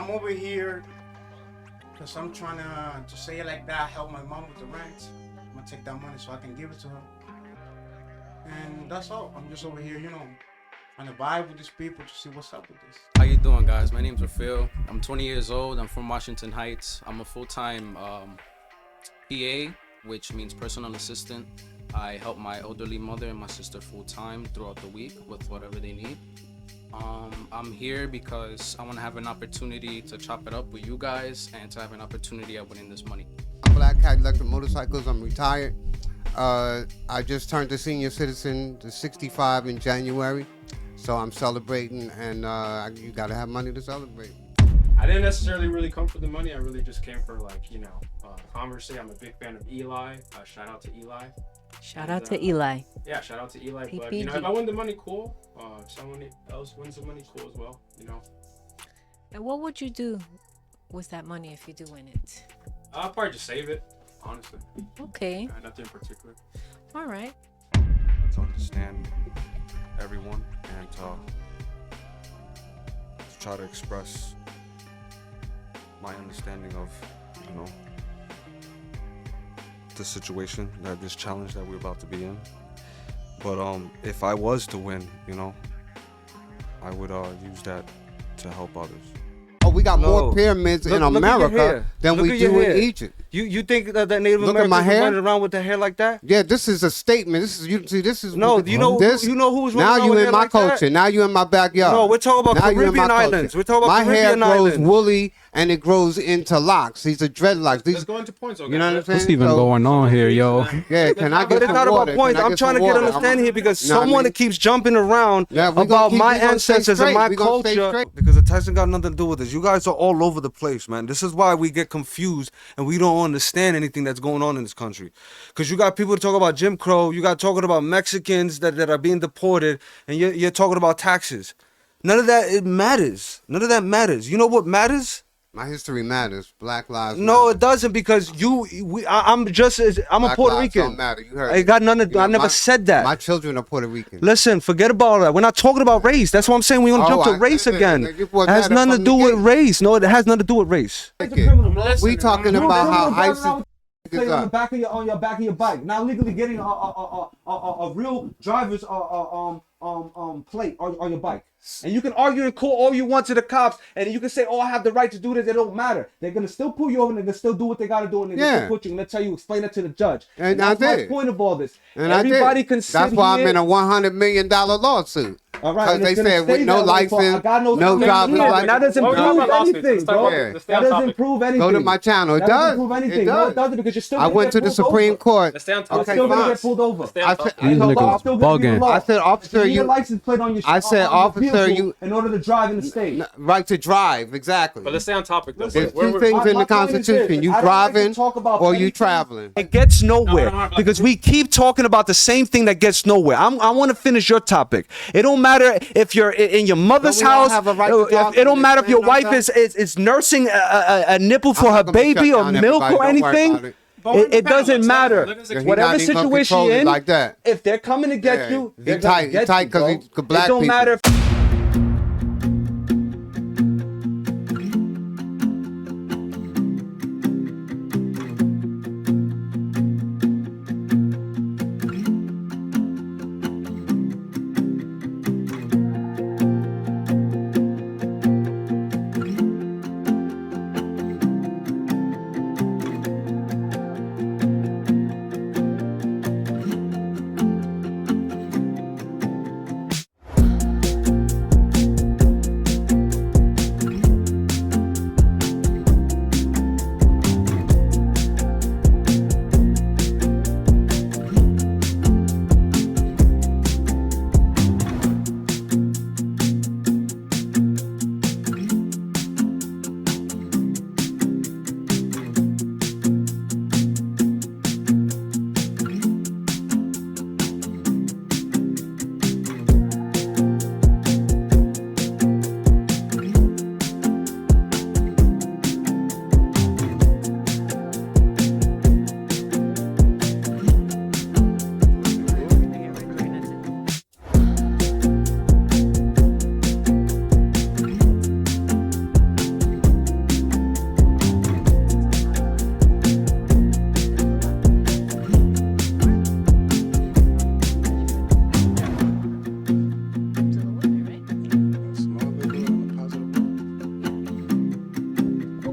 I'm over here because I'm trying to say it like that, help my mom with the rent. I'm gonna take that money so I can give it to her. And that's all. I'm just over here, trying to vibe with these people to see what's up with this. How you doing, guys? My name's Rafael. I'm 20 years old. I'm from Washington Heights. I'm a full-time PA, which means personal assistant. I help my elderly mother and my sister full-time throughout the week with whatever they need. I'm here because I want to have an opportunity to chop it up with you guys and to have an opportunity at winning this money. I'm Blackout electric motorcycles. I'm retired. I just turned a senior citizen to 65 in January, so I'm celebrating, and you gotta have money to celebrate. I didn't necessarily really come for the money. I really just came for conversation. I'm a big fan of Eli. Shout out to Eli. Shout out to Eli. Yeah, shout out to Eli. But PPG. if I win the money, cool. If someone else wins the money, cool as well. And what would you do with that money if you do win it? I'll probably just save it, honestly. Okay. Nothing in particular. All right. To understand everyone and to try to express my understanding of, the situation, this challenge that we're about to be in. But if I was to win, I would use that to help others. Oh, we got more pyramids in America than we do in Egypt. You think that Native Look at my Americans hair? running around with their hair like that? Yeah, this is a statement. This is No, you know who's running now around you with in hair my like that? culture. Now you in my backyard. No, we're talking about Now you in Caribbean my islands. culture. We're talking about my Caribbean hair grows islands. woolly and it grows into locks. These are dreadlocks. Let's go into points, okay? You know what I'm saying? What's even going on here, yo? Yeah, can I But get it's some not water? about points. Can I I'm trying to some get water? understanding here because You know what I someone mean? that keeps jumping around Yeah, we gonna about keep- my we gonna stay ancestors and straight. my We gonna stay culture. straight. Because the Texan got nothing to do with this. You guys are all over the place, man. This is why we get confused and we don't understand anything that's going on in this country. Because you got people talking about Jim Crow, you got talking about Mexicans that are being deported, and you're talking about taxes. None of that matters. None of that matters. You know what matters? My history matters. Black lives No, matter. it doesn't, because I'm a Black Puerto lives Rican. don't matter. You heard I me. got nothing. You know, I never said that. My children are Puerto Rican. Listen, forget about that. We're not talking about race. That's what I'm saying. We're gonna jump to race again. It has nothing to do with race. No, it has nothing to do with race. We talking about how ISIS Play on your back of your bike, not legally getting a real driver's plate on your bike, and you can argue in court all you want to the cops, and you can say, "Oh, I have the right to do this." It don't matter. They're gonna still pull you over, and they're gonna still do what they gotta do, and they're gonna still put you. And they tell you, explain it to the judge. And that's I my did. point of all this. And everybody I did. can sit That's why here. I'm in a $100 million lawsuit. All right, Because and they it's gonna said stay with no that way for- I license, got no driver's Yeah, license. that doesn't Well, we're talking prove about lawsuits. anything, Let's talk bro. about- let's stay That on doesn't topic. prove anything. Go to my channel. It That does. doesn't prove anything. It No, does. it doesn't, because you're still I gonna went get to the pulled Supreme over. Court. Let's stay on You're topic. Okay, still gonna fine. get pulled over. Let's stay on I topic. said, These I told niggas officer- Still gonna be bugging. lost. I said, officer, You need a you license plate on your I said, on your officer, vehicle you- in order to drive in the state. right to drive. Exactly. But let's stay on topic, though. There's Where two we're- things in My the point is Constitution. this, You I don't like to driving talk about or you anything. traveling. It gets nowhere No, because we keep talking about the same thing that gets nowhere. I want to finish your topic. It don't matter if you're in your mother's Don't we all house. have a right to talk It don't and matter if your explain wife is nursing a nipple for I'm her not gonna shut baby or down milk everybody. or Don't worry anything. about it. It doesn't matter. Yeah, he Whatever not even gonna situation control you're it in, like that. if they're coming to get Yeah, you, he they're tight- gonna he get tight you, 'cause bro. he could black It don't people. matter if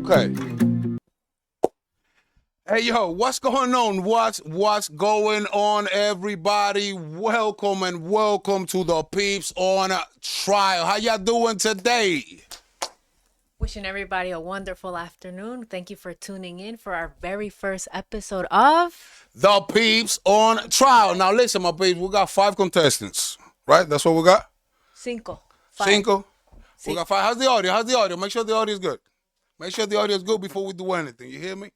Okay. Hey, yo, what's going on? What's going on, everybody? Welcome and welcome to the Peeps on Trial. How y'all doing today? Wishing everybody a wonderful afternoon. Thank you for tuning in for our very first episode of The Peeps on Trial. Now, listen, my peeps, we got 5 contestants, right? That's what we got? Cinco. Cinco. We got 5. How's the audio? Make sure the audio is good. Make sure the audio is good before we do anything. You hear me?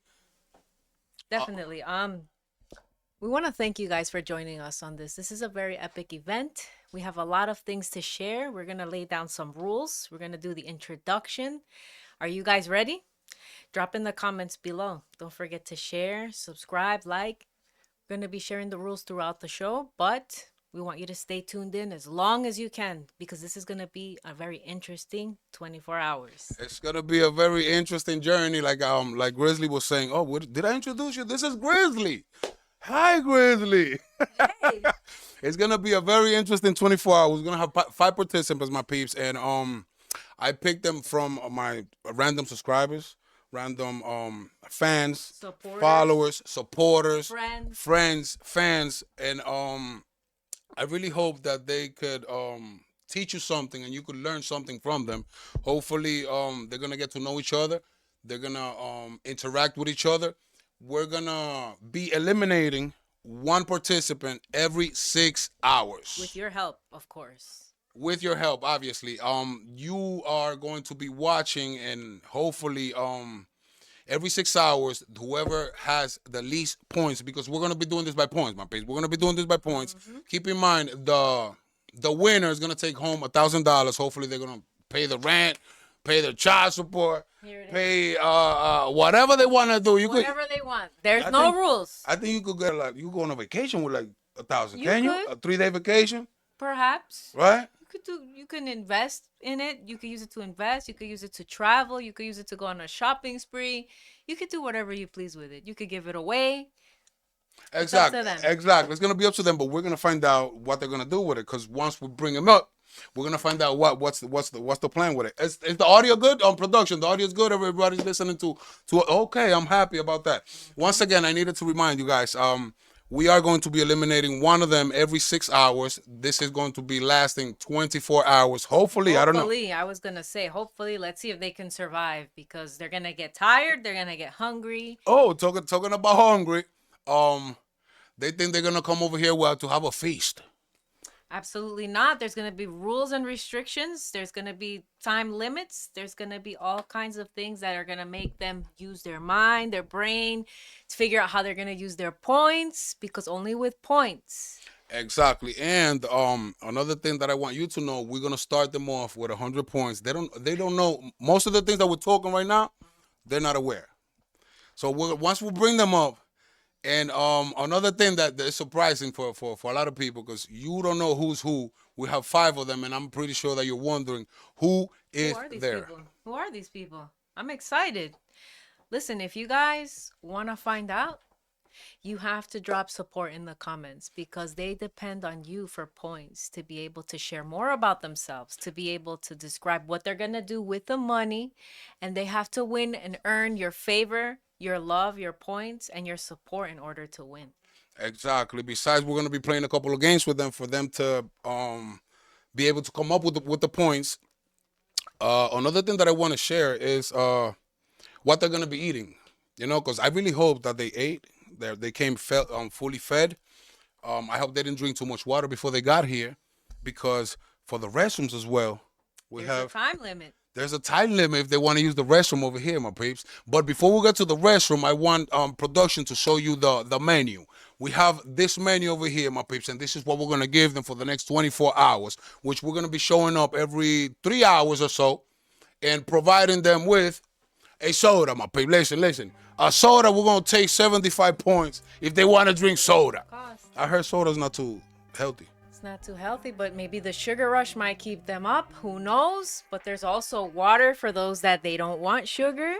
Definitely. We want to thank you guys for joining us on this. This is a very epic event. We have a lot of things to share. We're going to lay down some rules. We're going to do the introduction. Are you guys ready? Drop in the comments below. Don't forget to share, subscribe, like. We're going to be sharing the rules throughout the show, but we want you to stay tuned in as long as you can because this is going to be a very interesting 24 hours. It's gonna be a very interesting journey, like Grizzly was saying. Oh, did I introduce you? This is Grizzly. Hi, Grizzly. Hey. It's gonna be a very interesting 24 hours. We're gonna have 5 participants, my peeps, and I picked them from my random subscribers, random fans, Supporters. followers, supporters, Friends. fans, and I really hope that they could teach you something and you could learn something from them. Hopefully, they're gonna get to know each other. They're gonna interact with each other. We're gonna be eliminating one participant every 6 hours. With your help, of course. With your help, obviously. You are going to be watching, and hopefully, every 6 hours, whoever has the least points, because we're gonna be doing this by points, my peeps. We're gonna be doing this by points. Keep in mind, the winner is gonna take home $1,000. Hopefully, they're gonna pay the rent, pay their child support, pay whatever they want to do. Whatever they want. There's no rules. I think you could get you go on a vacation with like $1,000. You Can you? could. A 3-day vacation, Perhaps. right? You can invest in it. You could use it to invest. You could use it to travel. You could use it to go on a shopping spree. You could do whatever you please with it. You could give it away. Exactly. up to them. Exactly. It's gonna be up to them, but we're gonna find out what they're gonna do with it. Because once we bring them up, we're gonna find out what's the plan with it. Is the audio good on production? The audio is good. Everybody's listening to. Okay, I'm happy about that. Once again, I needed to remind you guys. We are going to be eliminating one of them every 6 hours. This is going to be lasting 24 hours. Hopefully, I don't know. Hopefully, I was gonna say hopefully. Let's see if they can survive because they're gonna get tired. They're gonna get hungry. Oh, talking about hungry. They think they're gonna come over here to have a feast. Absolutely not. There's going to be rules and restrictions. There's going to be time limits. There's going to be all kinds of things that are going to make them use their mind, their brain, to figure out how they're going to use their points, because only with points. Exactly. And another thing that I want you to know, we're gonna start them off with 100 points. They don't know most of the things that we're talking right now. They're not aware. So once we bring them up. And another thing that is surprising for a lot of people, because you don't know who's who. We have 5 of them, and I'm pretty sure that you're wondering who is there. People? Who are these people? I'm excited. Listen, if you guys want to find out, you have to drop support in the comments because they depend on you for points to be able to share more about themselves, to be able to describe what they're going to do with the money, and they have to win and earn your favor, your love, your points, and your support in order to win. Exactly. Besides, we're going to be playing a couple of games with them for them to be able to come up with the points. Another thing that I want to share is what they're going to be eating. You know, because I really hope that they ate. They came fully fed. I hope they didn't drink too much water before they got here, because for the restrooms as well, There's a time limit. There's a time limit if they want to use the restroom over here, my peeps. But before we get to the restroom, I want production to show you the menu. We have this menu over here, my peeps, and this is what we're going to give them for the next 24 hours, which we're going to be showing up every 3 hours or so and providing them with a soda, my peeps. Listen. A soda, we're going to take 75 points if they want to drink soda. I heard soda's not too healthy. It's not too healthy, but maybe the sugar rush might keep them up. Who knows? But there's also water for those that they don't want sugar.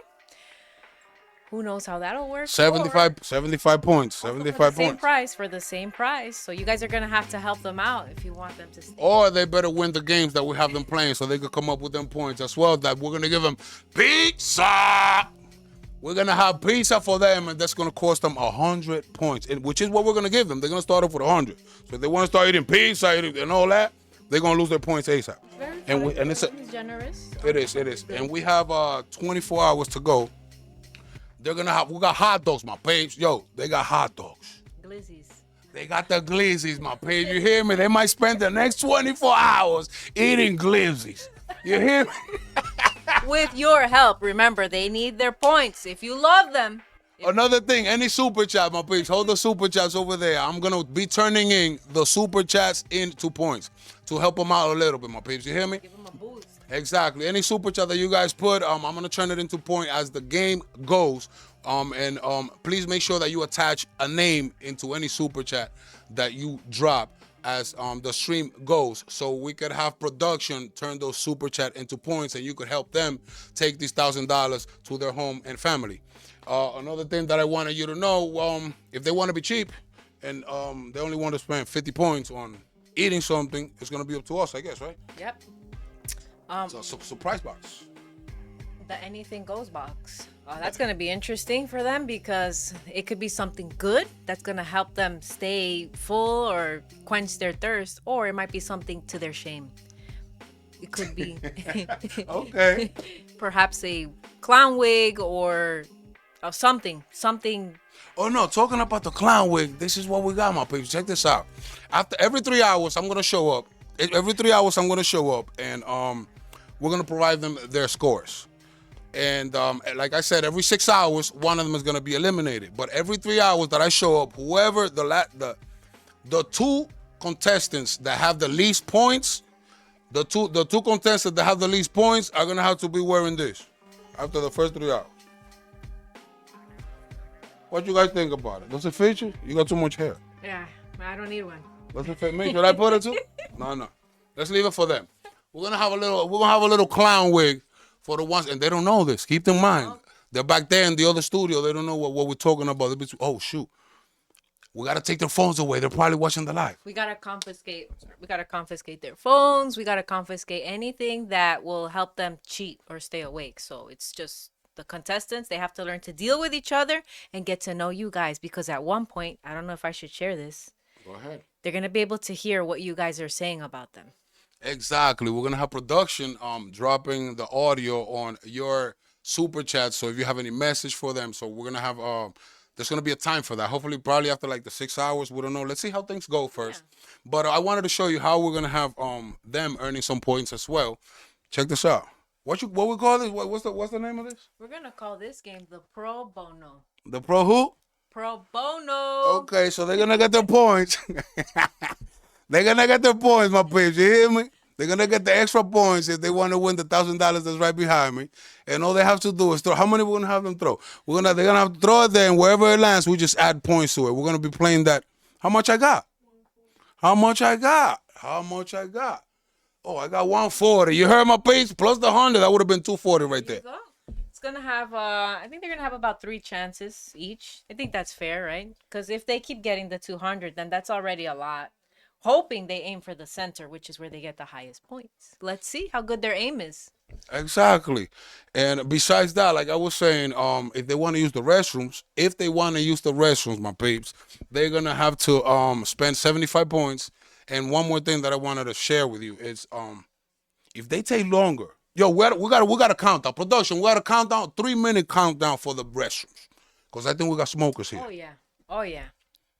Who knows how that'll work? 75 points. 75 points. For the same price. So you guys are going to have to help them out if you want them to stay. Or they better win the games that we have them playing so they could come up with them points as well, that we're going to give them pizza. We're gonna have pizza for them, and that's gonna cost them 100 points, which is what we're gonna give them. They're gonna start off with 100. So if they want to start eating pizza and all that, they're gonna lose their points ASAP. Very And it's He's generous. it is, and we have 24 hours to go. We got hot dogs, my peeps. Yo, they got hot dogs. Glizzies. They got the glizzies, my peeps. You hear me? They might spend the next 24 hours eating glizzies. You hear me? With your help, remember they need their points. If you love them, Another thing, any super chat, my peeps, hold the super chats over there. I'm gonna be turning in the super chats into points to help them out a little bit, my peeps. You hear me? give them a boost. Exactly. Any super chat that you guys put, I'm gonna turn it into point as the game goes. And please make sure that you attach a name into any super chat that you drop as the stream goes, so we could have production turn those super chat into points, and you could help them take these $1,000 to their home and family. Another thing that I wanted you to know, if they want to be cheap and they only want to spend 50 points on eating something, it's gonna be up to us, I guess, right? Yep. So surprise box. The anything goes box. That's going to be interesting for them because it could be something good that's going to help them stay full or quench their thirst, or it might be something to their shame. It could be Okay. perhaps a clown wig or something. Oh no, talking about the clown wig, this is what we got, my people. Check this out. After every 3 hours, I'm gonna show up. Every 3 hours, I'm gonna show up, and we're gonna provide them their scores. And like I said, every 6 hours, one of them is gonna be eliminated. But every 3 hours that I show up, whoever the two contestants that have the least points, the two contestants that have the least points are gonna have to be wearing this after the first 3 hours. What you guys think about it? Does it fit you? You got too much hair. Yeah, I don't need one. Does it fit me? Should I put it too? No. Let's leave it for them. We're gonna have a little clown wig for the ones, and they don't know this. Keep in mind, they're back there in the other studio. They don't know what we're talking about. Oh shoot, we gotta take their phones away. They're probably watching the live. We gotta confiscate their phones. We gotta confiscate anything that will help them cheat or stay awake. So it's just the contestants. They have to learn to deal with each other and get to know you guys, because at one point, I don't know if I should share this, Go ahead. they're gonna be able to hear what you guys are saying about them. Exactly. We're gonna have production dropping the audio on your super chat. So if you have any message for them, so we're gonna have there's gonna be a time for that. Hopefully, probably after like the 6 hours. We don't know. Let's see how things go first. Yeah. But I wanted to show you how we're gonna have them earning some points as well. Check this out. What we call this? What's the name of this? We're gonna call this game the Pro Bono. The pro who? Pro Bono. Okay, so they're gonna get their points. They're gonna get their points, my peeps. You hear me? They're gonna get the extra points if they want to win the $1,000 that's right behind me. And all they have to do is throw. How many we're gonna have them throw? They're gonna have to throw it there, and wherever it lands, we just add points to it. We're gonna be playing that. How much I got? How much I got? How much I got? Oh, I got 140. You heard my peeps? Plus the 100, that would have been 240 right there. It's gonna have I think they're gonna have about 3 chances each. I think that's fair, right? Because if they keep getting the 200, then that's already a lot. Hoping they aim for the center, which is where they get the highest points. Let's see how good their aim is. Exactly. And besides that, like I was saying, if they want to use the restrooms, my peeps, they're gonna have to spend 75 points. And one more thing that I wanted to share with you is if they take longer, yo, we got a countdown. Production, we got a countdown, 3-minute countdown for the restrooms. Because I think we got smokers here. Oh yeah.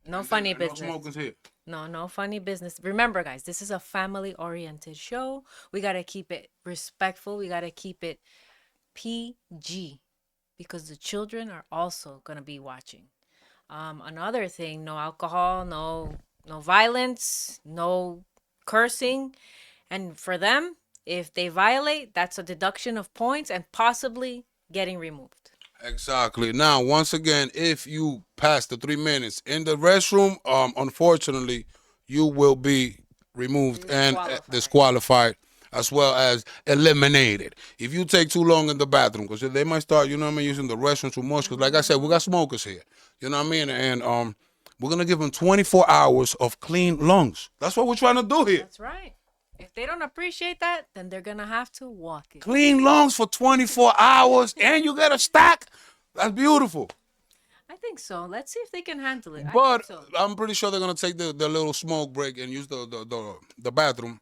No funny business. No smokers here. No funny business. Remember, guys, this is a family-oriented show. We got to keep it respectful. We got to keep it PG because the children are also going to be watching. Another thing, no alcohol, no violence, no cursing. And for them, if they violate, that's a deduction of points and possibly getting removed. Exactly. Now, once again, if you pass the 3 minutes in the restroom, unfortunately, you will be removed and disqualified, as well as eliminated. If you take too long in the bathroom, because they might start, using the restroom too much. Because, like I said, we got smokers here. You know what I mean? And we're gonna give them 24 hours of clean lungs. That's what we're trying to do here. That's right. If they don't appreciate that, then they're gonna have to walk it. Clean lungs for 24 hours, and you get a stack. That's beautiful. I think so. Let's see if they can handle it. I But think so. I'm pretty sure they're gonna take the little smoke break and use the bathroom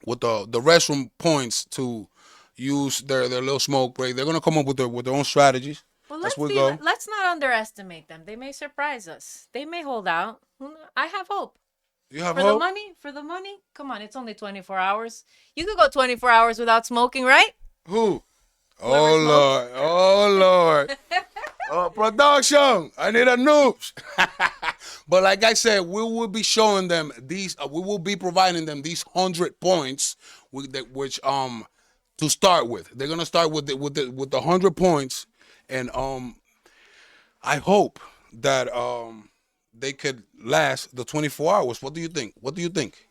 with the restroom points to use their little smoke break. They're gonna come up with their own strategies. Well, As we go. let's not underestimate them. They may surprise us. They may hold out. I have hope. You have For hope? the money? For the money? Come on, it's only 24 hours. You could go 24 hours without smoking, right? Who? Whoever Oh smokes. Lord! Oh Lord! Production! I need a noobs. But like I said, we will be showing them these. We will be providing them these 100 points, which to start with. They're gonna start with the 100 points, and I hope that they could last the 24 hours. What do you think? What do you think?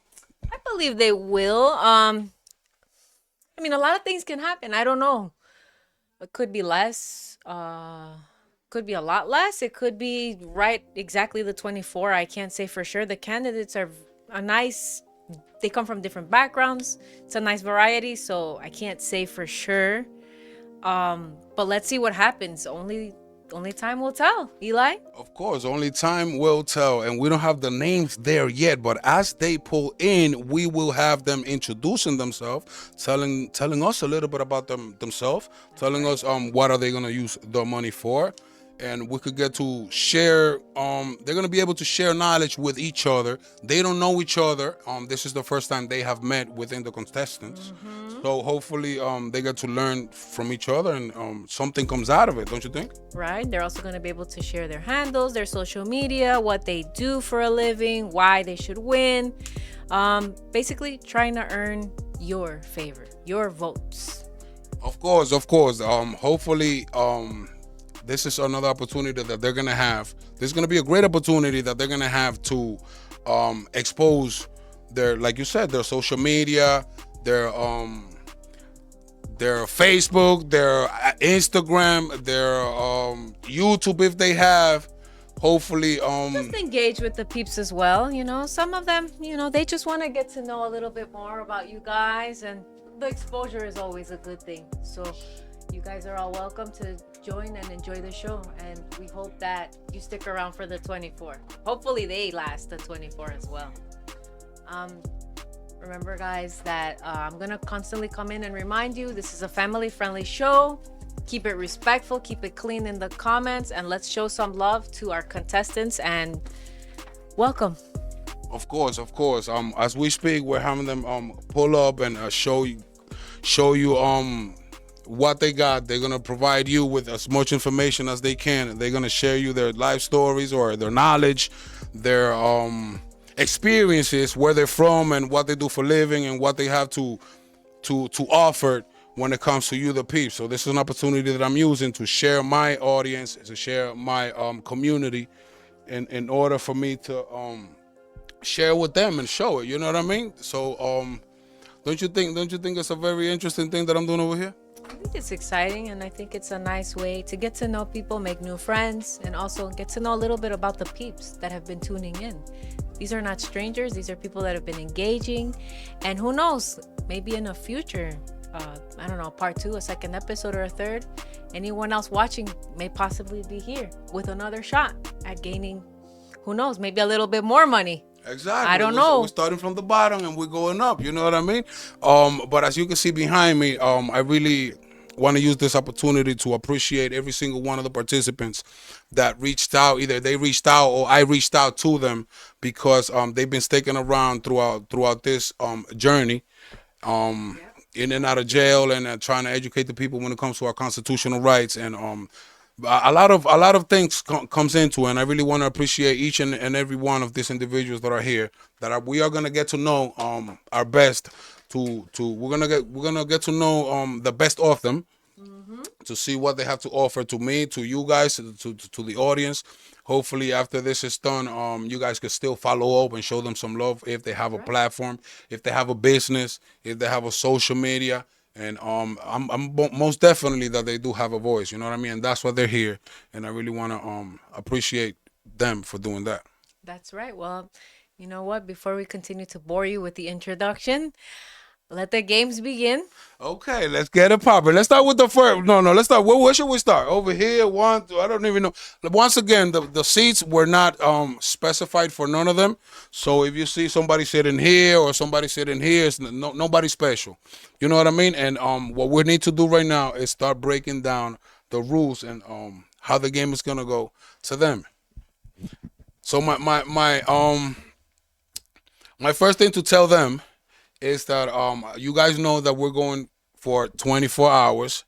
I believe they will. I mean, a lot of things can happen. I don't know. It could be less. Could be a lot less. It could be right exactly the 24. I can't say for sure. The candidates are a nice. They come from different backgrounds. It's a nice variety, so I can't say for sure. But let's see what happens. Only time will tell. Eli. Of course, only time will tell, and we don't have the names there yet. But as they pull in, we will have them introducing themselves, telling us a little bit about themselves, telling us what are they gonna use the money for, and we could get to share. They're gonna be able to share knowledge with each other. They don't know each other. This is the first time they have met within the contestants, so hopefully they get to learn from each other, and something comes out of it. Don't you think? Right? They're also going to be able to share their handles, their social media, what they do for a living, why they should win. Basically, trying to earn your favor, your votes. Of course. Hopefully, this is another opportunity that they're gonna have. This is gonna be a great opportunity that they're gonna have to expose their, like you said, their social media, their Facebook, their Instagram, their YouTube if they have. Hopefully, Just engage with the peeps as well. You know, some of them, they just want to get to know a little bit more about you guys, and the exposure is always a good thing. So you guys are all welcome to join and enjoy the show, and we hope that you stick around for the 24. Hopefully they last the 24 as well. Remember, guys, that I'm gonna constantly come in and remind you this is a family-friendly show. Keep it respectful, keep it clean in the comments, and let's show some love to our contestants and welcome. of course. As we speak, we're having them pull up and show you what they got. They're gonna provide you with as much information as they can. They're gonna share you their life stories or their knowledge, their experiences, where they're from and what they do for living and what they have to offer when it comes to you, the peeps. So this is an opportunity that I'm using to share my audience, to share my community, in order for me to share with them and show it. You know what I mean? So don't you think it's a very interesting thing that I'm doing over here? I think it's exciting, and I think it's a nice way to get to know people, make new friends, and also get to know a little bit about the peeps that have been tuning in. These are not strangers. These are people that have been engaging, and who knows, maybe in a future, I don't know, part 2, a second episode, or a third, anyone else watching may possibly be here with another shot at gaining, who knows, maybe a little bit more money. Exactly. I don't know. We're starting from the bottom and we're going up. You know what I mean? But as you can see behind me, I really want to use this opportunity to appreciate every single one of the participants that reached out. Either they reached out or I reached out to them, because they've been sticking around throughout this journey, in and out of jail, and trying to educate the people when it comes to our constitutional rights. And a lot of things comes into it, and I really want to appreciate each and every one of these individuals that are here, we are gonna get to know our best. We're gonna get to know the best of them, to see what they have to offer to me, to you guys, to the audience. Hopefully, after this is done, you guys can still follow up and show them some love if they have a platform, if they have a business, if they have a social media. And I'm most definitely that they do have a voice, you know what I mean? And that's why they're here. And I really want to appreciate them for doing that. That's right. Well, you know what? Before we continue to bore you with the introduction, Let the games begin. Okay, let's get it popping. Let's start with the first. No, let's start. Where should we start? Over here, one, two, I don't even know. Once again, the seats were not specified for none of them. So if you see somebody sitting here or somebody sitting here, it's nobody special. You know what I mean? And what we need to do right now is start breaking down the rules and how the game is gonna go to them. So my first thing to tell them is that you guys know that we're going for 24 hours,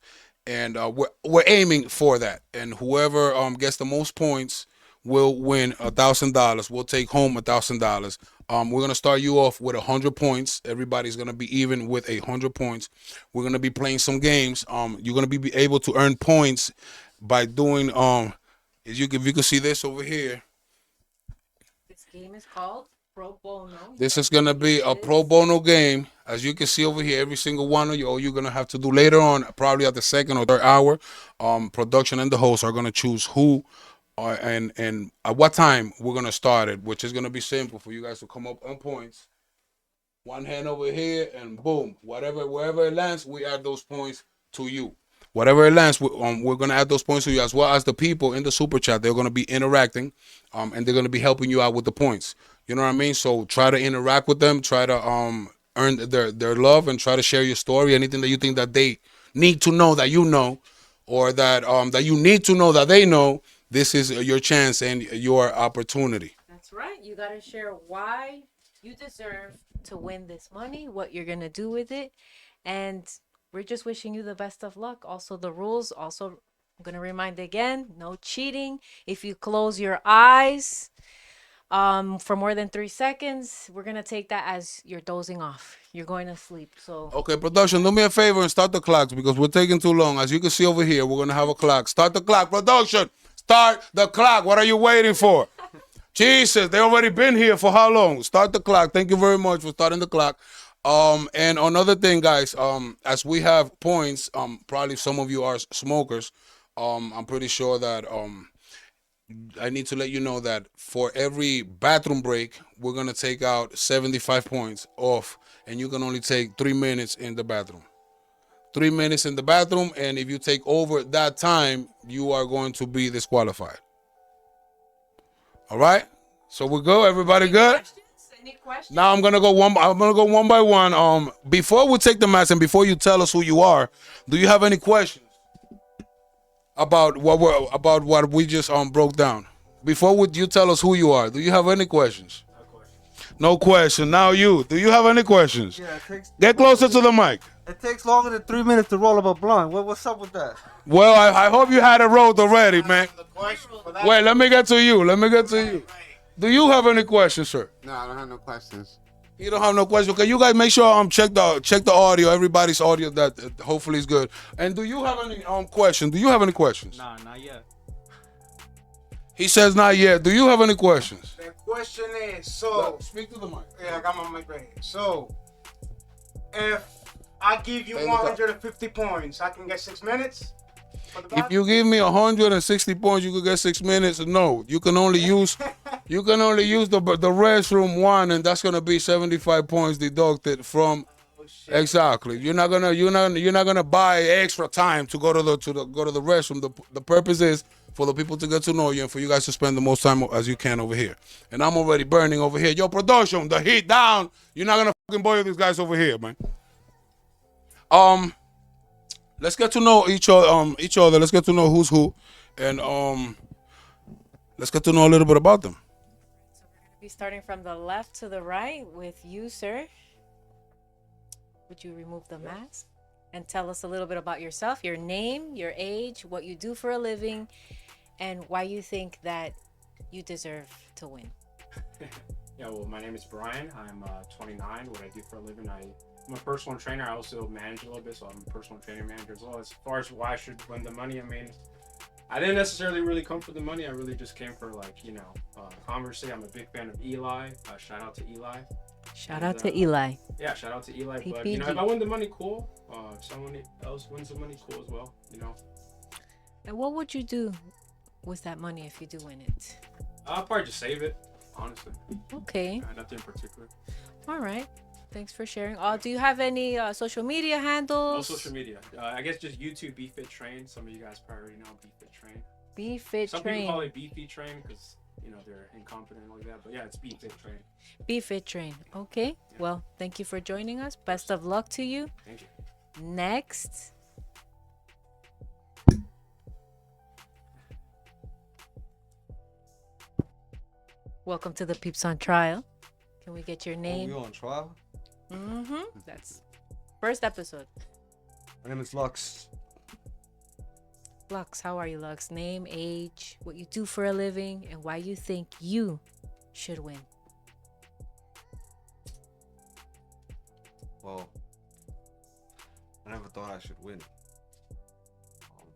and we're aiming for that. And whoever gets the most points will win $1,000. We'll take home $1,000. We're gonna start you off with 100 points. Everybody's gonna be even with 100 points. We're gonna be playing some games. You're gonna be able to earn points by doing if you can see this over here. This game is called Pro Bono. This is gonna be a pro bono game. As you can see over here, every single one of you, all you're gonna have to do later on, probably at the second or third hour, production and the host are gonna choose who and at what time we're gonna start it, which is gonna be simple for you guys to come up on points. One hand over here, and boom, wherever it lands, we add those points to you. Whatever it lands, we're gonna add those points to you, as well as the people in the super chat. They're gonna be interacting, and they're gonna be helping you out with the points. You know what I mean? So try to interact with them. Try to earn their love, and try to share your story. Anything that you think that they need to know that you know, or that that you need to know that they know. This is your chance and your opportunity. That's right. You got to share why you deserve to win this money, what you're going to do with it. And we're just wishing you the best of luck. Also, the rules, I'm going to remind again, no cheating. If you close your eyes for more than 3 seconds, we're going to take that as you're dozing off. You're going to sleep. So Okay, production, do me a favor and start the clocks, because we're taking too long. As you can see over here, we're going to have a clock. Start the clock. Production, start the clock. What are you waiting for? Jesus, they already been here for how long? Start the clock. Thank you very much for starting the clock. And another thing, guys, as we have points, probably some of you are smokers. I'm pretty sure that I need to let you know that for every bathroom break, we're gonna take out 75 points off, and you can only take 3 minutes in the bathroom. 3 minutes in the bathroom, and if you take over that time, you are going to be disqualified. All right, so we go. Everybody good? Any questions? Now I'm gonna go one by one. Before we take the match and before you tell us who you are, do you have any questions about what we just broke down? Before you tell us who you are, do you have any questions? No question. Now you. Do you have any questions? Yeah, it takes. Get closer to the mic. It takes longer than 3 minutes to roll up a blunt. What's up with that? Well, I hope you had it rolled already, man. The question for that. Wait, let me get to you. Do you have any questions, sir? No, I don't have no questions. You don't have no questions. Okay, you guys make sure check the audio, everybody's audio that hopefully is good. And do you have any questions? Do you have any questions? Nah, not yet. He says not yet. Do you have any questions? The question is, so Speak to the mic. yeah, I got my mic right here. So if I give you Stay in the car. 150 points, I can get 6 minutes. For the If you give me 160 points, you could get 6 minutes. No, you can only use the restroom one, and that's gonna be 75 points deducted from. Exactly. You're not gonna buy extra time to go to the restroom. The purpose is for the people to get to know you and for you guys to spend the most time as you can over here. And I'm already burning over here. Yo, production, the heat down. You're not gonna fucking boil these guys over here, man. Let's get to know each other. Let's get to know who's who, and let's get to know a little bit about them. So we're going to be starting from the left to the right with you, sir. Would you remove the mask and tell us a little bit about yourself, your name, your age, what you do for a living, and why you think that you deserve to win? Yeah, well, my name is Brian. I'm 29. What I do for a living, I'm a personal trainer. I also manage a little bit, so I'm a personal training manager as well. As far as why I should win the money, I mean, I didn't necessarily really come for the money. I really just came for, like, conversation. I'm a big fan of ELY. Shout out to ELY. Shout out to Eli. Yeah, shout out to ELY. But, PPG. if I win the money, cool. If someone else wins the money, cool as well, And what would you do with that money if you do win it? I'll probably just save it, honestly. Okay. Nothing in particular. All right. Thanks for sharing. Do you have any social media handles? No social media. I guess just YouTube BeFit Train. Some of you guys probably already know BeFit Train. BeFit Some Train. people call it BeFit Train because they're incompetent like that. But yeah, it's BeFit Train. BeFit Train. Okay. Well, thank you for joining us. Best of luck to you. Thank you. Next. Welcome to the Peeps on Trial. Can we get your name? We on trial? Mm-hmm. That's first episode. My name is Lux. Lux, how are you, Lux? Name, age, what you do for a living, and why you think you should win. Well, I never thought I should win. I'm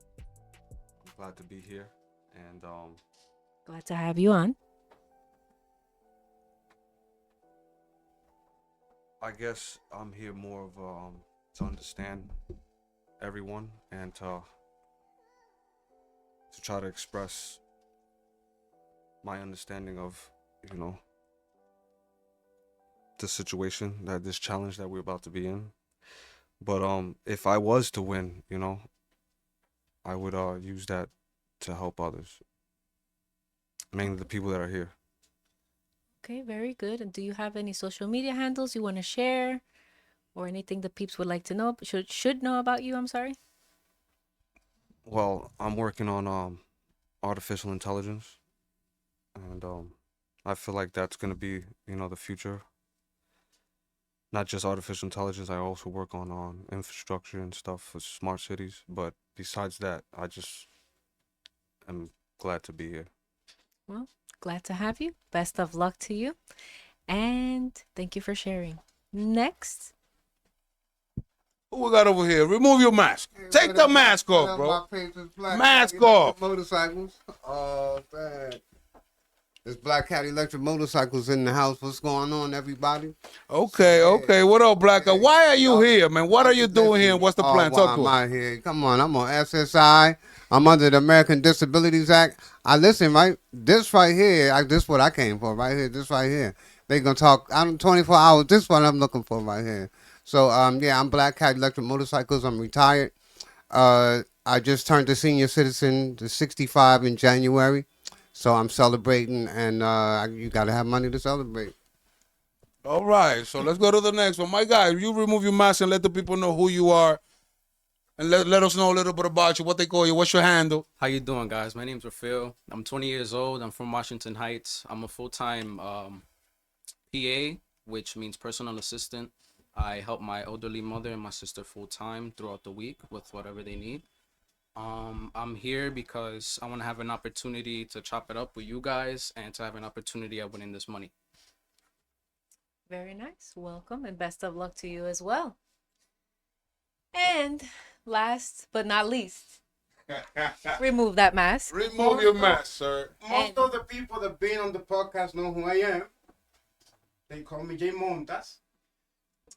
glad to be here, and Glad to have you on. I guess I'm here more of to understand everyone and to try to express my understanding of the situation, that this challenge that we're about to be in. But if I was to win, I would use that to help others, mainly the people that are here. Okay, very good. And do you have any social media handles you want to share, or anything the peeps would like to know, should know about you? I'm sorry. Well, I'm working on artificial intelligence, and I feel like that's gonna be the future. Not just artificial intelligence, I also work on infrastructure and stuff for smart cities. But besides that, I just am glad to be here. Well, glad to have you. Best of luck to you. And thank you for sharing. Next. Who we got over here? Remove your mask. Take the mask off, bro. Mask off. Motorcycles. Oh, man. There's Blackout Electric Motorcycles in the house. What's going on, everybody? Okay. What up, Blackout? Why are you here, man? What are you doing here? And what's the plan? Talk to I'm us. out here. Come on, I'm on SSI. I'm under the American Disabilities Act. I listen, right? This right here, this is what I came for, right here. This right here. They gonna talk. I'm 24 hours. This is what I'm looking for right here. So, yeah, I'm Blackout Electric Motorcycles. I'm retired. I just turned a senior citizen to 65 in January. So I'm celebrating, and you gotta have money to celebrate. All right, so let's go to the next one. My guy, you remove your mask and let the people know who you are, and let us know a little bit about you, what they call you, what's your handle. How you doing, guys? My name's Rafael. I'm 20 years old. I'm from Washington Heights. I'm a full-time PA, which means personal assistant. I help my elderly mother and my sister full-time throughout the week with whatever they need. I'm here because I want to have an opportunity to chop it up with you guys and to have an opportunity at winning this money. Very nice. Welcome and best of luck to you as well. And last but not least, remove that mask. Remove your mask, sir. Most of the people that been on the podcast know who I am. They call me Jay Montas.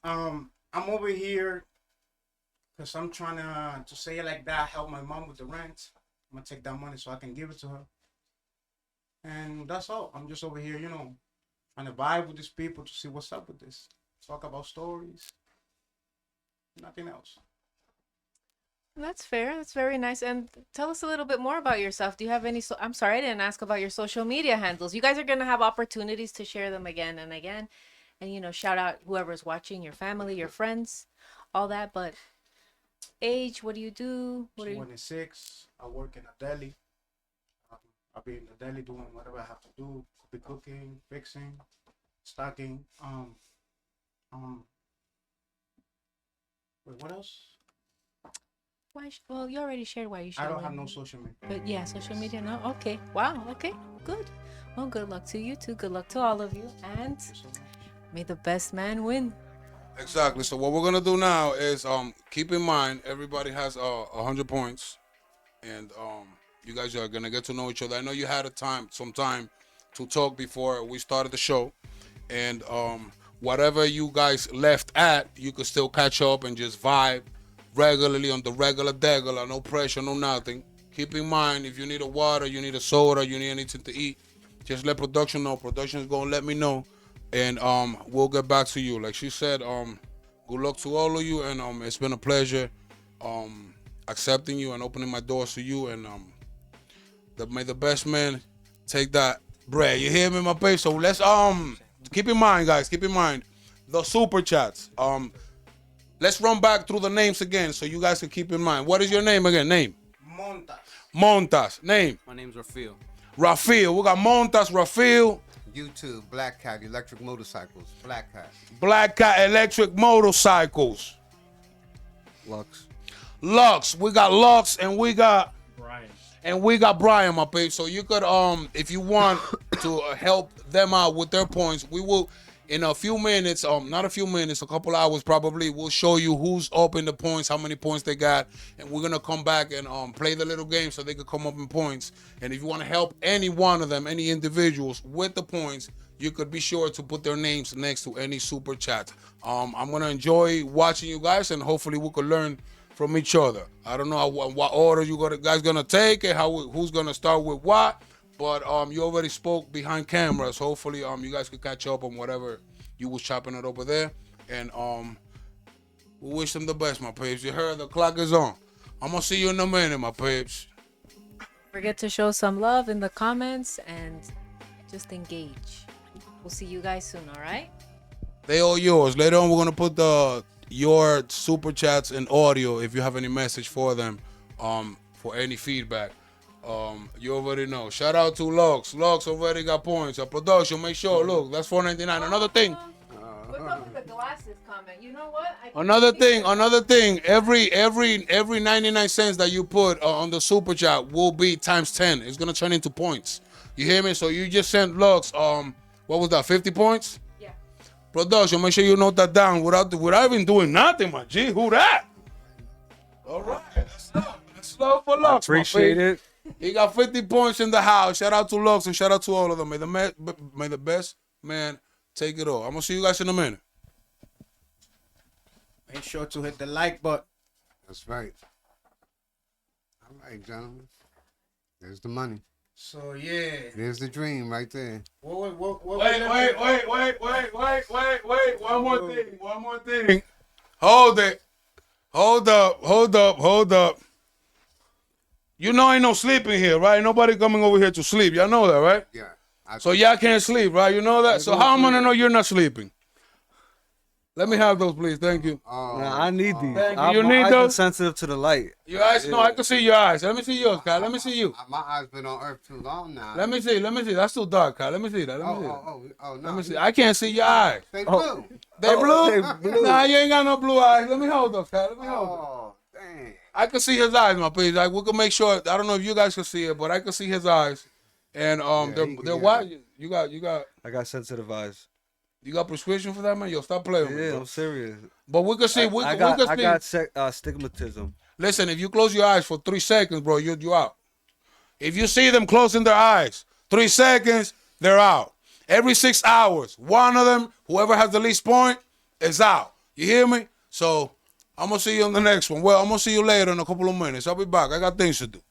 I'm over here because I'm trying to say it like that, help my mom with the rent. I'm gonna take that money so I can give it to her. And that's all. I'm just over here, trying to vibe with these people to see what's up with this. Talk about stories. Nothing else. That's fair. That's very nice. And tell us a little bit more about yourself. Do you have any? I'm sorry, I didn't ask about your social media handles. You guys are gonna have opportunities to share them again and again, and shout out whoever's watching, your family, your friends, all that. But age, what do you do? What are you? 26. I work in a deli. I'll be in the deli doing whatever I have to do. Could be cooking, fixing, stocking. Wait, what else? Well, you already shared why you should. I don't have no social media. But yeah, social media. No. Okay. Wow. Okay. Good. Well, good luck to you too. Good luck to all of you, and may the best man win. Exactly. So what we're gonna do now is keep in mind everybody has 100 points, and you guys are gonna get to know each other. I know you had some time to talk before we started the show, and whatever you guys left at, you could still catch up and just vibe regularly on the regular degular, no pressure, no nothing. Keep in mind, if you need a water, you need a soda, you need anything to eat, just let production know. Production is gonna let me know and we'll get back to you. Like she said, good luck to all of you, and it's been a pleasure accepting you and opening my doors to you, and may the best man take that bread. You hear me, my babe? So let's keep in mind, guys. Keep in mind the super chats. Let's run back through the names again so you guys can keep in mind. What is your name again? Name? Montas. Montas. Name? My name's Rafael. Rafael. We got Montas, Rafael. YouTube, Blackout, electric motorcycles, Blackout. Blackout electric motorcycles. Lux. Lux. We got Lux and we got Brian. Brian, my babe. So you could if you want to help them out with their points, we will in a few minutes, not a few minutes, a couple hours probably, we'll show you who's up in the points, how many points they got, and we're gonna come back and play the little game so they can come up in points. And if you want to help any one of them, any individuals with the points, you could be sure to put their names next to any super chat. I'm gonna enjoy watching you guys, and hopefully we could learn from each other. I don't know what order you guys gonna take and who's gonna start with what. But you already spoke behind cameras. Hopefully you guys could catch up on whatever you was chopping it over there. And we wish them the best, my peeps. You heard the clock is on. I'm gonna see you in a minute, my peeps. Forget to show some love in the comments and just engage. We'll see you guys soon, all right? They all yours. Later on we're gonna put your super chats in audio if you have any message for them, for any feedback. You already know. Shout out to Lux. Lux already got points. A production, make sure. Look, that's $4.99. Another thing. What's up with the glasses comment? You know what? Another thing. Every 99 cents that you put on the super chat will be times 10. It's gonna turn into points. You hear me? So you just sent Lux. What was that? 50 points. Yeah. Production, make sure you note that down without even doing nothing, my G. Who that? All right. That's love for Lux. Appreciate it. He got 50 points in the house. Shout out to Lux and shout out to all of them. May the best man take it all. I'm gonna see you guys in a minute. Make sure to hit the like button. That's right. All right, gentlemen. There's the money. So yeah. There's the dream right there. What Wait. One more thing. Hold it. Hold up. You know ain't no sleeping here, right? Nobody coming over here to sleep. Y'all know that, right? Yeah. So y'all can't sleep, right? You know that? So how am I gonna know you're not sleeping? Let me have those, please. Thank you. Nah, I need these. Thank you. I'm You need eyes those? sensitive to the light. Your eyes? No, I can see your eyes. Let me see yours, Kyle. Let me see you. My eyes been on Earth too long now. Let me see. That's too dark, Kyle. Let me see that. Oh, Let no. me see. I can't see your eyes. They blue. They blue? They blue. Nah, you ain't got no blue eyes. Let me hold those, Kyle. Let me hold them. Oh, dang. I can see his eyes, my please. Like we can make sure. I don't know if you guys can see it, but I can see his eyes. And they're white. You got I got sensitive eyes. you got prescription for that, man? Yo, stop playing with me, Yeah, bro. I'm serious. But we can see. I got stigmatism. Listen, if you close your eyes for 3 seconds, bro, you out. If you see them closing their eyes, 3 seconds, they're out. Every 6 hours, one of them, whoever has the least point, is out. You hear me? So I'm gonna see you on the next one. Well, I'm gonna see you later in a couple of minutes. I'll be back. I got things to do.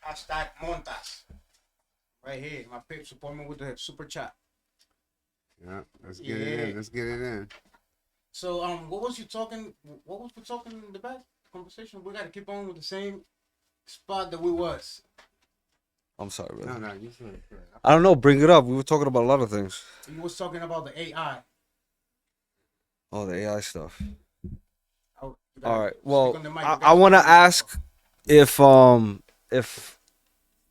Hashtag Montas. Right here. My Peeps support me with the super chat. Yeah, let's get it in. Let's get it in. So what was we talking in the back conversation? We gotta keep on with the same spot that we was. I'm sorry, brother. No, you should. I don't know. Bring it up. We were talking about a lot of things. You was talking about the AI. Oh, the AI stuff. Oh, All right. Well, speak on the mic. I want to ask if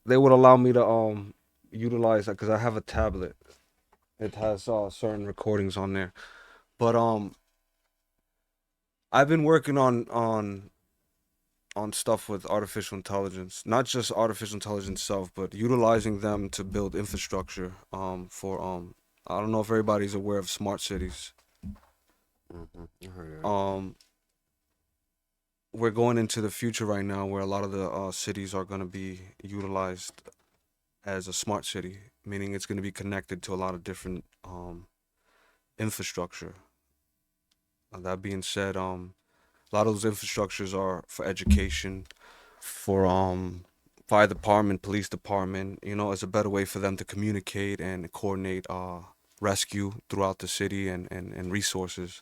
they would allow me to utilize that because I have a tablet. It has certain recordings on there, but I've been working on stuff with artificial intelligence, not just artificial intelligence itself, but utilizing them to build infrastructure for I don't know if everybody's aware of smart cities. I heard that. We're going into the future right now where a lot of the cities are going to be utilized as a smart city, meaning it's going to be connected to a lot of different infrastructure. That being said, a lot of those infrastructures are for education, for fire department, police department, as a better way for them to communicate and coordinate rescue throughout the city and resources.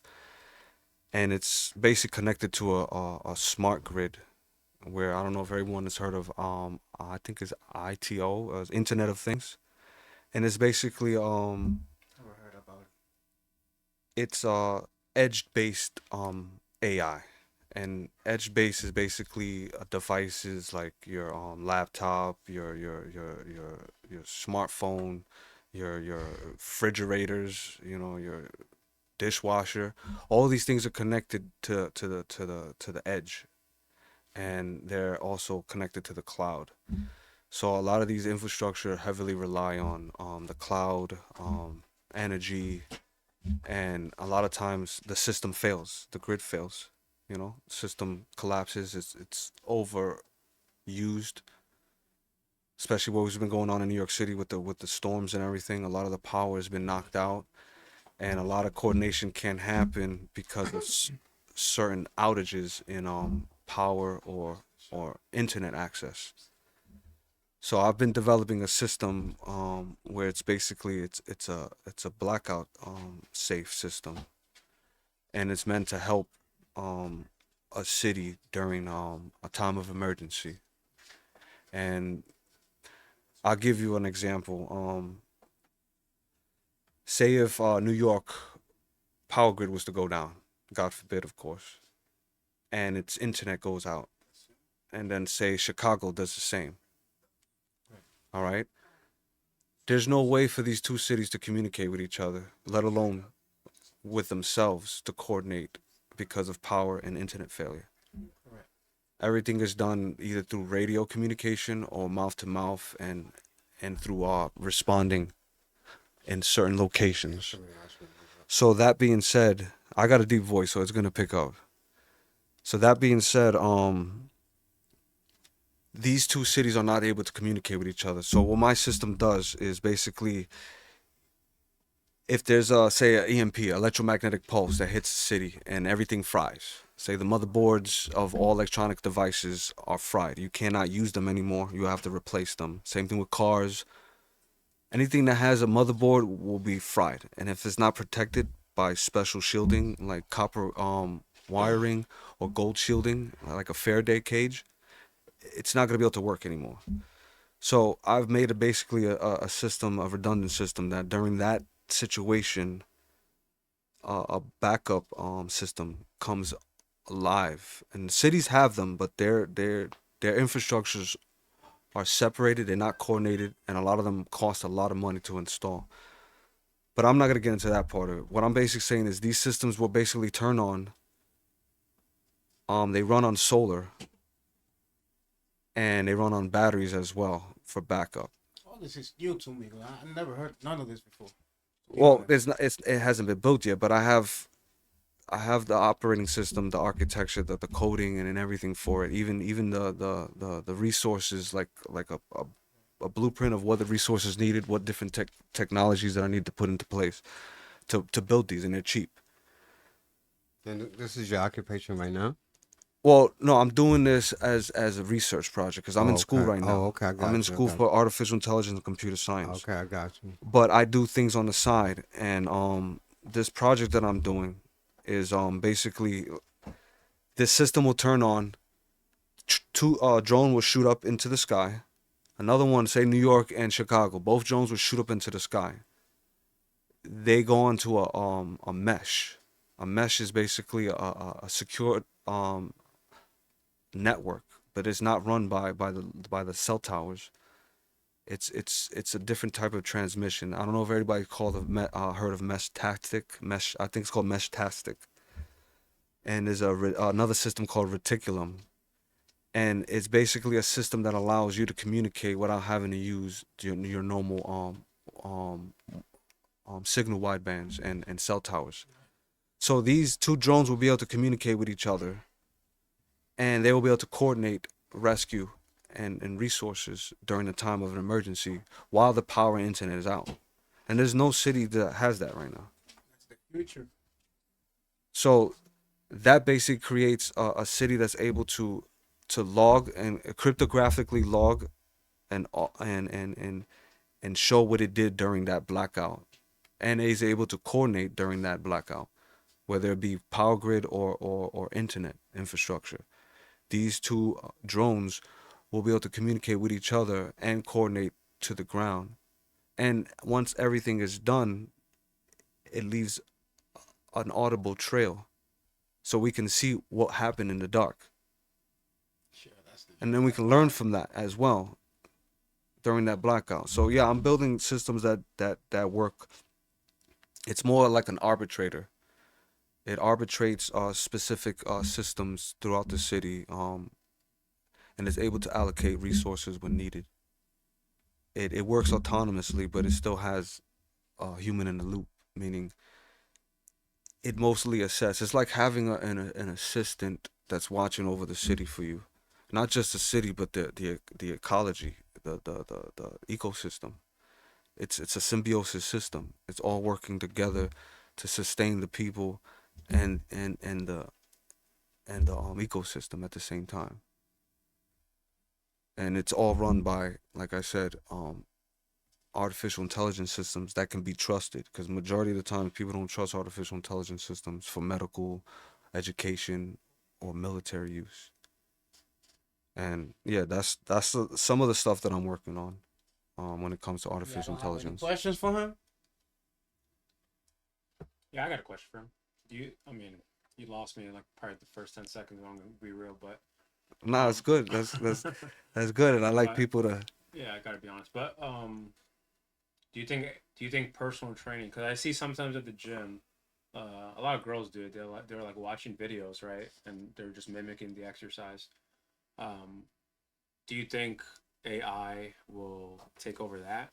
And it's basically connected to a smart grid where I don't know if everyone has heard of I think it's ITO, Internet of Things. And it's basically Never heard about it. it's edge-based AI. And edge-based is basically devices like your laptop, your smartphone, your refrigerators, your dishwasher. All these things are connected to the edge, and they're also connected to the cloud. So a lot of these infrastructure heavily rely on the cloud, energy, and a lot of times the system fails, the grid fails. System collapses. It's overused, especially what has been going on in New York City with the storms and everything. A lot of the power has been knocked out, and a lot of coordination can't happen because of certain outages in power or internet access. So I've been developing a system where it's basically it's a blackout safe system, and it's meant to help a city during a time of emergency. And I'll give you an example. Say if New York power grid was to go down, God forbid, of course, and its internet goes out, and then say Chicago does the same. All right? There's no way for these two cities to communicate with each other, let alone with themselves to coordinate because of power and internet failure. Correct. Everything is done either through radio communication or mouth to mouth and through responding in certain locations. So that being said, I got a deep voice, so it's gonna pick up. So that being said, these two cities are not able to communicate with each other. So what my system does is basically, if there's say an EMP, electromagnetic pulse that hits the city and everything fries. Say the motherboards of all electronic devices are fried. You cannot use them anymore. You have to replace them. Same thing with cars. Anything that has a motherboard will be fried. And if it's not protected by special shielding like copper wiring or gold shielding, like a Faraday cage, it's not going to be able to work anymore. So I've made basically a system, a redundant system that during that situation, a backup system comes alive. And cities have them, but their infrastructures are separated, they're not coordinated, and a lot of them cost a lot of money to install. But I'm not going to get into that part of it. What I'm basically saying is these systems will basically turn on, they run on solar, and they run on batteries as well for backup. All this is new to me. I never heard none of this before. Well, it hasn't been built yet, but I have the operating system, the architecture, the coding, and everything for it. Even the resources, like a blueprint of what the resources needed, what different technologies that I need to put into place to build these, and they're cheap. And this is your occupation right now? Well, no, I'm doing this as a research project because I'm in school okay. right now. Oh, okay, I got I'm in you, school I got for artificial intelligence and computer science. Okay, I got you. But I do things on the side, and this project that I'm doing is basically this system will turn on. Two drone will shoot up into the sky. Another one, say New York and Chicago, both drones will shoot up into the sky. They go onto a mesh. A mesh is basically a secure network, but it's not run by the cell towers. It's a different type of transmission. I don't know if everybody heard of mesh tactic. Mesh, I think it's called mesh tactic. And there's another system called reticulum, and it's basically a system that allows you to communicate without having to use your normal signal widebands and cell towers. So these two drones will be able to communicate with each other, and they will be able to coordinate rescue and resources during the time of an emergency while the power and internet is out. And there's no city that has that right now. That's the future. So that basically creates a city that's able to log and cryptographically log and show what it did during that blackout, and is able to coordinate during that blackout, whether it be power grid or internet infrastructure. These two drones will be able to communicate with each other and coordinate to the ground. And once everything is done, it leaves an audible trail so we can see what happened in the dark. And then we can learn from that as well during that blackout. So yeah, I'm building systems that work. It's more like an arbitrator. It arbitrates specific systems throughout the city, and is able to allocate resources when needed. It works autonomously, but it still has a human in the loop, meaning it mostly assesses. It's like having an assistant that's watching over the city for you, not just the city, but the ecology, the ecosystem. It's a symbiosis system. It's all working together to sustain the people and the ecosystem at the same time. And it's all run by, like I said, artificial intelligence systems that can be trusted, because majority of the time people don't trust artificial intelligence systems for medical, education, or military use. And yeah, that's some of the stuff that I'm working on when it comes to artificial intelligence. Questions for him? Yeah, I got a question for him. You lost me in like probably the first 10 seconds. I'm gonna be real, but Nah, it's good. That's good, and I like people to. yeah, I gotta be honest. But do you think personal training? Because I see sometimes at the gym, a lot of girls do it. They're like watching videos, right, and they're just mimicking the exercise. Do you think AI will take over that?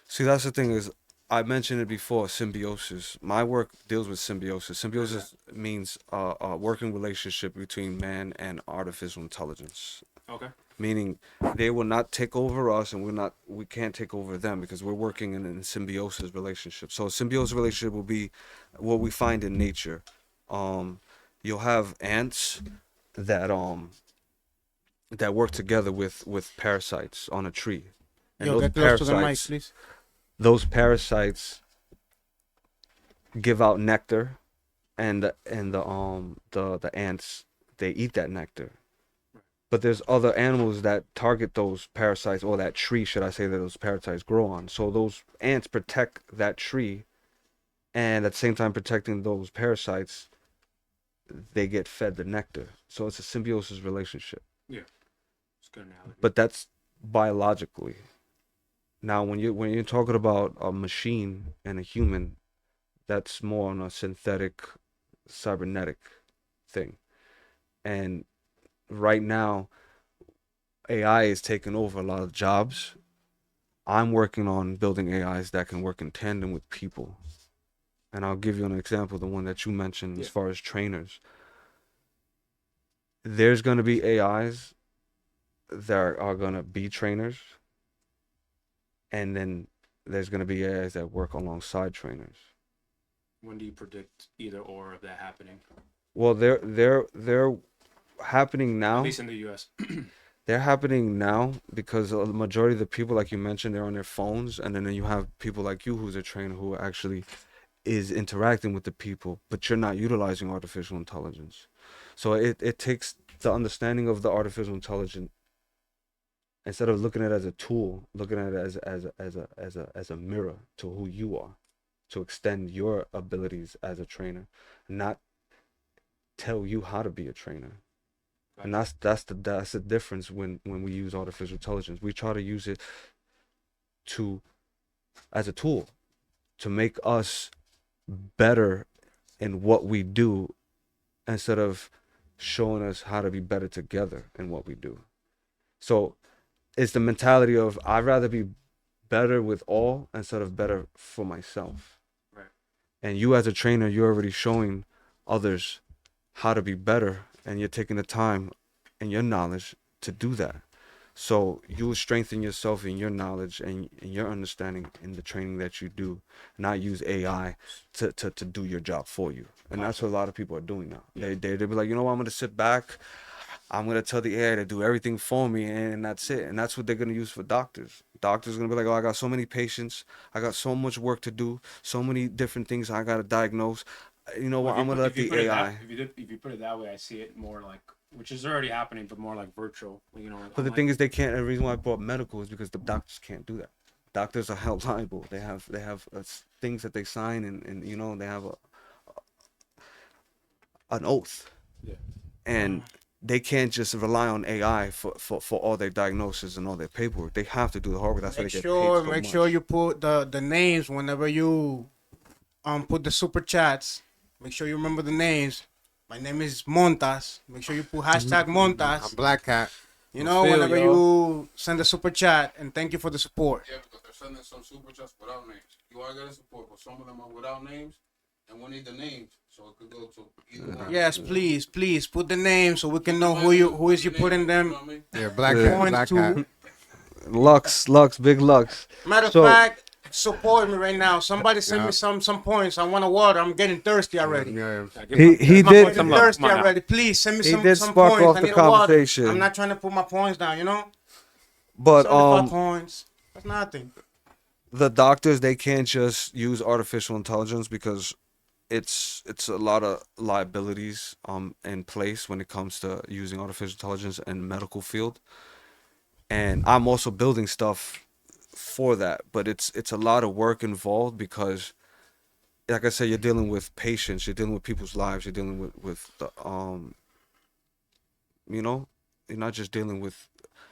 See, that's the thing is, I mentioned it before, symbiosis. My work deals with symbiosis. Symbiosis means a working relationship between man and artificial intelligence. Okay. Meaning they will not take over us, and we can't take over them, because we're working in a symbiosis relationship. So a symbiosis relationship will be what we find in nature. You'll have ants that work together with parasites on a tree. And Yo, those get close to the mic, parasites, please. those parasites give out nectar, and the ants, they eat that nectar. But there's other animals that target those parasites, or that tree, should I say, that those parasites grow on. So those ants protect that tree, and at the same time protecting those parasites, they get fed the nectar. So it's a symbiosis relationship. Yeah, it's a good analogy. But that's biologically. Now, when you're talking about a machine and a human, that's more on a synthetic, cybernetic thing. And right now, AI is taking over a lot of jobs. I'm working on building AIs that can work in tandem with people. And I'll give you an example, the one that you mentioned, as far as trainers. There's going to be AIs that are going to be trainers. And then there's going to be AIs that work alongside trainers. When do you predict either or of that happening? Well, they're happening now. At least in the U.S. They're happening now because the majority of the people, like you mentioned, they're on their phones. And then you have people like you who's a trainer who actually is interacting with the people, but you're not utilizing artificial intelligence. So it takes the understanding of the artificial intelligence, instead of looking at it as a tool, looking at it as a mirror to who you are, to extend your abilities as a trainer, not tell you how to be a trainer. And that's the difference when we use artificial intelligence. We try to use it as a tool to make us better in what we do, instead of showing us how to be better together in what we do. So it's the mentality of, I'd rather be better with all instead of better for myself. Right. And you as a trainer, you're already showing others how to be better, and you're taking the time and your knowledge to do that. So you will strengthen yourself in your knowledge and your understanding in the training that you do, not use AI to do your job for you. And that's what a lot of people are doing now. They be like, you know what, I'm going to sit back. I'm gonna tell the AI to do everything for me, and that's it. And that's what they're gonna use for doctors. Doctors gonna be like, oh, I got so many patients, I got so much work to do, so many different things I gotta diagnose. You know what? I'm gonna let the AI. If you put it that way, I see it more like, which is already happening, but more like virtual. You know. But the thing is, they can't. The reason why I brought medical is because the doctors can't do that. Doctors are held liable. They have things that they sign, and you know they have an oath, Yeah. and they can't just rely on AI for all their diagnosis and all their paperwork. They have to do the hard work. That's why they get paid so Make much. sure you put the names whenever you put the super chats. Make sure you remember the names. My name is Montas. Make sure you put hashtag Montas. I'm Black Cat. You know, Feel, whenever yo. you send a super chat, and thank you for the support. Yeah, because they're sending some super chats without names. You are getting support, but some of them are without names, and we need the names so it could go to either one. Yes, please put the names so we can know who is you putting You them know what I mean? Yeah, Black Yeah. Cat. points Black to. Cat. Lux, big Lux. Matter of So- fact, support me right now. Somebody send Yeah. me some points. I want a water. I'm getting thirsty already. Yeah. He I'm did. getting thirsty already. Please send me He some did some spark points. off I the need a water. conversation. I'm not trying to put my points down. You know, But 75 points. That's nothing. the doctors, they can't just use artificial intelligence because it's a lot of liabilities in place when it comes to using artificial intelligence in medical field. And I'm also building stuff for that, but it's a lot of work involved because, like I said, you're dealing with patients, you're dealing with people's lives, you're dealing with the you know, you're not just dealing with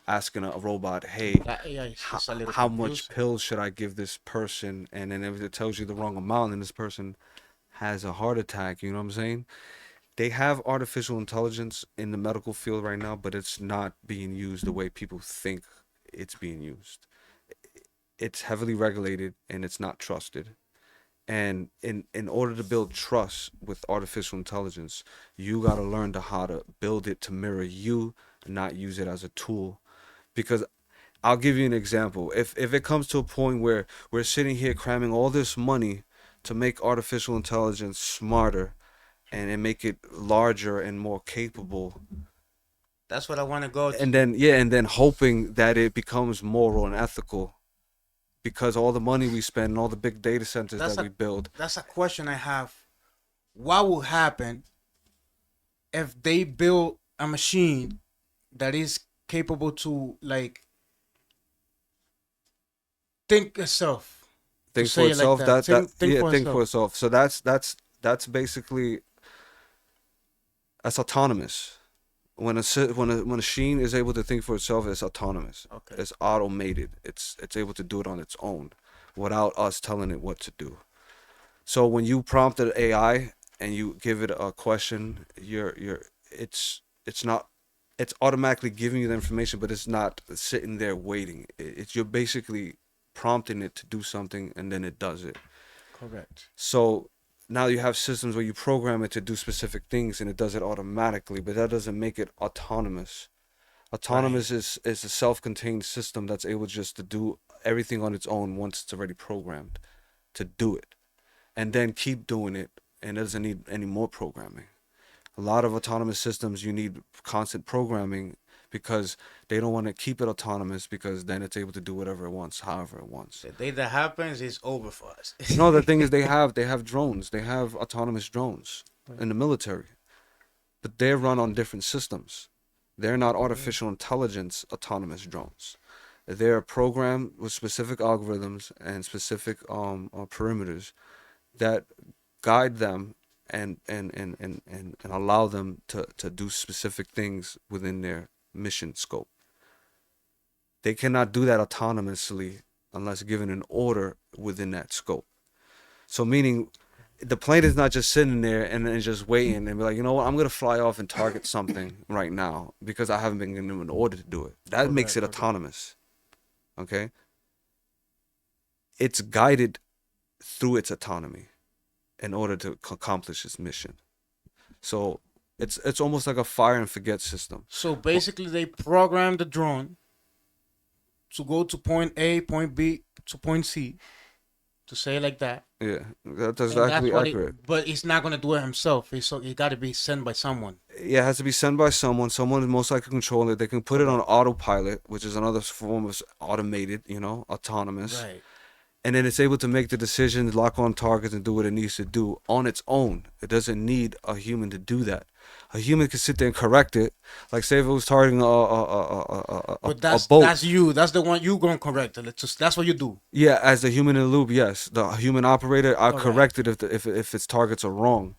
asking a robot, hey, That AI is just a little how much confusing. pills should I give this person? And then if it tells you the wrong amount and this person has a heart attack, you know what I'm saying? They have artificial intelligence in the medical field right now, but it's not being used the way people think it's being used. It's heavily regulated and it's not trusted. And in order to build trust with artificial intelligence, you got to learn how to build it to mirror you and not use it as a tool. Because I'll give you an example. If it comes to a point where we're sitting here cramming all this money to make artificial intelligence smarter and make it larger and more capable, That's what I want to go to. and then hoping that it becomes moral and ethical, because all the money we spend and all the big data centers That's that a- we build. That's a question I have. What will happen if they build a machine that is capable to like think itself? Think say for it like itself. that. Think for think for itself. itself. So that's basically, that's autonomous. When when a machine is able to think for itself, it's autonomous. Okay. It's automated. It's able to do it on its own, without us telling it what to do. So when you prompt an AI and you give it a question, it's not, it's automatically giving you the information, but it's not sitting there waiting. It's, you're basically prompting it to do something and then it does it. Correct. So now you have systems where you program it to do specific things and it does it automatically, but that doesn't make it autonomous. Autonomous is a self-contained system that's able just to do everything on its own once it's already programmed to do it, and then keep doing it, and it doesn't need any more programming. A lot of autonomous systems, you need constant programming because they don't want to keep it autonomous, because then it's able to do whatever it wants, however it wants. The day that happens is over for us. No, the thing is they have drones. They have autonomous drones in the military, but they're run on different systems. They're not artificial intelligence autonomous drones. They're programmed with specific algorithms and specific perimeters that guide them and allow them to do specific things within their mission scope. They cannot do that autonomously unless given an order within that scope. So meaning the plane is not just sitting there and just waiting and be like, you know what, I'm going to fly off and target something right now because I haven't been given an order to do it. That makes it autonomous. Okay? It's guided through its autonomy in order to accomplish its mission. So it's almost like a fire and forget system. So basically, they program the drone to go to point A, point B, to point C, to say it like that. Yeah, that's And exactly what accurate. but he's not gonna do it himself. He got to be sent by someone. Yeah, it has to be sent by someone. Someone is most likely controlling it. They can put it on autopilot, which is another form of automated, autonomous. Right. And then it's able to make the decisions, lock on targets, and do what it needs to do on its own. It doesn't need a human to do that. A human can sit there and correct it. Like say if it was targeting But a boat. that's you. That's the one you gonna correct it. That's what you do. Yeah, as the human in the loop, yes, the human operator, I Correct. correct it if its targets are wrong.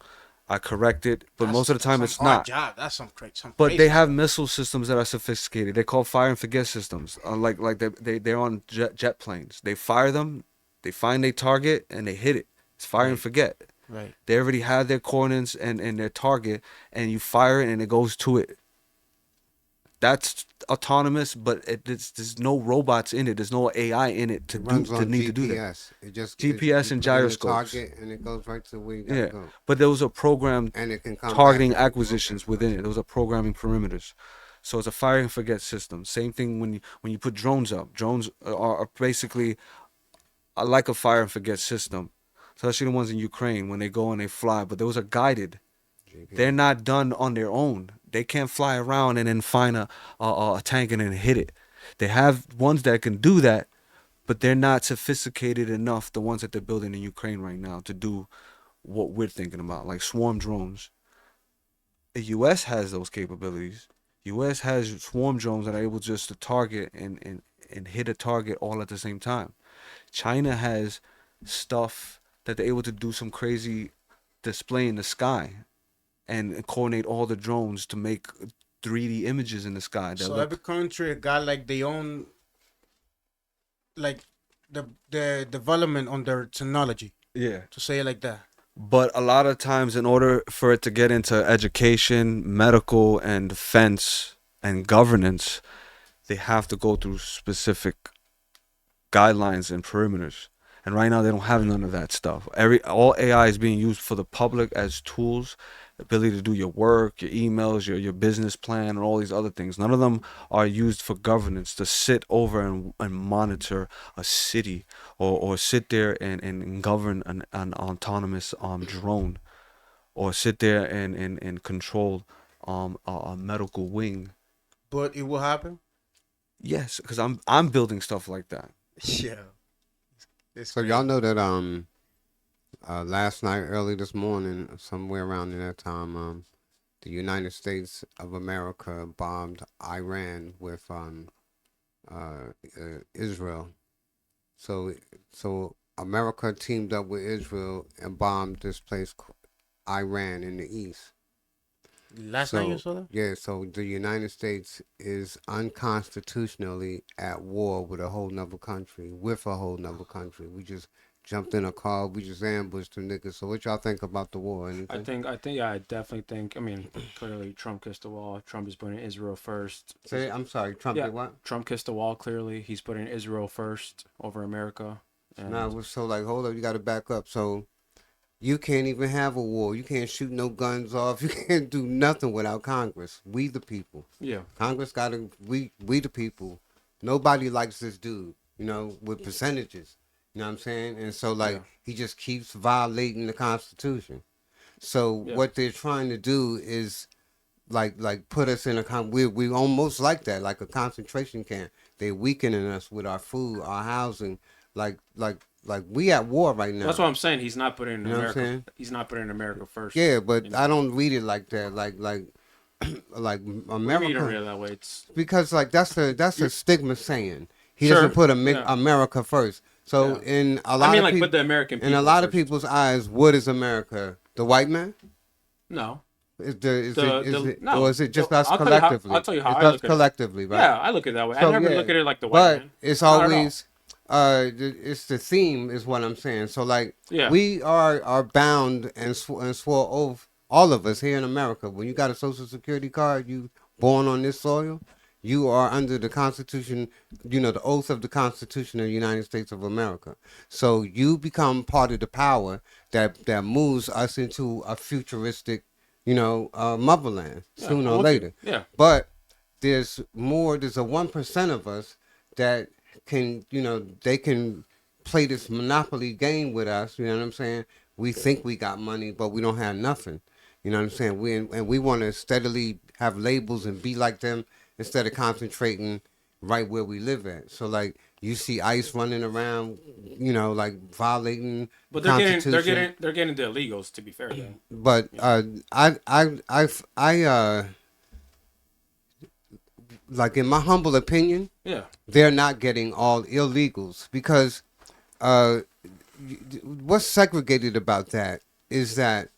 I correct it, but most of the time that's it's some hard not. Job. That's some crazy. But they have missile systems that are sophisticated. They call fire and forget systems. Like they're on jet planes. They fire them, they find their target, and they hit it. It's fire and forget. Right. They already have their coordinates and their target, and you fire it, and it goes to it. That's autonomous, but there's no robots in it. There's no AI in it to It runs on need GPS. to do that. It just GPS you and put in the gyroscopes. target and it goes right to where you gotta Yeah, go. but there was a program And it can come targeting back. acquisitions within it. There was a programming perimeters. So it's a fire and forget system. Same thing when you put drones up. Drones are basically like a fire and forget system. So especially the ones in Ukraine when they go and they fly, but those are guided. They're not done on their own. They can't fly around and then find a tank and then hit it. They have ones that can do that, but they're not sophisticated enough, the ones that they're building in Ukraine right now, to do what we're thinking about, like swarm drones. The U.S. has those capabilities. U.S. has swarm drones that are able just to target and hit a target all at the same time. China has stuff that they're able to do some crazy display in the sky and coordinate all the drones to make 3D images in the sky. That So look, every country got like their own, like the development on their technology. yeah. To say it like that. But a lot of times, in order for it to get into education, medical, and defense and governance, they have to go through specific guidelines and perimeters. And right now, they don't have none of that stuff. All AI is being used for the public as tools, ability to do your work, your emails, your business plan, and all these other things. None of them are used for governance, to sit over and monitor a city or sit there and govern an autonomous drone, or sit there and control a medical wing. But it will happen. Yes, because I'm building stuff like that. Yeah. So y'all know that last night, early this morning, somewhere around in that time, the United States of America bombed Iran with Israel. So America teamed up with Israel and bombed this place, Iran, in the east. Last night you saw that? Yeah, so the United States is unconstitutionally at war with a whole nother country, We just jumped in a car, we just ambushed them niggas. So what y'all think about the war? Anything? I think, yeah, I definitely think. I mean, clearly Trump kissed the wall. Trump is putting Israel first. I'm sorry, Trump Yeah. did what? Trump kissed the wall. Clearly, he's putting Israel first over America. And Nah, so like, hold up, you got to back up. So you can't even have a war. You can't shoot no guns off. You can't do nothing without Congress. We the people. yeah, Congress got to, we the people. Nobody likes this dude, with percentages. You know what I'm saying? And so, like, Yeah. he just keeps violating the Constitution. So Yeah. what they're trying to do is, like put us in we almost like that, like a concentration camp. They're weakening us with our food, our housing, like we at war right now. that's what I'm saying. He's not putting You know what I'm America. saying? He's not putting America first. Yeah, but You know? I don't read it like that. Like like We America, don't read it that way. It's because like that's a stigma saying he Sure, doesn't put yeah. America first. So Yeah. in a lot I mean, of like, people, put the American people in a lot of first. people's eyes, what is America? The white man? No. Is The- it no. or is it just Well, us I'll tell you how- collectively? I'll tell you how it's I us look at it. collectively, right? Yeah, I look at it that way. So, I never yeah. look at it like the white But man. it's Not at all. always it's the theme is what I'm saying. So like Yeah. we are bound and swore oath, all of us here in America. When you got a social security card, you born on this soil, you are under the Constitution, the oath of the Constitution of the United States of America. So you become part of the power that moves us into a futuristic, motherland Yeah, sooner I'm or with you. later. Yeah. But there's a 1% of us that can, they can play this monopoly game with us. You know what I'm saying? We think we got money, but we don't have nothing. You know what I'm saying? We want to steadily have labels and be like them instead of concentrating right where we live at. So like you see ICE running around, you know, like violating But the Constitution. they're getting the illegals. To be fair, though. But I like in my humble opinion, Yeah. they're not getting all illegals because what's segregated about that is that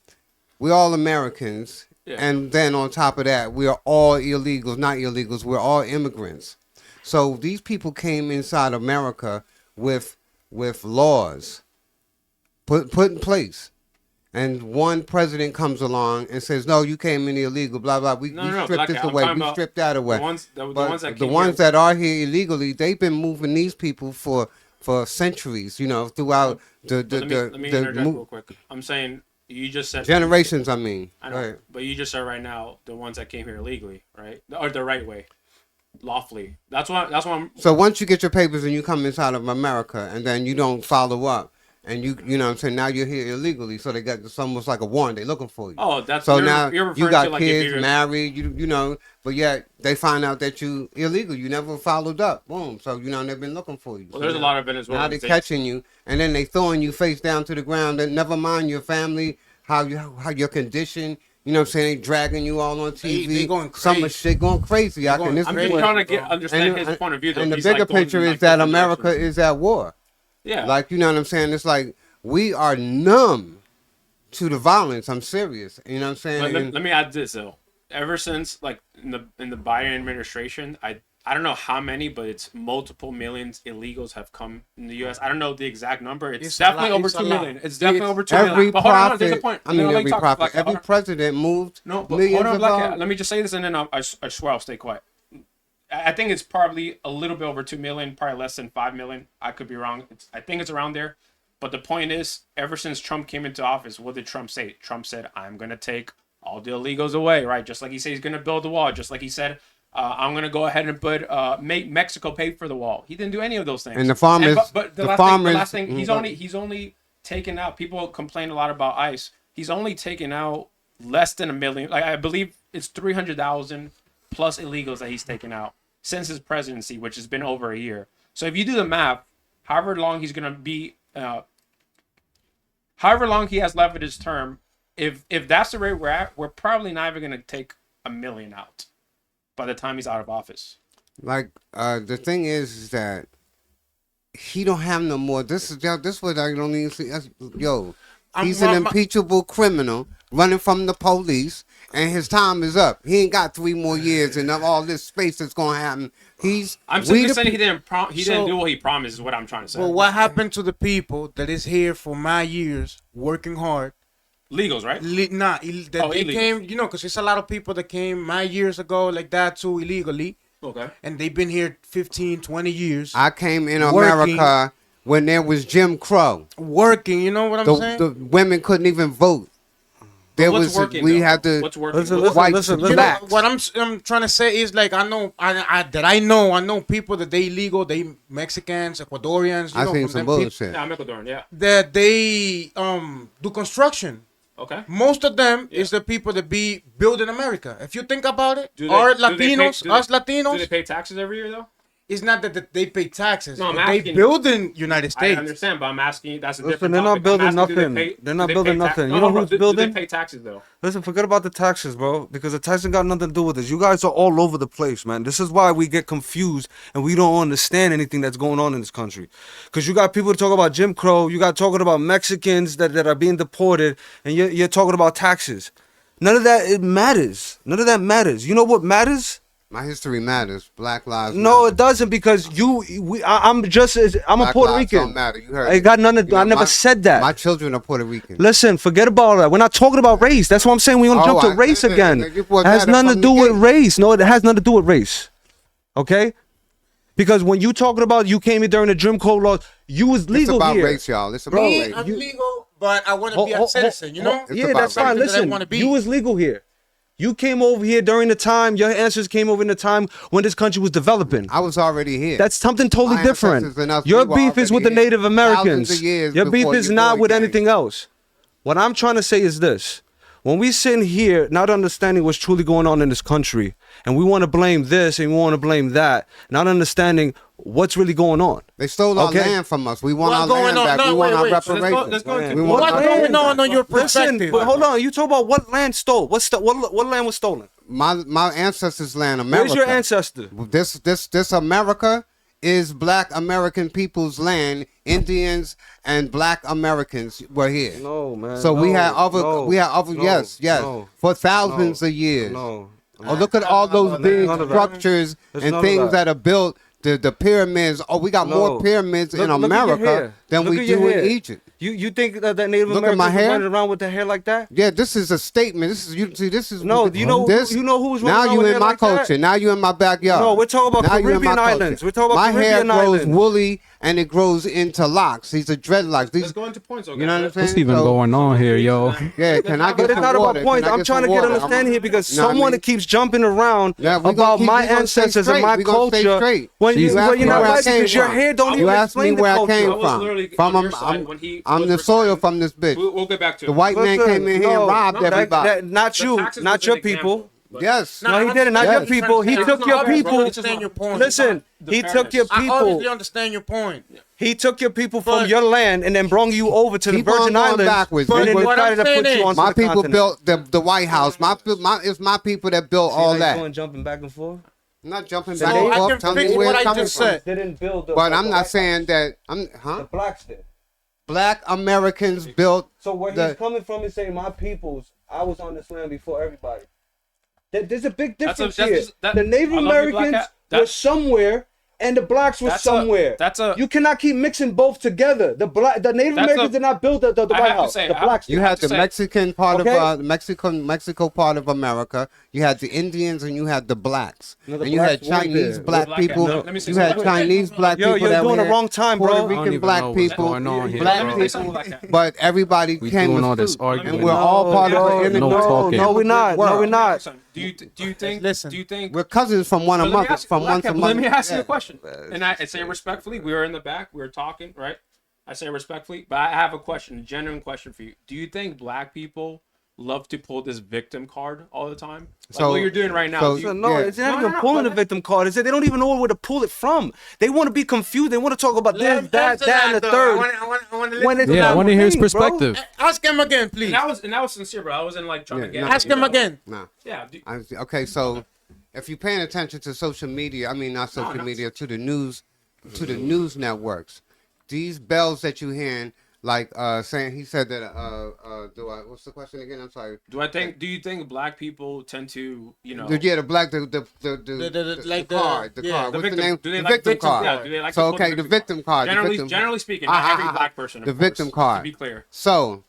we're all Americans, Yeah. and then on top of that, we are all illegals, not illegals, we're all immigrants. So these people came inside America with laws put in place. And one president comes along and says, "No, you came in illegal." Blah blah. We stripped this Blackout. I'm away. talking We about stripped that away. The ones But that the came ones here. that are here illegally, they've been moving these people for centuries. You know, throughout Let me interject the real quick. I'm saying you just said generations. I mean, I Go know, ahead. but you just said right now the ones that came here illegally, right? Or the right way, lawfully. That's why I'm. So once you get your papers and you come inside of America, and then you don't follow up, and you know what I'm saying, now you're here illegally, so they got it's almost like a warrant. They're looking for you. Oh, that's So you're now referring you got to, like, kids, if you're, married, you know, but yet they find out that you illegal. You never followed up. Boom. So you know they've been looking for you. Well, So there's a now- lot of Now Venezuelans. they're catching you, and then they throwing you face down to the ground. And never mind your family, how your condition. You know what I'm saying? They dragging you all on TV. They going Some crazy. shit going crazy. I can. going This I'm is just what- trying to understand his point of view. Though. and the He's, bigger like, going picture in, is like, that different America directions. is at war. Yeah. Like, you know what I'm saying? It's like we are numb to the violence. I'm serious. You know what I'm saying? But And- let me add this though. Ever since like in the Biden administration, I don't know how many, but it's multiple millions illegals have come in the U.S. I don't know the exact number. It's a definitely lot, over it's a 2 lot. million. It's definitely over 2 million. every But hold on, there's a prophet, point. I mean, No, let me every talk, prophet, Blackout, every hold on. president moved No, but millions hold on, of Blackout. dollars. Let me just say this, and then I swear I'll stay quiet. I think it's probably a little bit over 2 million, probably less than 5 million. I could be wrong. I think it's around there. But the point is, ever since Trump came into office, what did Trump say? Trump said, "I'm gonna take all the illegals away," right? Just like he said he's gonna build the wall. Just like he said, "I'm gonna go ahead and put make Mexico pay for the wall." He didn't do any of those things. And the farmers, but the last farmers, thing, he's only taken out. People complain a lot about ICE. He's only taken out less than 1 million. Like I believe it's 300,000 plus illegals that he's taken out since his presidency, which has been over a year. So if you do the math, however long he's gonna be, however long he has left of his term, if that's the rate we're at, we're probably not even gonna take 1 million out by the time he's out of office. like the thing is that he don't have no more. This is what I don't even see. Yo, he's an impeachable criminal running from the police, and his time is up. He ain't got 3 more years, and all this space that's gonna happen. I'm we simply the saying pe- he didn't do what he promised. Is what I'm trying to say. Well, what happened to the people that is here for my years working hard? Legals, right? They illegals. came, you know, because there's a lot of people that came my years ago like that too illegally, Okay. and they've been here 15, 20 years I came in Working. America when there was Jim Crow. working. You know what I'm saying? The women couldn't even vote. There What's was working, we though? had to. What's working? Listen, What's- white listen, to listen. You know, blacks. what I'm trying to say is like I know people that they illegal, they Mexicans, Ecuadorians. You I know, seen from some them people bullshit. Yeah, I'm Ecuadorian. Yeah. that they do construction. Okay. Most of them is the people that be building America. If you think about it, Do our they pay- Latinos, do they- us Do they Latinos, pay taxes every year though? it's not that they pay taxes. No, I'm they asking- building United I States. understand, but I'm asking you. That's a Listen, different. they're not topic. I'm building asking, do nothing. they pay- They're do not they building pay nothing. No, You know no, who's do building? they pay taxes though? Listen, forget about the taxes, bro, because the taxes got nothing to do with this. You guys are all over the place, man. This is why we get confused and we don't understand anything that's going on in this country. Because you got people talking about Jim Crow, you got talking about Mexicans that are being deported, and you're talking about taxes. None of that it matters. None of that matters. You know what matters? My history matters. Black lives. No, matter. it doesn't, because I'm a Black Puerto lives Rican. Don't matter. You heard I me. got nothing. You know, I never said that. My children are Puerto Rican. Listen, forget about all that. We're not talking about race. That's what I'm saying. We're gonna jump to I race said that. again. Like, it It was has matter nothing to from do the with gate. race. No, it has nothing to do with race. Okay? Because when you talking about you came here during the Jim Crow laws, you was It's legal about here. race, y'all. It's about Bro, race. I'm legal, but I want to be a citizen. You know, It's Yeah, about that's fine. race. That I Listen, wanna be. you was legal here. You came over here during the time, your ancestors came over in the time when this country was developing. I was already here. That's something totally My different. ancestors and us, Your we were beef is with the already here Native Americans. thousands of years Your beef before is your not boy with came. anything else. What I'm trying to say is this. When we sit here not understanding what's truly going on in this country, and we want to blame this and we want to blame that, not understanding what's really going on. They stole our Okay. land from us. We want What's our going land on? back. No, we want wait, our wait. So reparations. let's go into We want What's our going land. on your Listen, perspective? but hold on. You talk about what land stole. What land was stolen? My ancestors' land, America. Where's your ancestor? This America is Black American people's land. Indians and Black Americans were here. No, man. So we had other, no, yes, no, for thousands no, of years. No. Oh, look at all those big none of that. structures There's and none of things that. that are built. The pyramids. Oh, we got No. more pyramids in Look at your America hair. than Look we at your do in hair. Egypt. You think that Native Look at Americans my were hair. running around with their hair like that? Yeah, this is a statement. This is you see. This is No, you know this. who was running now around you with in hair my like that? culture. Now you in my backyard. No, we're talking about Now you in Caribbean my culture. islands. We're talking about my hair Caribbean grows islands. woolly and it grows into locks. These are dreadlocks. These, Let's go into points. Okay. you know what I'm saying? What's even So, going on here, yo? Yeah, can I get But it's some not water? about points. Can I I'm trying to some get water? understanding here because Know what I someone mean? that keeps jumping around Yeah, we gonna about keep- my we gonna stay ancestors and straight. my We gonna stay culture straight. when You you're asked me not where I right came because your from. hair don't You even asked me explain the where I culture. came I was from. literally From on your side when he I'm was the soil recording. from this bitch. We'll get back to The it. white man Listen, came in here and robbed no, everybody. Not The you, taxes not was your an people. example, but- Yes. No, he didn't. Not Yes. your people. He Yes. took your No, bro, people. it's just not- your point. Listen, The he took your fairness. I obviously people. understand your point. He took your people from But- your land and then brought you over to the Keep on Virgin going Islands. backwards, And man. then But what I'm decided to saying put you is- onto My the people continent. built the White House. It's my people that built all that. Going jumping back and forth. I'm not jumping So back I and can forth. Tell fix me where what it's I coming just from. said. They didn't build the. But I'm the not White saying House. that. The blacks did. Black Americans built. So where The- he's coming from is saying my peoples. I was on this land before everybody. There's a big difference that's here. just- that- The Native I love you, Americans Blackout. were That's- somewhere, and the blacks were That's somewhere. You cannot keep mixing both together. The Native That's Americans did not build the I White have to House. say, The I- blacks. You did. had the say- Mexican part Okay. of Mexico part of America. You had the Indians and you had the blacks. No, the and you had blacks weren't Chinese there. black Black people. guy. Let me say You had something. Chinese black Yo, people you're that doing were the wrong time, Puerto bro. I don't Rican even black know what's people. going on here, Black bro. people. But everybody We came doing to all this suit. arguing. And we're all part No, of the no talking. No, we're not. No, we're not. Listen, do you think? Listen. Do you think? We're cousins from one Let me another. ask you- From one to Blackout, mother. Let me ask you Yeah. a question. And I say respectfully, we were in the back, we were talking, right? I say respectfully, but I have a question, a genuine question for you. Do you think black people love to pull this victim card all the time? Like So- what you're doing right now. so- do you- No, Yeah. it's not No, even no, pulling but- the victim card. It's that they don't even know where to pull it from. They want to be confused. They want to talk about this, that, and the third. When it's Yeah, I not want to hear his thing, bro. perspective. Ask him again, please. and that was sincere, bro. I wasn't like trying to Yeah, get. no. at Ask you, him bro. again. Nah. Yeah. Okay, so if you're paying attention to social media, I mean not social media, to the news networks, these bells that you're hearing, like saying he said that what's the question again? I'm sorry. Do you think black people tend to, The black the like card, the yeah, card. the What's victim, the name? do they The like victim card. Yeah, do they like So to pull okay, the victim card. Generally speaking, not every black person. Of The course, victim card. To be clear. So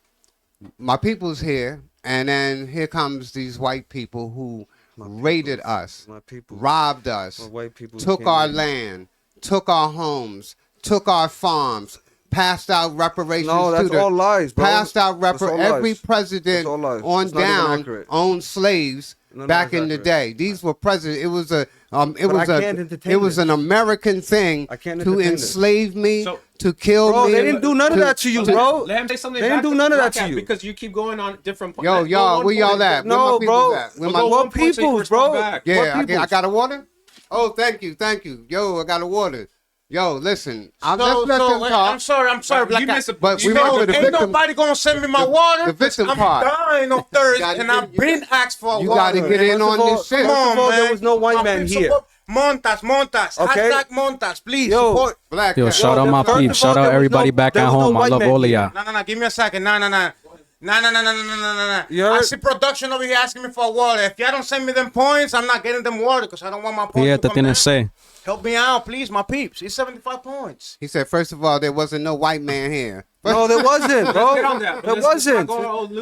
my people's here, and then here comes these white people who raided us, My people. robbed us, My white people took came our in. land, took our homes, took our farms, passed out reparations No, that's to the, all lies, bro. passed out That's all every lies. president That's all lies. on It's not even down accurate. owned slaves No, back it's in the accurate. day. These were presidents. It was a entertain it was an American thing I can't to entertain this. enslave me, So- to kill Bro, me. they didn't do none of that to you, bro. Let him say something. They didn't back do to none of that to Blackout you. because you keep going on different points. Yo, y'all, where y'all at? Where No, my bro. peoples at? Where We'll my- go What one point so you can peoples, bro? respond back. Yeah, What I peoples? got a water. Oh, thank you. Yo, I got a water. Yo, listen, let's let them I'm talk. sorry, You Black. missed a- But you we missed went a- to the Ain't victim. nobody gonna send me my water. the victim I'm part. dying of thirst, Gotta and get- I've been asked for You water. gotta get in First on of all- this shit. First of all, there man. was no white My man peeps here. support- Montas. Okay. Hashtag Montas, please Yo. support. Black Yo, cat. shout out my first of peeps. all, Shout there out was everybody no- back there at was no home. I white love man all of here. y'all. No. Give me a second. No. You I heard? see production over here asking me for water. If y'all don't send me them points, I'm not getting them water because I don't want my points Yeah, to te come tienes down. sed. Help me out, please, my peeps. It's 75 points. He said, first of all, there wasn't no white man here. No, there wasn't, bro. Get on that. There wasn't.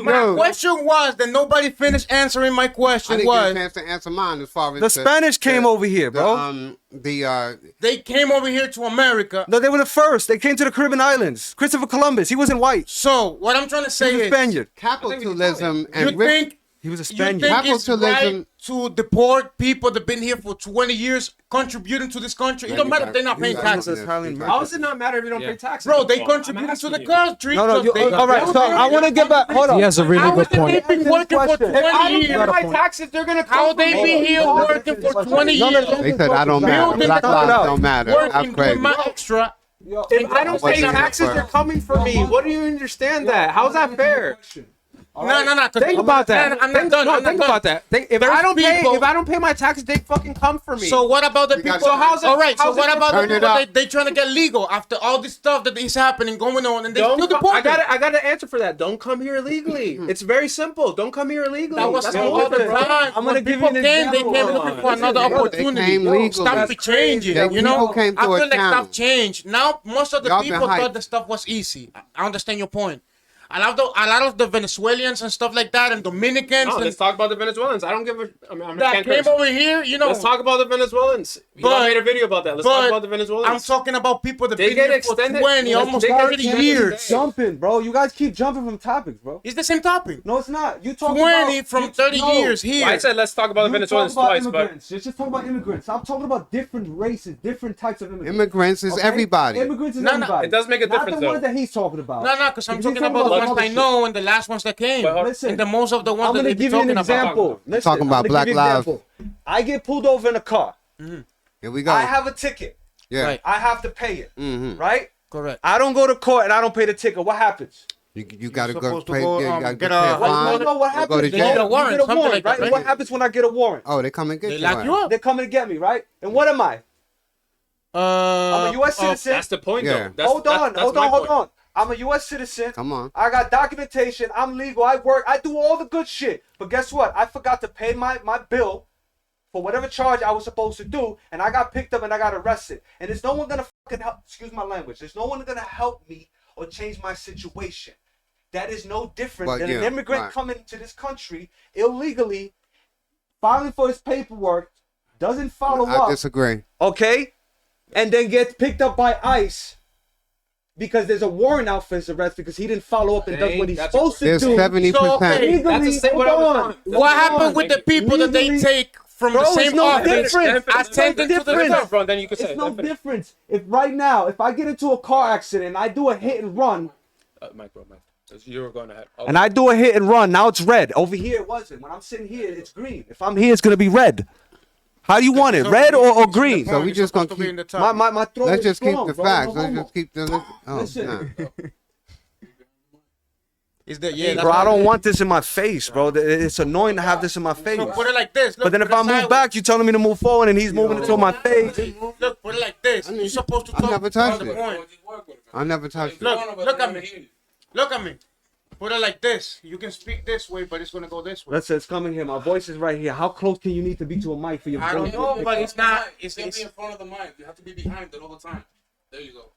My question was that nobody finished answering my I question didn't get a was chance to answer mine as far as The Spanish came over here, bro. they came over here to America. No, they were the first. They came to the Caribbean islands. Christopher Columbus, he wasn't white. So what I'm trying to He say was a is, Spaniard. capitalism you and rich. think He was a You Spaniard. think it's Capitalism- right to deport people that been here for 20 years, contributing to this country? It don't matter if they're not paying taxes. How does it not matter if you don't pay taxes? Bro, they contributed to the country. No, because they- all right. So I want to get back. Hold on. He has a really How good is it point. they've been working for Question. 20 I don't years? pay my taxes, they're gonna How come they for be me. here working for 20 years? They said I don't matter. Building Black companies, lives don't matter. That's working, crazy. doing my extra. If I don't What pay you taxes, for? they're coming for me. What do you understand that? How's that fair? No. Think about that. I'm not done. I'm not Think done. about that. If There's I don't people- pay my taxes, they fucking come for me. So what about the people? gotta- So how's it- all right? So how's what it- about the Turn it people? up. They trying to get legal after all this stuff that is happening, going on, and they Don't still co- deport them. I got an answer for that. Don't come here illegally. It's very simple. Don't come here illegally. That was That's all the bullshit. time. I'm When gonna give people you an came, they example. came looking for another They opportunity. came legally. Stop That's be changing. crazy. You know, People came I to feel a like town. stuff changed. Now most of the Y'all been people thought hyped. the stuff was easy. I understand your point. A lot of the Venezuelans and stuff like that, and Dominicans, No, and let's talk about the Venezuelans. I don't give a. I mean, I that can't came curse. over here. You know, Let's talk about the Venezuelans. You But- made a video about that. Let's talk about the Venezuelans. I'm talking about people that They been get here for extended- 20, let's almost take our 30 extended years. Jumping, bro. You guys keep jumping from topics, bro. It's the same topic. No, it's not. You talk 20 about from 30 years here. Well, I said let's talk about the You Venezuelans talk about twice, but immigrants. Just talk about immigrants. I'm talking about different races, different types of immigrants. Immigrants is Okay? everybody. Immigrants is No, no, everybody. it does make a Not difference, the though. ones that he's talking about. No, because I'm Because he's talking about the other ones I shit. know and the last ones that came. But Listen, and the most of the ones I'm that gonna they be give you an talking about. example. Listen, Talking about I'm gonna Black give you an lives. example. I get pulled over in a car. Here we go. I have a ticket. yeah. Right. I have to pay it. Mm-hmm. Right? Correct. I don't go to court and I don't pay the ticket. What happens? You gotta go supposed to pay. go, Yeah, you gotta get pay a- a What, fine. no, what Or happens? go to You jail. get a warrant, warrant, something like that, right? right? What happens when I get a warrant? Oh, they come and get They you. lock you up. They're coming to get me, right? And what am I? I'm a U.S. citizen. that's the point, Yeah. though. That's, hold on. point. I'm a U.S. citizen. Come on. I got documentation. I'm legal. I work. I do all the good shit. But guess what? I forgot to pay my bill for whatever charge I was supposed to do, and I got picked up and I got arrested. And there's no one gonna fucking help. Excuse my language. There's no one gonna help me or change my situation. That is no different Well, than yeah, an immigrant right. coming to this country illegally, filing for his paperwork, doesn't follow I up. disagree. Okay, and then gets picked up by ICE because there's a warrant out for his arrest because he didn't follow up and does what he's That's- supposed to There's do. 70%. So, okay, Legally, That's the same- hold what I was on. on. What Hold happened on. with the people that they Legally- take from Bro, the it's same no office difference. attending to the difference. stuff? Bro, then you could say It's it. no Then finish. difference. If right now, if I get into a car accident and I do a hit and run, Mike. You were going ahead. and I do a hit and run, now it's red. Over here it wasn't. When I'm sitting here, it's green. If I'm here, it's gonna be red. How do you want it? Red or green? So we just gonna Supposed to be in keep. the top. My throat Let's is just keep strong, the bro. facts. No Let's homo. just keep the. Oh, Listen. nah. Is that yeah? Bro, I don't want this in my face, bro. It's annoying to have this in my face. So put it like this. Look, But then if put it I move sideways. back, you're telling me to move forward, and he's moving into my face. Look, put it like this. You're supposed to I talk never to touched the it. point. I never touched it. Look at me. Look at me. Put it like this. You can speak this way, but it's gonna go this way. Listen, it's coming here. My voice is right here. How close can you need to be to a mic for your I voice? don't know, but it's not. It's Can't be in front of the mic. You have to be behind it all the time. There you go.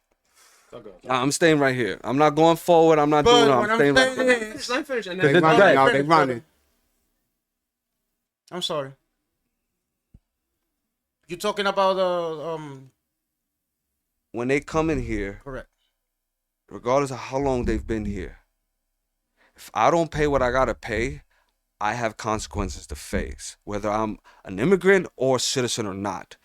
I'm staying right here. I'm not going forward. I'm not doing But it. when I'm staying right saying here. is, Let me finish. And They then Right. running, y'all. They running. I'm sorry. You're talking about When they come in here, correct. regardless of how long they've been here, if I don't pay what I gotta pay, I have consequences to face, whether I'm an immigrant or a citizen or not.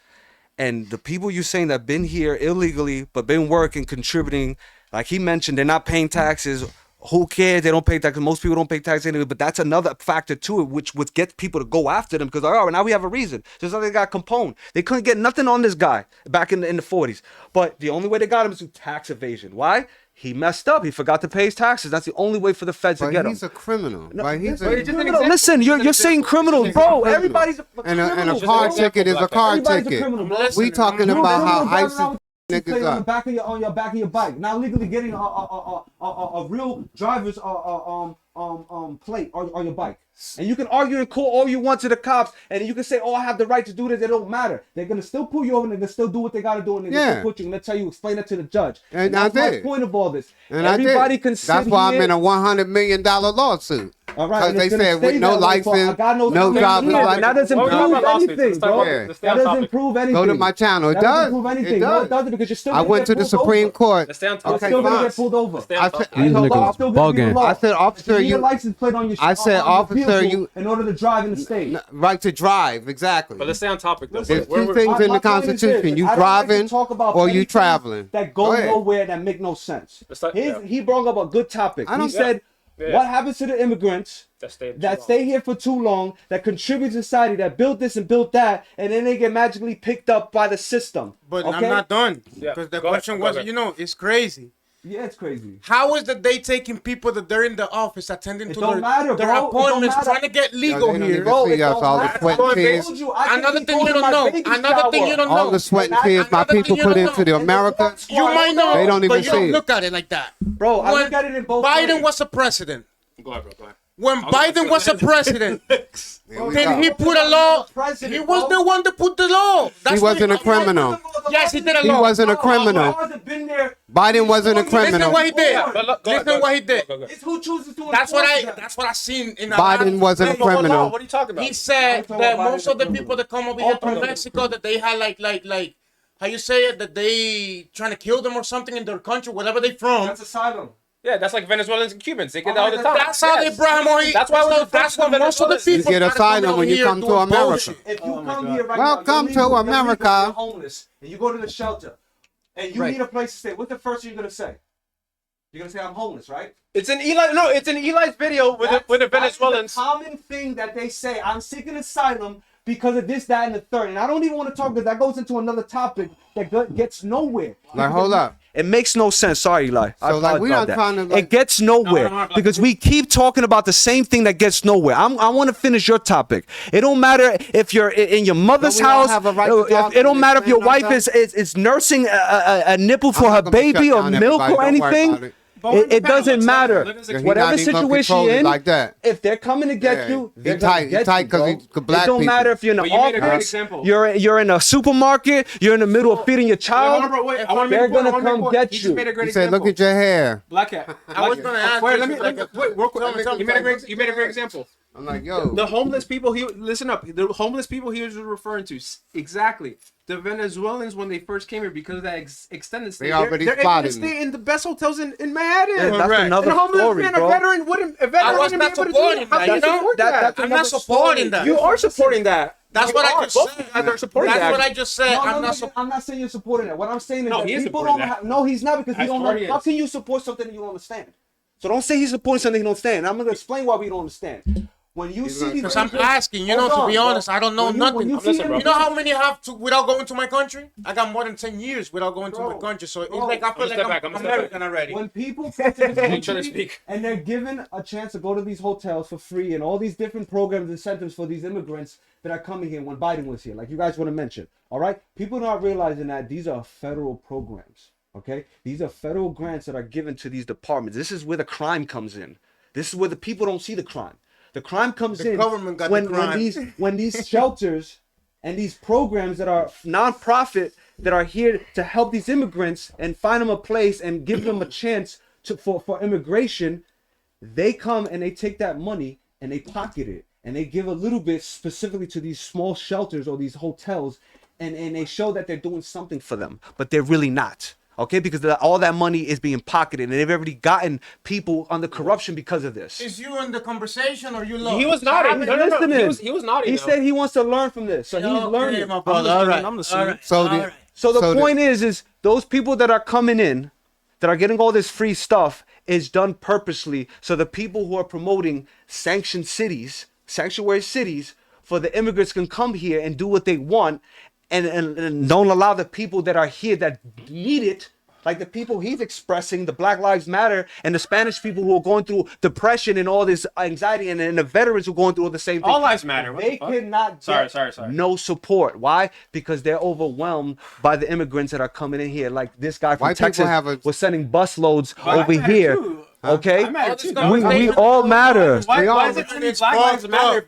And the people you're saying that been here illegally but been working, contributing, like he mentioned, they're not paying taxes. Who cares? They don't pay taxes. Most people don't pay taxes anyway, but that's another factor to it, which gets people to go after them because, all right, now we have a reason. Just like they got Capone. They couldn't get nothing on this guy back in the 40s. But the only way they got him is through tax evasion. Why? He messed up. He forgot to pay his taxes. That's the only way for the feds to But get him. he's a criminal. Right? He's But a. it's just an example. Listen, you're saying criminals, bro. Everybody's a And criminal. a car ticket is a car Everybody's a ticket. criminal, bro. We talking You're a about criminal how driving ISIS around with niggas plate on the up. back of your back of your bike. Now legally getting a real driver's plate on your bike. And you can argue in court all you want to the cops, and you can say, "Oh, I have the right to do this." It don't matter. They're gonna still pull you over, and they're gonna still do what they gotta do, and they're Yeah. gonna put you. And they tell you, explain it to the judge. And that's I my did. point of all this. And Everybody I can did. sit That's why I'm here- in a $100 million lawsuit. All right. Because and they it's gonna said stay with no that way for license, God knows no how many driver's years, and license. that doesn't Well, we're talking prove about lawsuits. anything, Let's talk bro. about- let's stay That on doesn't topic. prove anything. Go to my channel. It That does. doesn't prove anything. It No, does. it doesn't because you're still I gonna went get to the pulled Supreme over. Court. Let's stay on You're topic. Okay, still gonna fine. get pulled over. Let's stay on I topic. said, These The law niggas is still gonna be the bugging. law. I said, officer, You need a you license plate on your I said, on your officer, vehicle you- in order to drive in the state. right to drive. Exactly. But let's stay on topic though. There's Where two we're- things in My the point is Constitution. this, You I don't like to driving talk about or petty you things traveling. that go Go ahead. nowhere, that make no sense. Let's talk- yeah. He brought up a good topic. I He don't- said, Yeah. what happens to the immigrants That stayed too that long. stay here for too long, that contribute to society, that built this and built that, and then they get magically picked up by the system? But okay? I'm not done. Yeah, Because the go ahead, question go was, ahead. you know, it's crazy. Yeah, it's crazy. How is that they taking people that they're in the office attending It to don't their, matter, their bro. It don't appointments, matter. trying to get legal they don't here? even Bro, see it us, don't all the matter. sweat I and tears. told you, I Another could be thing you going to don't my know. baby Another thing you shower. don't All know. the sweat and And I- tears my another thing people you put don't into the know. America. You might know, They don't even but you see don't it. look at it like that. Bro, I When look at it in both Biden ways. was a president. Go ahead, bro. Go ahead. When Biden was a president, Here we then go. he put a law. President, He was bro. the one to put the law. He wasn't a criminal. Yes, he did a He law. wasn't a criminal. Biden wasn't a Listen criminal. what he did. But look, go ahead, Listen go ahead. what he did. Go ahead. It's who chooses to That's what enforce that. That's what I seen in a Biden lot- wasn't a Hold on, criminal. What are you talking about? He said I'm talking that about most Biden of the criminal. people that come over All here from criminals. Mexico, that they had like how you say it, that they trying to kill them or something in their country, wherever they from. That's asylum. Yeah, that's like Venezuelans and Cubans. They get that Oh, all the time. That's how they Yes. brought him over here. That's why we're the That's first what most of the Venezuelans. people You get try to come asylum over when you here come to doing America. bullshit. If you come here right Welcome now, to you're America. You're homeless, and you go to the shelter, and you Right. need a place to stay. What's the first thing you're gonna say? You're gonna say I'm homeless, right? It's in Eli. No, it's in Eli's video with the That is Venezuelans. the common thing that they say. I'm seeking asylum because of this, that, and the third. And I don't even want to talk because that goes into another topic that gets nowhere. Like, hold up. It makes no sense. Sorry, Eli. I So, like, we apologize not about trying to, that. like- It gets nowhere because we keep talking about the same thing that gets nowhere. I want to finish your topic. It don't matter if you're in your mother's But we all house. have a right to talk It don't and matter if your explain wife is nursing a nipple for I'm her not gonna baby shut or down milk everybody. or Don't worry anything. about it. It doesn't matter. Yeah, he Whatever not even gonna situation control you're it in, like that. if they're coming to get Yeah, you, he they're tight- gonna he get tight you, 'cause bro. he the black It don't people. matter if you're in But the you made a great office, example. you're in a supermarket, you're in the middle of feeding your Wait, hold on, child. bro, wait. I wanna make They're a point, I gonna wanna make a come point. get He just you. made a great He said, example. look at your hair. Blackout. I was gonna ask. Wait, this, wait, like, real quick. You made a great example. I'm like, yo. The homeless people he listen up. The homeless people he was referring to exactly. The Venezuelans when they first came here because of that extended stay. They already they're able spotted to me. stay in the best hotels in Manhattan. Yeah, that's Correct. another And a homeless story, man, bro. a veteran wouldn't. A veteran I was wouldn't not be able to do supporting How that, can you know? support That- that? I'm not supporting that. You are supporting that. That's what I just Both said. of you guys are supporting That's that. what I just said. No, I'm no, not no, I'm not saying you're supporting that. What I'm saying is No, that he is people supporting don't that. have. No, he's not because he I don't swear know. he How is. can you support something that you don't understand? So don't say he's supporting something you don't understand. I'm gonna explain why we don't understand. When you see these, Because I'm asking, Hold to on, be bro. honest, I don't know When you- nothing. when you I'm see listening, bro. him- You know how many have to without going to my country? I got more than 10 years without going to my Bro, country. So it's bro. like I feel step like back, I'm I'm gonna step American already. When people come to this trying to country speak. and they're given a chance to go to these hotels for free and all these different programs, incentives for these immigrants that are coming here when Biden was here, like you guys want to mention, all right? People not realizing that these are federal programs, okay? These are federal grants that are given to these departments. This is where the crime comes in. This is where the people don't see the crime. The crime comes The in government got when, the crime. when these shelters and these programs that are non-profit that are here to help these immigrants and find them a place and give them a chance for immigration, they come and they take that money and they pocket it and they give a little bit specifically to these small shelters or these hotels and they show that they're doing something for them, but they're really not. Okay, because all that money is being pocketed, and they've already gotten people under corruption because of this. Is you in the conversation or you lost? He was nodding. No, no, no. Listening. He was nodding. He though. said he wants to learn from this, so he's Okay, learning. my brother. All right. I'm listening. So the, So the So the- point is those people that are coming in, that are getting all this free stuff, is done purposely. So the people who are promoting sanctioned cities, sanctuary cities, for the immigrants can come here and do what they want, and don't allow the people that are here that need it, like the people he's expressing, the Black Lives Matter, and the Spanish people who are going through depression and all this anxiety, and the veterans who are going through all the same thing. All lives matter. What They the fuck? cannot get Sorry. no support. Why? Because they're overwhelmed by the immigrants that are coming in here. Like this guy from White people Texas have a- was sending busloads I over matter here. too. Okay, I matter too. we all matter. Why We all- is it only Black Lives Matter if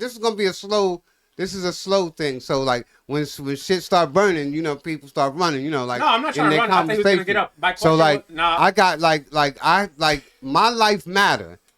this is gonna be a slow. This is a slow thing. So like when shit start burning, you know, people start running. You know, like No, I'm not in trying to their run. I think we're gonna conversation. get up. My So question like was, nah. I got like my life matter.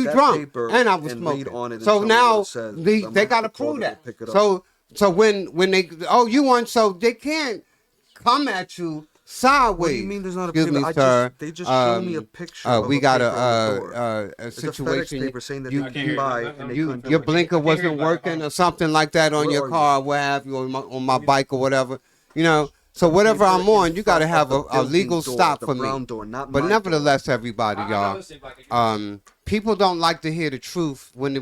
you that drunk, paper and I was and read smoking. on it and So tell me what now it says. they I'm gonna got to have to call prove them that. and pick it up. So when they you weren't, so they can't come at you sideways. What do you mean there's not a Excuse paper? me, sir. They just showed me a picture. Of We a got paper on the door. a It's a FedEx situation. paper saying that You- they can buy and they couldn't Your do it. blinker wasn't working or something like that on Where your are you? car, what have you, on my bike or whatever. You know, so whatever I'm on, you got to have a legal stop for me. But nevertheless, everybody, y'all, people don't like to hear the truth when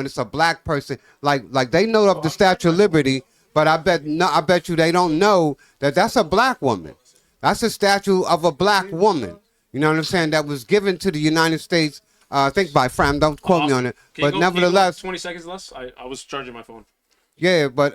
it's a black person. Like they know of the Statue of Liberty, but I bet you they don't know that that's a black woman. That's a statue of a black woman. You know what I'm saying? That was given to the United States, I think by Fram. Don't quote me on it. But nevertheless, 20 seconds less. I was charging my phone. yeah. But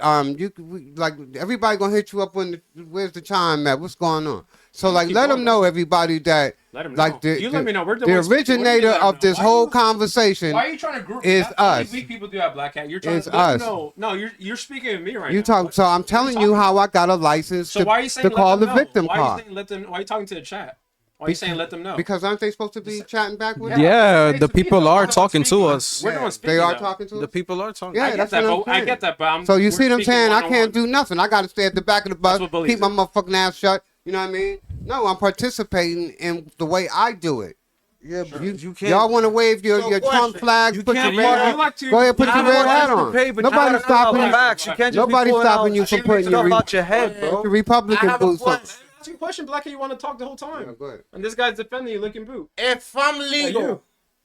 like everybody gonna hit you up when where's the chime at? What's going on? So like let them know, everybody, that Let him like know. You let me know. We're the the ones- what do you originator let 'em of know? this Why whole you- conversation Why are you trying to group? is That's how many us. weak people do have Black Hat. You're trying It's to let us. them know. No, you're speaking to me right You now. talk. So I'm telling you how I got a license So why are you saying to call let the them know? victim Why are card. you saying let them? Why are you talking to the chat? Why are you saying let them know? Because aren't they supposed to be chatting back with? Yeah, Hey, the to me, people though, are we're the ones talking to speaking. us. We're the ones speaking. They are though. talking to us. The people are talking. Yeah, I get that's that, what I'm but I saying. get that, but I'm. So you we're see what I'm speaking saying? I one-on-one. can't do nothing. I got to stay at the back of the bus, what bullies keep my do. motherfucking ass shut. You know what I mean? No, I'm participating in the way I do it. Yeah, but you can't. Y'all want to wave your Trump flags? You Put your can't red park- hat. you like to- Go ahead, put you your have a red hat license on. to pay, but Nobody's you gotta stopping know you. facts. You can't just be Nobody's pulling stopping out you from shit putting stuff your out your head, bro. Republican boots on. Ask you a question, Black Hat. You want to talk the whole time. Yeah, go ahead. And this guy's defending you, licking boot. If I'm legal, you.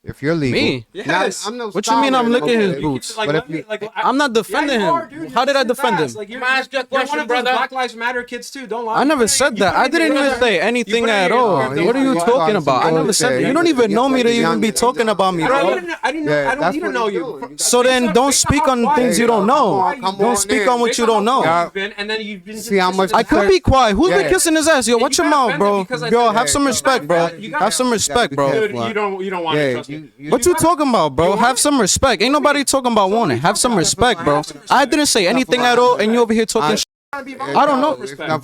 If you're legal. Me? Now, Yes. I'm no What you mean I'm scholar, licking his okay. boots? Like, But let if me, you- like, I'm not defending yeah, you him. are, dude. How You're did I too defend fast. him? Like, Can I ask you a you're one question, of those brother? Black Lives Matter kids too. Don't lie. I never said that. I didn't even say anything at all. What are you talking about? I never said that. You don't even know me to even be talking about me, I bro. didn't know. I Yeah, don't that's need to what know he's you. doing. You So then don't speak on things you don't know. Don't speak on what you don't know. And then you've been See how much I could be quiet. Who's been Yeah. kissing his ass? Yo, watch your mouth, bro. Yo, have some respect, bro. You gotta- Have some respect, bro. Dude, you don't want to trust me. What you talking about, bro? Have some respect. Ain't nobody talking about wanting. Have some respect, bro. I didn't say anything at all, and you over here talking. I don't know.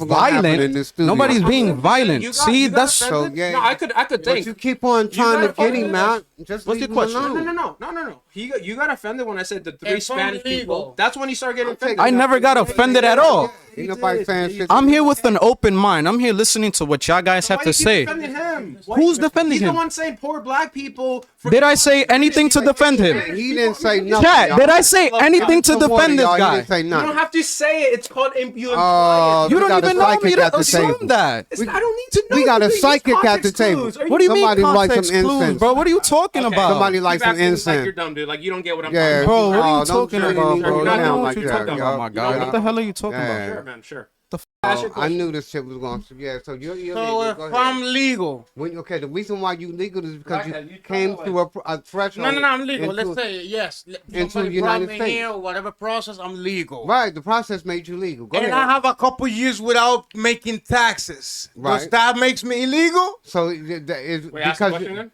Violent. Nobody's being violent. See, that's So, yeah. No, I could But think. you keep on trying to gotta get him fucking- out. Just What's leave your him question? alone. No. You got offended when I said the three If I'm Spanish people. legal. That's when you start getting offended. I never got offended at all. Ain't nobody saying shit. I'm here with an open mind. I'm here listening to what y'all guys have Why to you keep say. defending him? Who's defending He's him? the one saying poor black people. Did I say anything to defend him? He didn't say nothing. Chat, y'all. did I say anything to Some water, defend this y'all. He guy? didn't say You don't nothing. have to say it. It's called you imply Oh, it. You we don't got a even know me psychic to at the assume table. that. I don't need to know. We got a anything. These psychic at the context table. clues. Are What do you mean Somebody light some context clues, incense. bro? What are you talking Okay. about? Somebody Keep light some acting like incense. you're dumb, dude. Like you don't get what I'm Yeah, talking Bro, what are you Oh, don't talking turn about, me bro? down I don't know like what you're that, talking y'all. about, my guy. What the hell are you talking Yeah. about? Sure, man, sure. The Ask your I question. knew this shit was going to. Yeah, so you're so legal. if Go ahead. I'm legal, Okay, the reason why you legal is because Black, you you came kinda through a threshold. no, I'm legal. into- Let's say yes. into Somebody the brought United me States. here or whatever process. I'm legal. Right, the process made you legal. Go And ahead. I have a couple years without making taxes. Does Right. that makes me illegal? So is Wait, ask the because question again.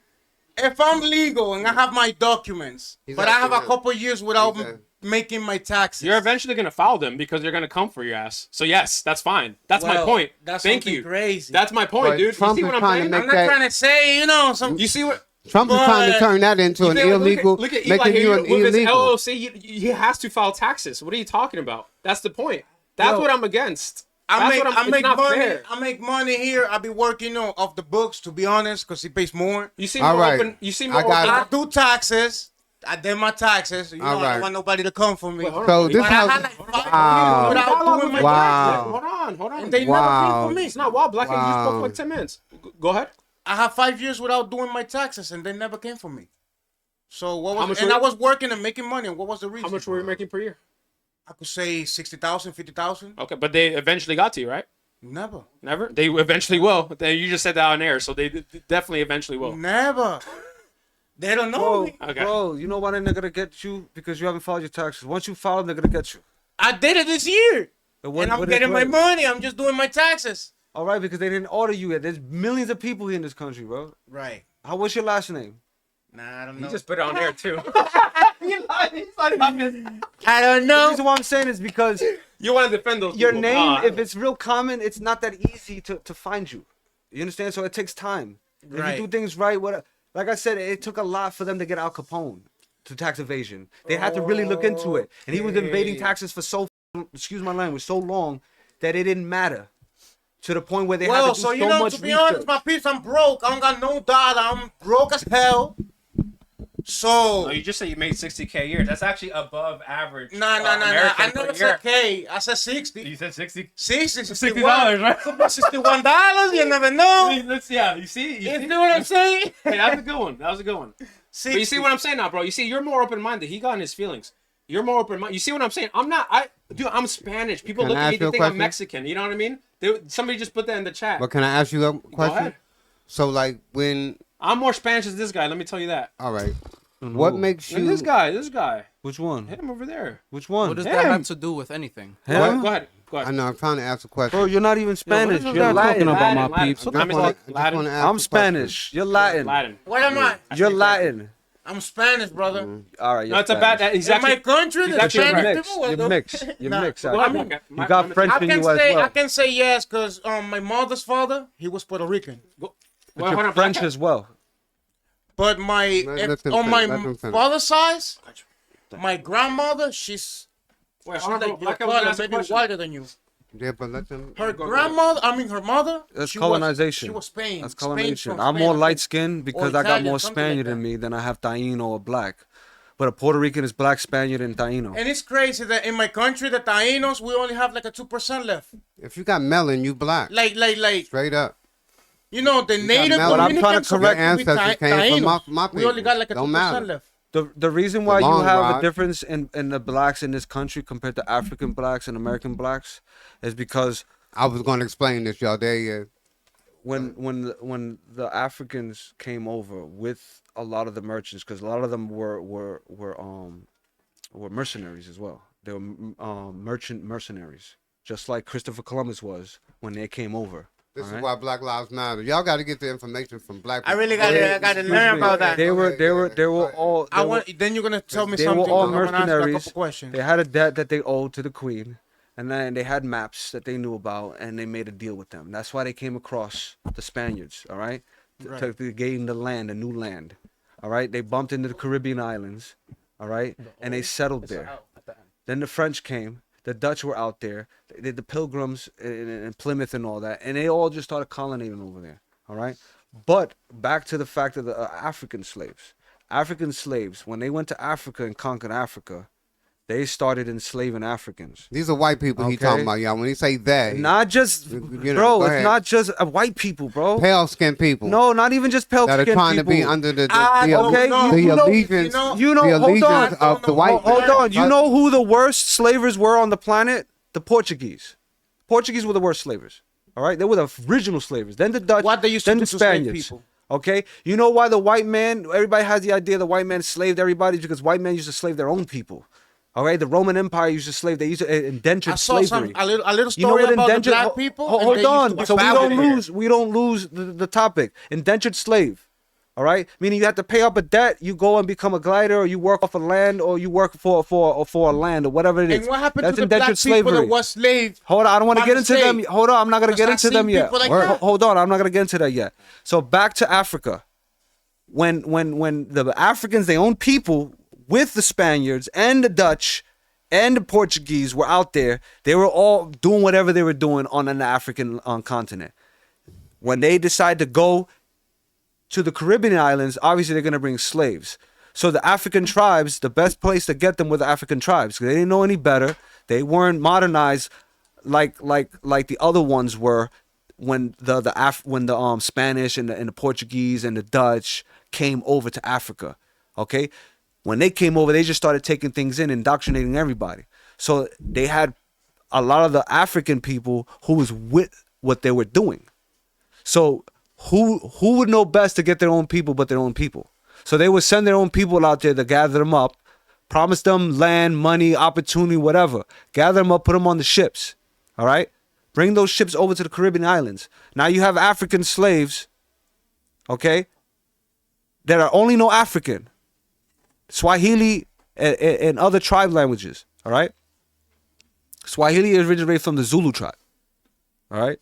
If I'm legal and I have my documents, He's but I have a asking him. couple years without He's asking. making my taxes. You're eventually gonna file them because they're gonna come for your ass. So yes, that's fine. That's my Well, point. That's Thank something you. crazy. That's my point, But dude. Trump you see is what I'm trying to saying? make I'm not that- trying to say, some. You see what? Trump is trying to But- turn that into You an feel like, illegal, Look at Eli making here. you an With his illegal. LLC, he has to file taxes. What are you talking about? That's the point. That's Yo, what I'm against. I That's make, what I it's make not money. fair. I make money here. I be working off the books, to be honest, because he pays more. You seem All more right. open. You seem I more got open. I do taxes. I did my taxes. You know, All I right. don't want nobody to come for me. Wait, hold So on. this But I house. had like 5 Wow. years without doing my Wow. taxes. Hold on. And they Wow. never came for me. It's not wild. Black Hat, you just spoke Wow. for like 10 minutes. Go ahead. I have 5 years without doing my taxes, and they never came for me. So what How was? much And were- I was working and making money. And what was the reason? How much were you making per year? I could say 60,000, 50,000. Okay, but they eventually got to you, right? Never. Never. They eventually will. You just said that on air, so they definitely eventually will. Never. They don't know Bro, me. Okay. bro, you know why they're not gonna get you? Because you haven't filed your taxes. Once you file them, they're gonna get you. I did it this year, What- and I'm what- getting my what- money. I'm just doing my taxes. All right, because they didn't order you yet. There's millions of people here in this country, bro. Right. What's your last name? Nah, I don't You know. just put it on air too. I don't The know. reason why I'm saying is because You want to defend those your people. name, if it's real common, it's not that easy to find you. You understand? So it takes time. Right. If you do things right, like I said, it took a lot for them to get Al Capone to tax evasion. They had to really look into it, and he was evading taxes for excuse my language, so long that it didn't matter. to the point where they Well, have to do so so you know, much to be research. honest, my peeps, I'm broke. I don't got no dollar. I'm broke as hell. So No, you just said you made 60K a year. That's actually above average. nah. American I per never year. said K. I said 60. You said 60. 60, $60, right? $61. You never know. Let's yeah. You see? You see what I'm saying? Hey, that was a good one. That was a good one. But you see what I'm saying now, bro? You see, you're more open-minded. He got in his feelings. You're more open-minded. You see what I'm saying? I'm Spanish. People Can look I at ask me you and a think I'm question? Mexican. You know what I mean? Somebody just put that in the chat. But can I ask you a question? ahead. So like when, I'm more Spanish than this guy. Let me tell you that. all right, what makes And you? this guy. Which one? Him over there. Which one? What does Him. that have to do with anything? Him? Go ahead. I know I'm trying to ask a question. Bro, you're not even Spanish. what is You're that Latin. talking about, my Latin. peeps? What I the just wanna- fuck? I just Latin. wanna ask I'm a question. Spanish. You're Latin. Latin. What am I? You're Latin. I'm Spanish, brother. All right. No, You're it's a bad. Spanish. He's In actually. my country, he's the actually You're Spanish mixed. people. well, You're mixed. You're Nah. mixed. Go actually. ahead, You got French I in can you as say well. I can say yes because my mother's father he was Puerto Rican, But Well, you're hold on, French Blackout. as well. but my Let them on finish, my let them finish. father's side, my grandmother she's Wait, she's hold on, bro. like your Blackout was color, gonna ask a maybe question. whiter than you. Yeah, but let them. Her grandmother, I mean her mother. That's she colonization. Was, she was Spain. That's Spain colonization. from I'm Spain, more I think. light skinned because I got Italian, more something like Spaniard in that. me than I have Taino or black. But a Puerto Rican is black, Spaniard, and Taino. And it's crazy that in my country, the Tainos, we only have like a 2% left. If you got melon, you black. Like, Straight up. you know, the native melon. But I'm trying to Dominicans, correct- Your we ta- ancestors came from Tainos. my We only got like a Don't 2% matter. left. The reason why you long have ride. a difference in the blacks in this country compared to African blacks and American blacks is because I was going to explain this, y'all. There you when the Africans came over with a lot of the merchants, because a lot of them were mercenaries as well. They were mercenaries, just like Christopher Columbus was when they came over. This all is right? why Black Lives Matter. Y'all got to get the information from black people. I really gotta learn about that. They were all. I want. Then you're gonna tell me They something. were all 'cause I wanna ask you a mercenaries. couple questions. They had a debt that they owed to the queen, and then they had maps that they knew about, and they made a deal with them. That's why they came across the Spaniards, all right? To gain the land, a new land, all right? They bumped into the Caribbean islands, all right? And they settled there. Then the French came. The Dutch were out there. They did the Pilgrims in Plymouth and all that, and they all just started colonizing over there, all right? But back to the fact of the African slaves. African slaves, when they went to Africa and conquered Africa, they started enslaving Africans. These are white people he Okay. talking about, y'all. When he say they, Not just, You know, bro, go it's ahead. not just white people, bro. pale-skinned people No, not even just pale that are skinned trying people. to be under the okay, know. the you know- allegiance, you know, the hold allegiance on. of the white. Hold on. You But- know who the worst slavers were on the planet? The Portuguese. Portuguese were the worst slavers. All right, they were the original slavers. Then the Dutch. What they used to then do the to slave Spaniards. people. Okay, you know why the white man? Everybody has the idea the white man slaved everybody because white men used to slave their own people. All right, the Roman Empire used to slave. They used to indentured I saw slavery. a little You know story what about the indentured? black people. and Hold they used to on, be so we bad don't with it. lose. We don't lose the topic. Indentured slave. All right, meaning you have to pay up a debt. You go and become a glider, or you work off a land, or you work for a land, or whatever it is. And what happened That's to the black indentured people slavery. that was slaves? Hold on, I don't want to by get into them. mistake? Hold on, I'm not gonna Because get I into seen them yet. people like that. Hold on, I'm not gonna get into that yet. So back to Africa. When the Africans, their own people, with the Spaniards and the Dutch and the Portuguese were out there, they were all doing whatever they were doing on an African continent. When they decide to go to the Caribbean islands, obviously they're gonna bring slaves. So the African tribes, the best place to get them were the African tribes because they didn't know any better. They weren't modernized like the other ones were when the Spanish and the Portuguese and the Dutch came over to Africa. Okay, when they came over, they just started taking things in, indoctrinating everybody. So they had a lot of the African people who was with what they were doing. So who would know best to get their own people but their own people? So they would send their own people out there to gather them up, promise them land, money, opportunity, whatever. Gather them up, put them on the ships. All right? Bring those ships over to the Caribbean islands. Now you have African slaves, okay, that are only know African. Swahili and other tribe languages. All right? Swahili originated from the Zulu tribe. All right?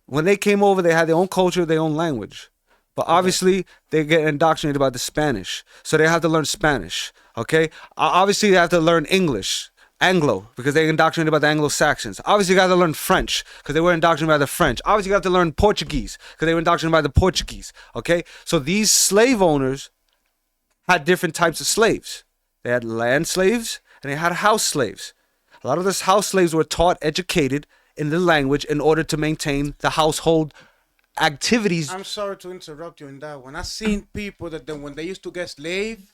When they came over, they had their own culture, their own language. But obviously, they get indoctrinated by the Spanish. So they have to learn Spanish, okay? Obviously, they have to learn English. Anglo, because they were indoctrinated by the Anglo-Saxons. Obviously, you got to learn French, because they were indoctrinated by the French. Obviously, you got to learn Portuguese, because they were indoctrinated by the Portuguese. Okay? So these slave owners had different types of slaves. They had land slaves, and they had house slaves. A lot of those house slaves were taught, educated in the language in order to maintain the household activities. I'm sorry to interrupt you in that one. I've seen people that when they used to get slave,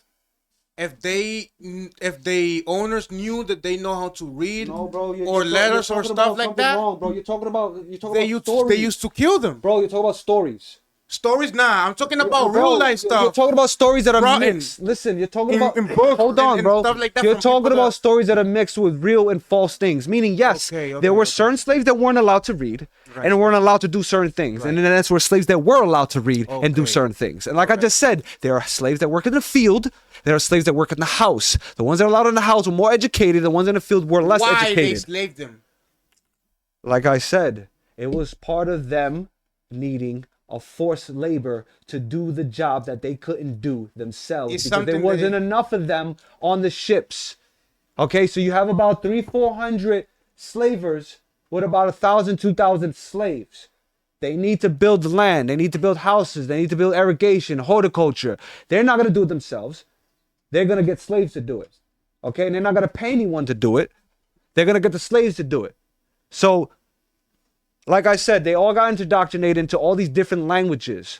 if the owners knew that they know how to read or letters or stuff like that, wrong, bro. You're talking about they used to kill them. Bro, you're talking about stories. Stories, nah. I'm talking about real life stuff. You're talking about stories that are Bro, mixed. Listen, you're talking about. in books Hold on, and bro. stuff like that You're from talking people about that- stories that are mixed with real and false things. Meaning, yes, there were certain slaves that weren't allowed to read and weren't allowed to do certain things, and then that's where slaves that were allowed to read and do certain things. And like I just said, there are slaves that work in the field. There are slaves that work in the house. The ones that are allowed in the house were more educated. The ones in the field were less Why they educated. slaved them? Like I said, it was part of them needing a forced labor to do the job that they couldn't do themselves It's because there something that wasn't enough of them on the ships. Okay, so you have about 300-400 slavers with about 1,000-2,000 slaves. They need to build land. They need to build houses. They need to build irrigation, horticulture. They're not going to do it themselves. They're going to get slaves to do it. Okay, and they're not going to pay anyone to do it. They're going to get the slaves to do it. So, like I said, they all got indoctrinated into all these different languages.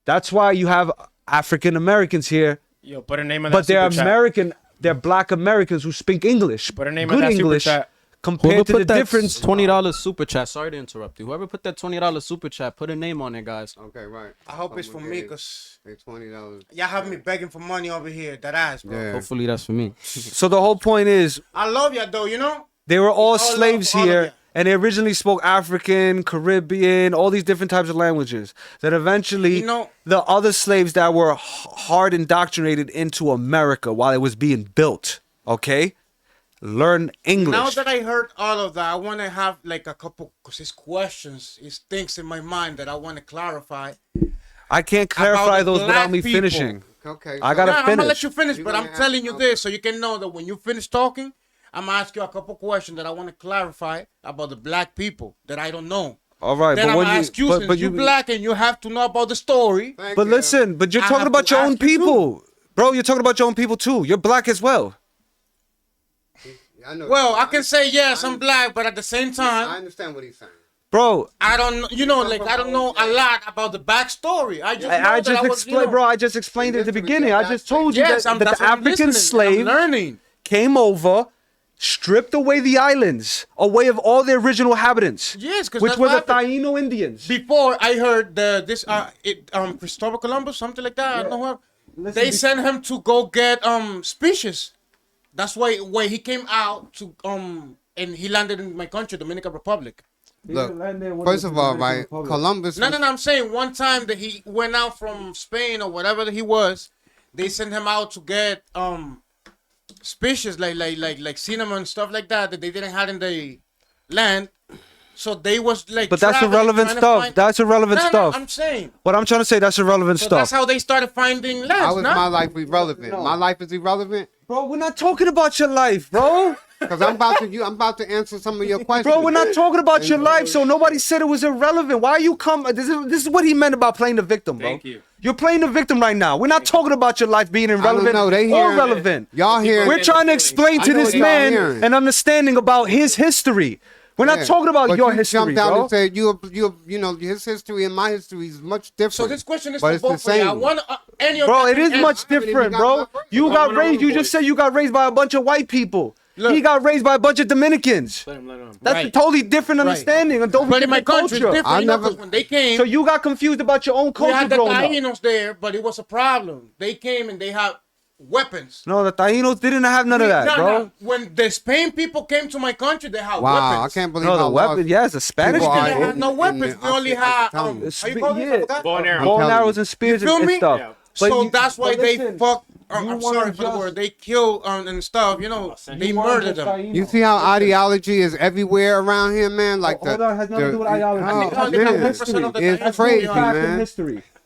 That's why you have African Americans here. Yo, put a name on but that they're super chat. American. They're Black Americans who speak English. Put a name good on that English super chat. compared to the that difference. $20 super chat. Sorry to interrupt you. Whoever put that $20 super chat, put a name on it, guys. Okay, right. I hope it's for me, cause $20. y'all have me begging for money over here. That ass, bro. Yeah. Hopefully that's for me. So the whole point is, I love y'all though, you know. they were all All slaves love, all of here, ya. and they originally spoke African, Caribbean, all these different types of languages. That eventually, You know- the other slaves that were hard indoctrinated into America while it was being built, okay, learn English. Now that I heard all of that, I want to have like a couple, cause it's questions, it's things in my mind that I want to clarify. I can't clarify the those black without me people. finishing. Okay. I gotta Nah, I'm gonna finish. let you finish, You but gonna I'm telling you have- this so you can know that when you finish talking, I'm gonna ask you a couple questions that I want to clarify about the black people that I don't know. All right, Then but I'm when gonna you, ask you, but, since but you black and you have to know about the story. Thank but you. listen, but you're I talking have about to your own ask you too. people, bro. You're talking about your own people too. You're black as well. I know. Well, I can say yes, I'm black, but at the same I time, understand what he's saying. Bro, I don't know. You know, like I don't know a lot about the backstory. I just know I that just I was, explained, bro. I just explained it at the Listen, beginning. I just told you Yes, that, that that's the what I'm African listening, slave I'm learning. came over, stripped away the islands, away of all the original inhabitants, Yes, because which were the Taino Indians. Before I heard Christopher Columbus, something like that. I don't know what. They sent him to go get species. That's why he came out to and he landed in my country, Dominican Republic. Look, first of all, right, Columbus. No, I'm saying one time that he went out from Spain or whatever that he was, they sent him out to get species like cinnamon stuff like that they didn't have in the land. So they was like. But that's traveling, irrelevant trying to stuff. find- That's irrelevant No, stuff. I'm saying. What I'm trying to say, that's irrelevant So stuff. that's how they started finding lands. How is no? my life irrelevant? My life is irrelevant Bro, we're not talking about your life, bro. because I'm about to answer some of your questions. Bro, we're not talking about your life, so nobody said it was irrelevant. Why you come? This is what he meant about playing the victim, bro. Thank you. You're playing the victim right now. We're not talking about your life being I don't irrelevant know. They or hearing- relevant. Y'all hearing? We're trying to explain I to know this what y'all man hearing. an understanding about his history. We're not Yeah. talking about But your you history, jumped out bro. and said you know his history and my history is much different. So this question is but for it's the both of you. I same. want any of Bro, you it is can much answer. different, got bro. my first You one. got One raised. on You one, just said you got raised by a bunch of white people. Look. He got raised by a bunch of Dominicans. Let him. That's a Right. totally different understanding. And don't But in my different country, it's culture. different. I You know, never- 'cause when they came, So you got confused about your own we culture had the growing up. Tainos there, but it was a problem. They came and they had weapons. No, the Tainos didn't have none of that, No, bro. no. When the Spain people came to my country, they had Wow, weapons. I can't believe No, how the weapon. lost Yes, the Spanish people We are didn't people. have no in weapons. the- We only I'm had telling you. how you call it? I forgot. Bow and arrow. Bow and telling arrows you. and spears You feel and me? stuff. Yeah. But So you- that's why but they listen, fuck. you I'm wanna sorry for the just- word. They kill and stuff. You know, they you wanna murdered just them. Taino. You see how ideology is everywhere around here, man? Like Hold on, it has nothing to do with ideology. Oh, I think only man. 10% of the It's Taino crazy, are Fact and man. history.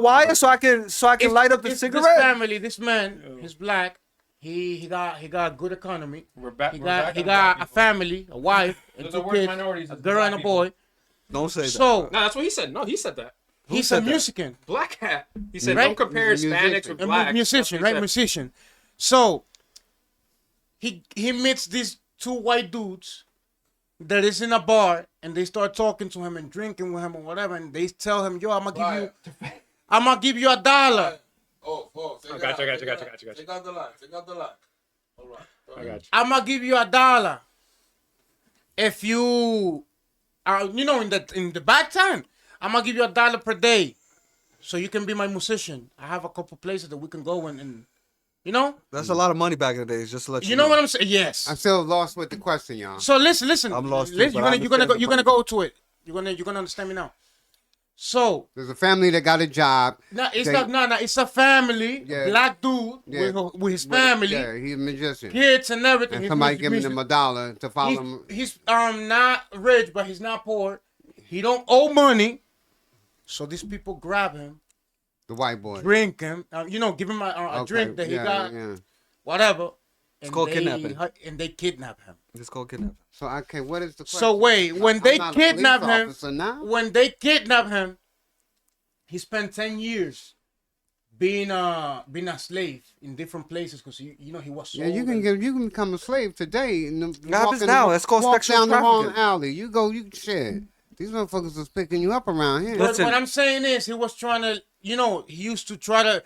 wire so I can light up the This cigarette? family, this man, he's black. He got a good economy. We're back. He we're got back he on got black a people. family, a wife, and There's a two word kids, minorities a is girl black and a people. boy. Don't say that. So No, that's what he said. No, he said that. he's a said that? musician, Black hat. He said, Right? don't compare He's a Hispanics musician. with a blacks. musician, right? Musician. So he meets these two white dudes that is in a bar, and they start talking to him and drinking with him or whatever, and they tell him, "Yo, I'm gonna give you $1." Oh, I got you. Take out the line. All right. I got you. I'm gonna give you $1 if you are, in the back time. I'm gonna give you $1 per day, so you can be my musician. I have a couple places that we can go and That's a lot of money back in the days. Just to let you, you know what I'm saying? Yes. I'm still lost with the question, y'all. So listen. I'm lost too, Listen, but I you're gonna understand the go to it. You're gonna understand me now. So There's a family that got a job. it's They- it's a family, Yeah. black dude Yeah. with his family, Yeah, he's a magician. kids and everything. And He's somebody music- giving him $1 to follow him. He's not rich, but he's not poor. He don't owe money. So these people grab him, The white boy. drink him, give him a Okay, drink that he yeah, got, yeah. whatever. And called they, kidnapping. And they kidnap him. It's called kidnapping. So okay, what is the question? So wait, when I'm they not a police kidnap him, officer now. when they kidnap him, he spent 10 years being a slave in different places because he was sold. Yeah, you can become a slave today. And happens now. That's called walk sexual down the wrong trafficking. alley. You shit. These motherfuckers is picking you up around here. But Listen. what I'm saying is, he was trying to, he used to try to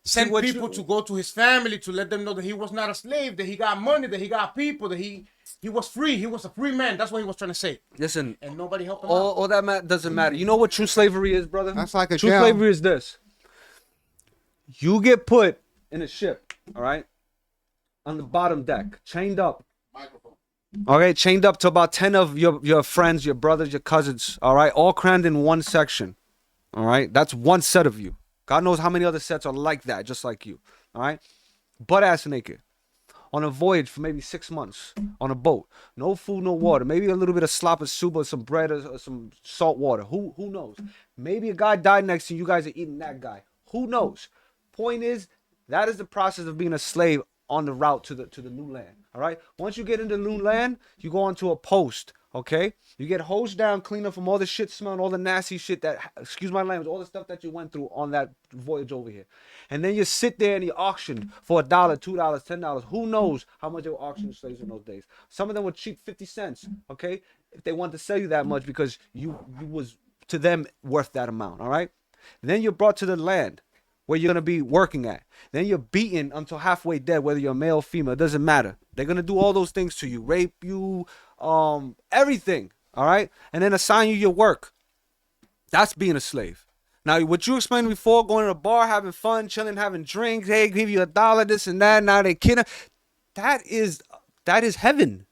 send what people to go to his family to let them know that he was not a slave, that he got money, that he got people, that he was free. He was a free man. That's what he was trying to say. Listen, And nobody helped him out. all that doesn't matter. You know what true slavery is, brother? That's like a true jail. slavery is this. You get put in a ship, all right, on the bottom deck, chained up. All right, chained up to about 10 of your friends, your brothers, your cousins, all right, all crammed in one section. All right, that's one set of you. God knows how many other sets are like that, just like you. All right, butt ass naked. On a voyage for maybe 6 months on a boat, no food, no water, maybe a little bit of slop of soup or some bread or some salt water. Who knows? Maybe a guy died next to you. You guys are eating that guy. Who knows? Point is, that is the process of being a slave on the route to the new land. All right. Once you get into the new land, you go onto a post. Okay. You get hosed down, clean up from all the shit smell and all the nasty shit that, excuse my language, all the stuff that you went through on that voyage over here. And then you sit there and you auction for $1, $2, $10. Who knows how much they were auctioning slaves in those days? Some of them were cheap, 50 cents. Okay. If they wanted to sell you that much because you was to them worth that amount. All right. Then you're brought to the land where you're going to be working at. Then you're beaten until halfway dead, whether you're male or female. It doesn't matter. They're going to do all those things to you. Rape you, everything. All right? And then assign you your work. That's being a slave. Now, what you explained before, going to a bar, having fun, chilling, having drinks, hey, give you $1, this and that, now they kidnap. That is heaven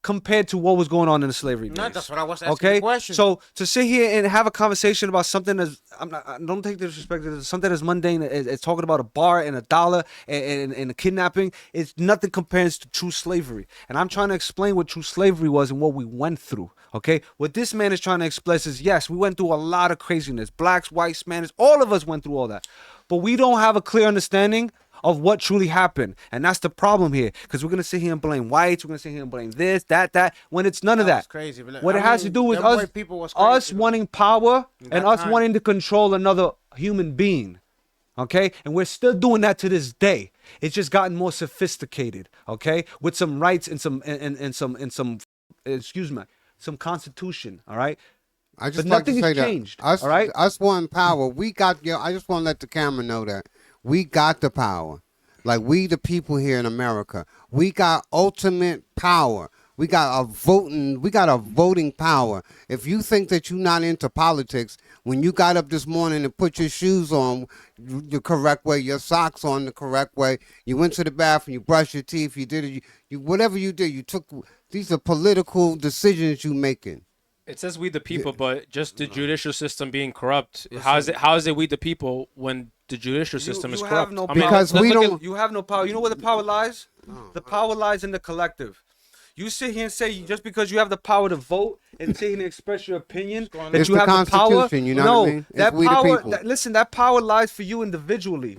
compared to what was going on in the slavery days. No, that's what I was asking Okay, the question. so to sit here and have a conversation about something that's, I don't take the disrespect, it's something that's mundane. It's talking about a bar and $1 and a kidnapping. It's nothing compares to true slavery. And I'm trying to explain what true slavery was and what we went through. Okay, what this man is trying to express is, yes, we went through a lot of craziness. Blacks, whites, Spanish, all of us went through all that. But we don't have a clear understanding of what truly happened. And that's the problem here. Because we're going to sit here and blame whites. We're going to sit here and blame this, that, when it's none of That that. was crazy, but What I it has to mean, do with them us, white people was us crazy, wanting power and that us time. wanting to control another human being. Okay? And we're still doing that to this day. It's just gotten more sophisticated. Okay? With some rights and some, some constitution. All right? I just But like to nothing say has that changed, us, all right? us wanting power, we got. I just want to let the camera know that we got the power. Like we, the people here in America, we got ultimate power. We got a voting power. If you think that you're not into politics, when you got up this morning and put your shoes on the correct way, your socks on the correct way, you went to the bathroom, you brushed your teeth, you did it, you whatever you did, you took. These are political decisions you making. It says we the people, but just the judicial system being corrupt. How is it we the people when the judicial system is you corrupt? have no I mean, power. Because we Look at- don't- you have no power. You know where the power lies? The power lies in the collective. You sit here and say just because you have the power to vote and sit here and express your opinion that It's you the have the power. Constitution, you know no, what I mean? It's that we the power. people. Listen, that power lies for you individually.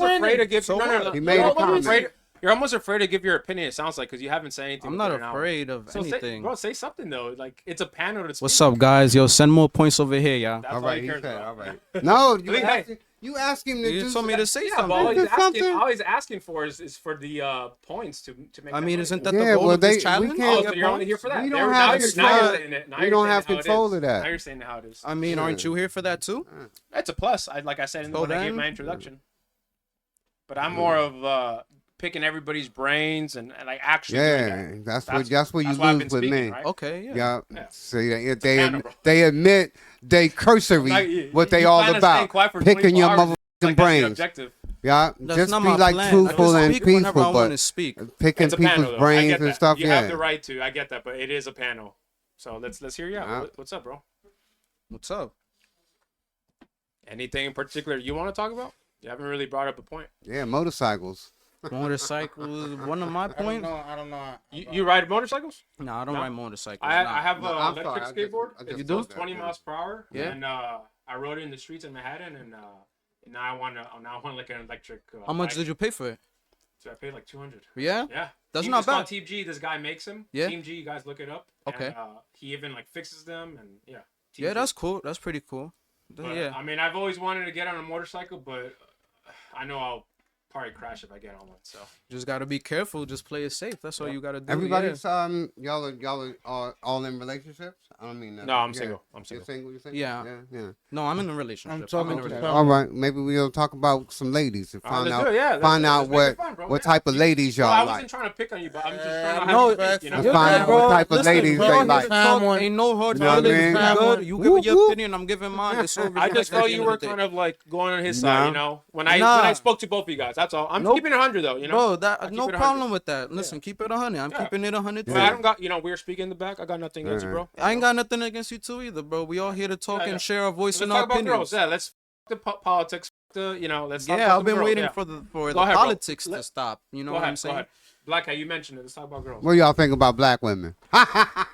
was afraid to give. So no, no, no. what? He made a He was comment. afraid- You're almost afraid to give your opinion. It sounds like because you haven't said anything. I'm not within an hour. afraid of So anything. say something though. Like it's a panel. To What's speak. up, guys? Yo, send more points over here, y'all. That's All all right, he he cares said, about. all right. No, Hey. you ask him to You do told me to say Yeah, but something. all he's asking for is for the points to make. I that mean, money. isn't that Yeah, the goal well, of this we challenge? can't- Oh, so you're only here for that. We There- don't now have you're- control. now you're saying it. Now We you're don't saying have how it control is. of that. Now you're saying how it is. I mean, aren't you here for that too? That's a plus. Like I said So when I gave then- my introduction. But I'm more of picking everybody's brains and like actually. doing Yeah, that. that's That's where you why I've lose been with speaking, me. right? Okay, yeah. Yeah. Yeah. See, panel, bro. they admit they cursory Like, you- what they you all plan on staying about. quiet for Picking 24 your hours, motherfucking like that's your brains. objective. Yeah, That's just not be my like plan. truthful I and just speak whenever I peaceful, want to but speak. picking It's a panel, people's though. I brains get and that. stuff. You Yeah. have the right to. I get that, but it is a panel. So let's hear you out. Yeah. What's up, bro? What's up? Anything in particular you want to talk about? You haven't really brought up a point. Yeah, motorcycles. Motorcycles, one of my points. I don't know. You ride motorcycles? No, I don't No? ride motorcycles. I nah. have No, an I'm electric sorry, I just- skateboard. I just It saw goes that, 20 yeah. miles per hour. Yeah. And I rode it in the streets in Manhattan, and now I want like an electric. How much bike. did you pay for it? So I paid like 200. Yeah. Yeah. That's Team- not it's called bad. Team G. This guy makes them. Yeah. Team G. You guys look it up. Okay. And, he even like fixes them, and yeah. Team Yeah, G. that's cool. That's pretty cool. But, Yeah. I mean, I've always wanted to get on a motorcycle, but I know I'll probably crash if I get on one. So Just gotta be careful. Just play it safe. That's all you gotta do. Everybody's y'all are all in relationships. I don't mean that. no, I'm Yeah. single. I'm You're single. single. You single? Yeah. Yeah. No, I'm in a relationship. I'm talking in a to relationship. All right, maybe we'll talk about some ladies and All right, find let's out do it, yeah. find Let's out make it what fun, bro. what Yeah. type of ladies Well, I y'all wasn't like. trying to pick on you, but I'm just trying to no, have you pick, you know? Let's find out what type of ladies bro, they I'm like. just talking. Someone- Ain't no hard You know what I feelings. mean? You good? You Whoop, give your whoop. opinion. I'm giving mine. It's all I just felt respect you at were the end kind of of like going on his Nah. side, you know. When I Nah. spoke to both of you guys, that's all. I'm Nope. keeping it 100 though, you the day. know. Bro, I keep no it 100. problem with that. Listen, keep it 100. I'm Yeah. keeping it 100 But too. I don't got, we're speaking in the back. I got nothing against you, bro. I ain't got nothing against you too either, bro. We all here to talk Yeah, yeah. and share our voice Let's and talk our about opinions. girls. Yeah, let's the politics. Let's talk Yeah, about I've been girls, waiting yeah. for the Go the ahead, bro. politics to stop. You know Go what ahead, I'm saying? Go ahead. Blackout, you mentioned it. Let's talk about girls. What y'all think about black women?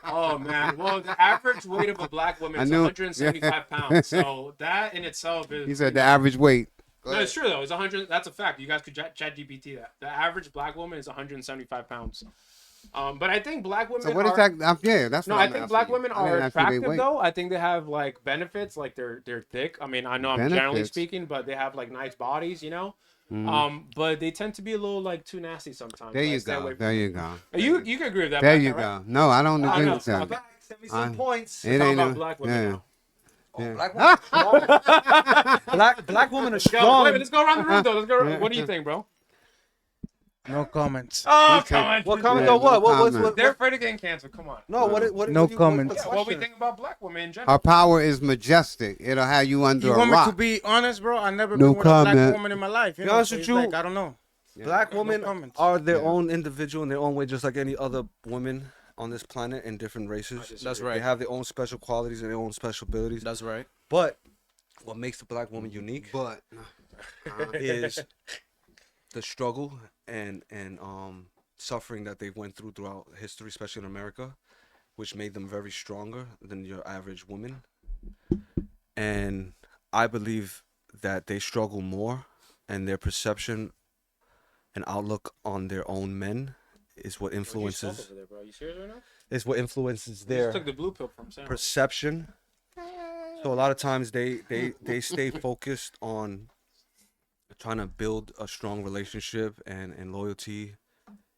Oh man, well the average weight of a black woman I is knew- 175 pounds. So that in itself is. He said the average weight. Go No, ahead. it's true though. It's 100. That's a fact. You guys could chat GPT that. The average black woman is 175 pounds. But I think black women. So what is are, that? Yeah, that's No, what I I'm think asking black you. women I didn't are ask you their attractive weight. though. I think they have like benefits, like they're thick. I mean, I know I'm generally Benefits? speaking, but they have like nice bodies, you know. Mhm. But they tend to be a little like too nasty sometimes. There so I you stay go. away from There them. you go. You can agree with that. There Blackout, you right? go. No, I don't agree no, with that. okay. Send me I- some points. It Talk ain't about no- black women yeah. now. Black women are Yo, strong. wait, let's go around the room though. Let's go. What do you think, bro? No comments. Oh, come on. What comment Yeah, on what? no What? comment. They're afraid of getting canceled. Come on. No, what? No comments. Yeah, what we think about black women in general? Her power is majestic. It'll have you under You a want me to rock. be honest, bro? I never No been with a black comment. woman in my life. You Be know, honest so with it's you, like, I don't know. Black women comments. are their Yeah. own individual in their own way, just like any other woman on this planet in different races. That's They right. have their own special qualities and their own special abilities. That's right. But what makes the black woman unique But is the struggle and suffering that they went throughout history, especially in America, which made them very stronger than your average woman. And I believe that they struggle more, and their perception and outlook on their own men is what influences Over there, bro. You serious right now? is what influences You their just took the blue pill from Sam. perception. So a lot of times they stay focused on trying to build a strong relationship and loyalty,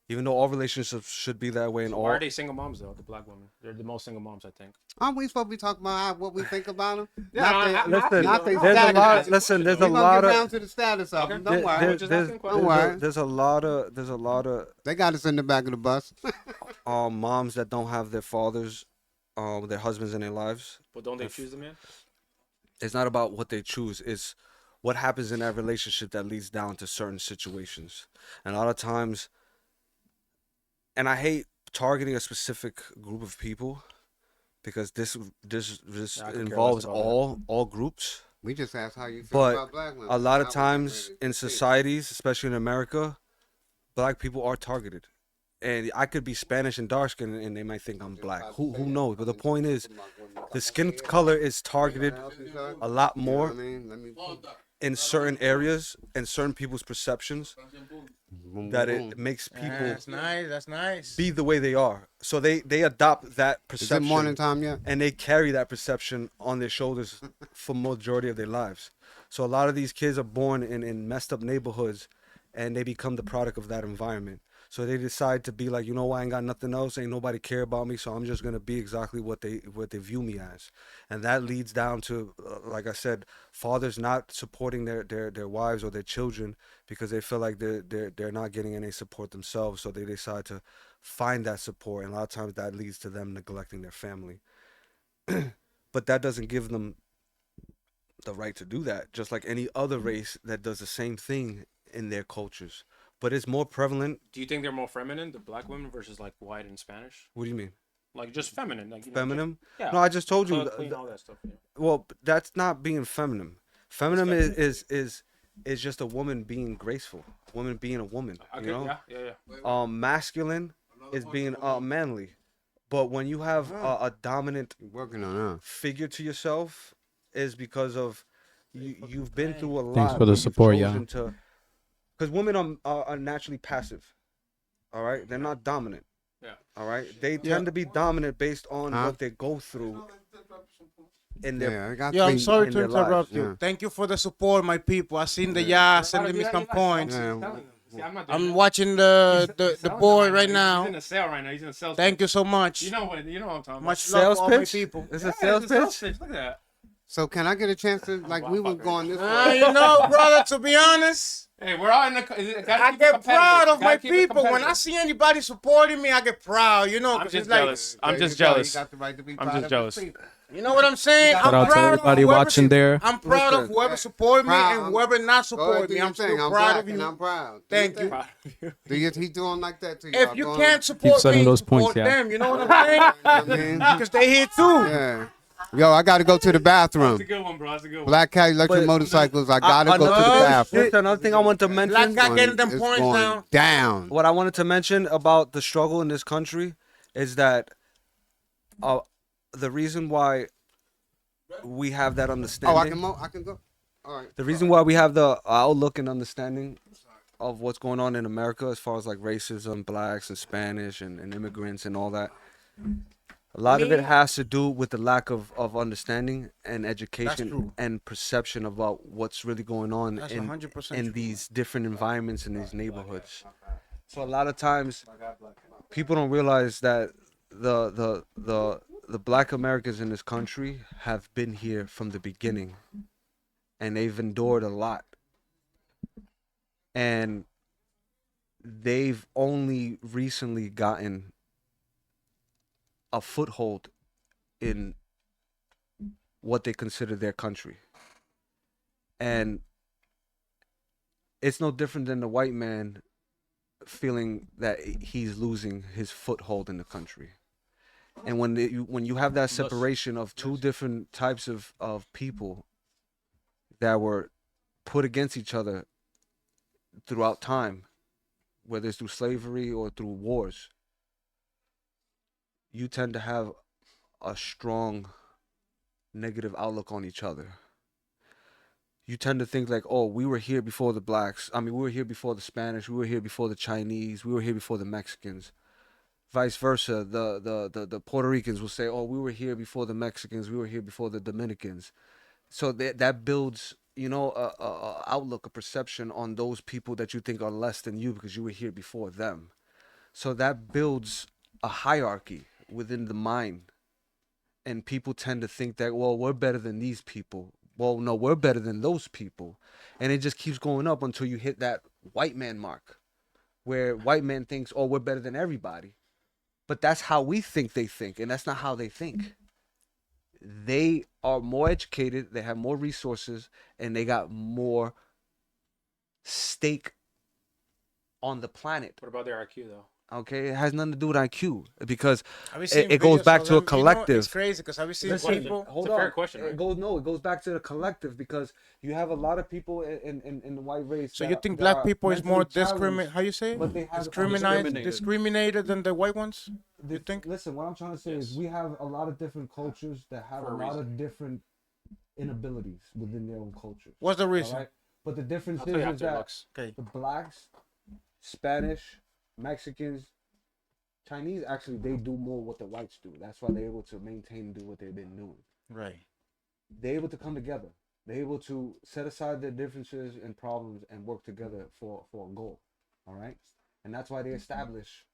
even though all relationships should be that way. And So all why are they single moms though? The black women. They're the most single moms, I think. aren't we supposed to be talking about what we think about them? Yeah, I'm listen, not they there's a status. lot. Listen, there's a We're gonna lot get of down to the status of them. Don't there- worry. there- just there's, asking questions. Don't worry. there's a lot of They got us in the back of the bus. moms that don't have their fathers, their husbands in their lives. But don't they choose the man? It's not about what they choose. It's what happens in that relationship that leads down to certain situations. And a lot of times, and I hate targeting a specific group of people because this Yeah, I could care less involves about that. all groups. We just asked how you feel But about black women. A lot of Now we times ready in to see. societies, especially in America, black people are targeted. And I could be Spanish and dark skinned and they might think I'm black. Who knows? But the point is, the skin color is targeted a lot You know what more. I mean? Let me- in certain areas and certain people's perceptions that it makes people That's nice. That's nice. be the way they are. So they adopt that Is it perception morning time yet? and they carry that perception on their shoulders for majority of their lives. So a lot of these kids are born in messed up neighborhoods and they become the product of that environment. So they decide to be like, you know what, I ain't got nothing else, ain't nobody care about me, so I'm just gonna be exactly what they view me as. And that leads down to, like I said, fathers not supporting their wives or their children because they feel like they're not getting any support themselves, so they decide to find that support, and a lot of times that leads to them neglecting their family. But that doesn't give them the right to do that, just like any other race that does the same thing in their cultures. But it's more prevalent. Do you think they're more feminine, the black women versus like white and Spanish? What do you mean? Like just feminine, like Feminine? Yeah. No, I just told you. Clean, all that stuff. Yeah. Well, that's not being feminine. Feminine is just a woman being graceful, a woman being a woman. Okay, You know? yeah. Masculine is being manly, but when you have a dominant Working on that. figure to yourself, is because of you've been through a lot. Thanks for the where you've support, yeah. chosen because women are naturally passive. All right, they're not dominant. Yeah. All right, they tend to be dominant based on Huh? what they go through in their Yeah, I got Yeah, I'm three- sorry in to their lives. interrupt you. Yeah. Thank you for the support, my people. I seen the yeah sending me some points. Yeah. I'm watching the board right He's now. in a sale right now. He's in a sales. Thank you so much. You know what I'm talking about. Much Sales love to all my pitch? people. It's Yeah, a sales it's a pitch. Look at that. So can I get a chance to, like, we were going this way? You know, brother, to be honest, Hey, we're all in the. I get proud of my people. When I see anybody supporting me, I get proud, you know, I'm 'cause just it's like, jealous. I'm There just you go. You jealous. got the right to be I'm proud just of jealous. your people. you know what I'm saying? Shout I'm out to proud everybody of whoever watching there. I'm proud of whoever support me Proud. and whoever not Go ahead, support do me. your I'm thing. still I'm proud black of and you. I'm proud. Do Thank your you. thing. Do you, he doing like that to you? If you can't support sending me, those support points, yeah. them. You know what I'm saying? You know Because they here too. what I mean? Yeah. Yo, I got to go to the bathroom. That's a good one, bro. That's a good one. Black Cat Electric But- Motorcycles. I got to go to the bathroom. Another thing I want to mention. Black Cat getting them It's points going now. down. What I wanted to mention about the struggle in this country is that the reason why we have that understanding. I can go. All right. The reason why we have the outlook and understanding of what's going on in America as far as like racism, blacks and Spanish and immigrants and all that. A lot of it has to do with the lack of understanding and education true. and perception about what's really going on That's in 100% in true. these different environments in these neighborhoods. So a lot of times people don't realize that the black Americans in this country have been here from the beginning and they've endured a lot. And they've only recently gotten a foothold in what they consider their country. And it's no different than the white man feeling that he's losing his foothold in the country. And when you have that separation of two different types of people that were put against each other throughout time, whether it's through slavery or through wars, you tend to have a strong negative outlook on each other. You tend to think like, oh, we were here before the blacks. I mean, we were here before the Spanish. We were here before the Chinese. We were here before the Mexicans. Vice versa, the Puerto Ricans will say, oh, we were here before the Mexicans. We were here before the Dominicans. So that builds, a outlook, a perception on those people that you think are less than you because you were here before them. So that builds a hierarchy within the mind. And people tend to think that, well, we're better than these people. Well, no, we're better than those people. And it just keeps going up until you hit that white man mark where white man thinks, oh, we're better than everybody. But that's how we think they think, and that's not how they think. They are more educated, they have more resources, and they got more stake on the planet. What about their IQ though? Okay, it has nothing to do with IQ because Have you seen it goes videos back of to a them? collective. It's crazy because have you seen Listen, people? hold It's a fair on. question, right? It goes back to the collective because you have a lot of people in the white race. So that you think that black are people is more mentally challenged, How you say? but they have Discriminated than the white ones? You think? Listen, what I'm trying to say is we have a lot of different cultures that have For a a lot reason. of different inabilities within their own cultures. What's the All reason? right? But the difference I'll tell you is after, that Lux. Okay. the blacks, Spanish, Mexicans, Chinese, actually, they do more what the whites do. That's why they're able to maintain and do what they've been doing. Right. They're able to come together. They're able to set aside their differences and problems and work together for a goal. All right? And that's why they establish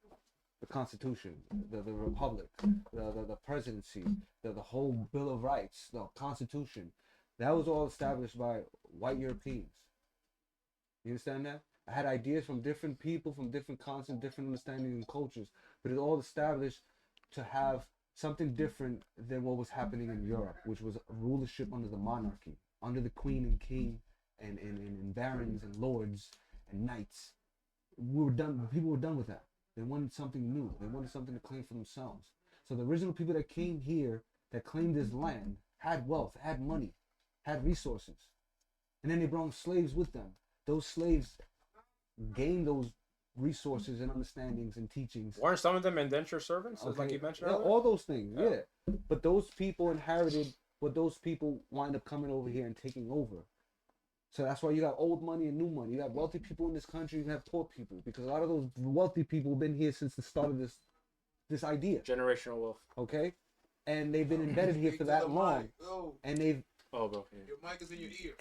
the Constitution, the Republic, the presidency, the whole Bill of Rights, the Constitution. That was all established by white Europeans. You understand that? I had ideas from different people, from different continents, different understandings and cultures, but it all established to have something different than what was happening in Europe, which was rulership under the monarchy, under the queen and king, and barons and lords and knights. We were done. People were done with that. They wanted something new. They wanted something to claim for themselves. So the original people that came here, that claimed this land, had wealth, had money, had resources, and then they brought slaves with them. Those slaves gained those resources and understandings and teachings. Weren't some of them indentured servants, like you mentioned Yeah, earlier? all those things, yeah. But those people inherited what those people wind up coming over here and taking over. So that's why you got old money and new money. You got wealthy people in this country, you have poor people, because a lot of those wealthy people have been here since the start of this idea. Generational wealth. Okay? And they've been embedded here for that long. And they've Oh, bro. Yeah. Your mic is in your ear.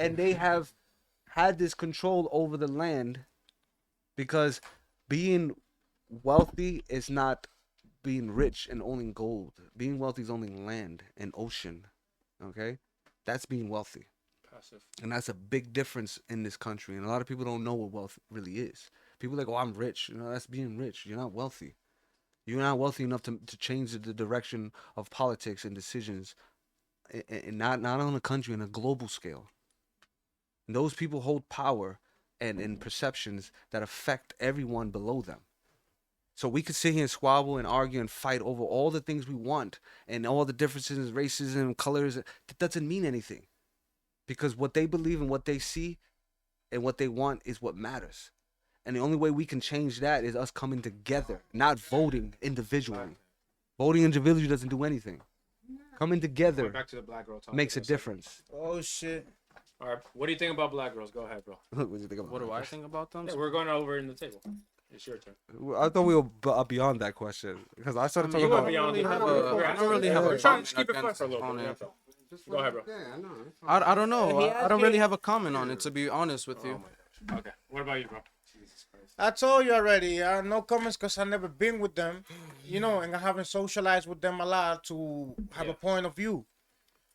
and they have had this control over the land, because being wealthy is not being rich and owning gold. Being wealthy is owning land and ocean. Okay? That's being wealthy. Passive. And that's a big difference in this country. And a lot of people don't know what wealth really is. People are like, oh, I'm rich. You know, that's being rich. You're not wealthy. You're not wealthy enough to change the direction of politics and decisions, and not on a country, on a global scale. And those people hold power and perceptions that affect everyone below them. So we could sit here and squabble and argue and fight over all the things we want and all the differences, racism, colors. That doesn't mean anything, because what they believe and what they see and what they want is what matters. And the only way we can change that is us coming together, not voting individually. Voting individually doesn't do anything. Coming together Back to the black girl topic makes a for second. difference. Oh shit. All right. What do you think about black girls? Go ahead, bro. What do you think about What do that? I think about them? Yeah, we're going over in the table. It's your turn. I thought we were beyond that question, because I started talking You went about. beyond really the have I don't really have a We're trying to comment keep it fun against for a little on bit. it. Go ahead, bro. Yeah, I know. I don't know. He I don't really actually- have a comment on it, to be honest with you. Okay. What about you, bro? I told you already. No comments because I've never been with them, you know, and I haven't socialized with them a lot to have Yeah. a point of view.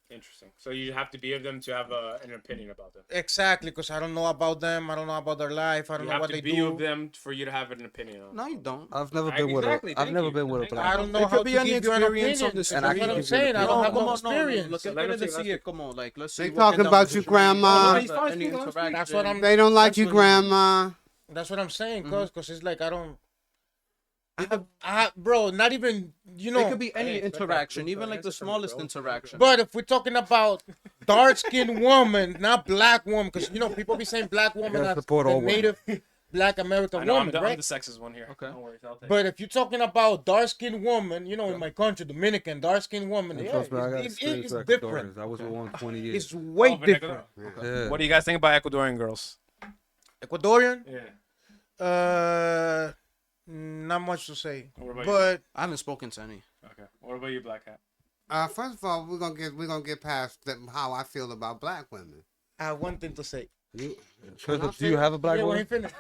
Interesting. So you have to be of them to have an opinion about them. Exactly, because I don't know about them. I don't know about their life. I don't You know have what to they be do. of them for you to have an opinion on. No, you don't. I've never I- been with exactly, a. I've thank never you. been with a Thank you. black. I don't know It how could to be an give you an experience opinion. of this. And I That's what can I'm give you saying. I the- don't have no Come on, experience. Look, Let let me us see, see it. Come on, like let's see. They what talking can about that you, be. grandma. Any interaction. That's what I'm. They don't like That's you, what he- grandma. That's what I'm saying, cause it's like I don't. Bro, not even you know. It could be any interaction, even like the smallest interaction. But if we're talking about dark-skinned woman, not black woman, because you know people be saying black woman gotta as support the all women. native black I American know, I'm woman, the right? sexist one here. Okay. Don't worry, I'll take it. But if you're talking about dark-skinned woman, you know, in my country, Dominican, dark-skinned woman, And yeah, trust me, I got it's experience with different. Ecuadorians. I was with one 20 years. It's way Oh, but different. Yeah. What do you guys think about Ecuadorian girls? Ecuadorian, Yeah. not much to say, What about but I haven't spoken to any. you? Okay. What about you, Black Hat? First of all, we're gonna get past how I feel about black women. I have one thing to say. You, Crystal, do you have a black Yeah, when he woman? finished.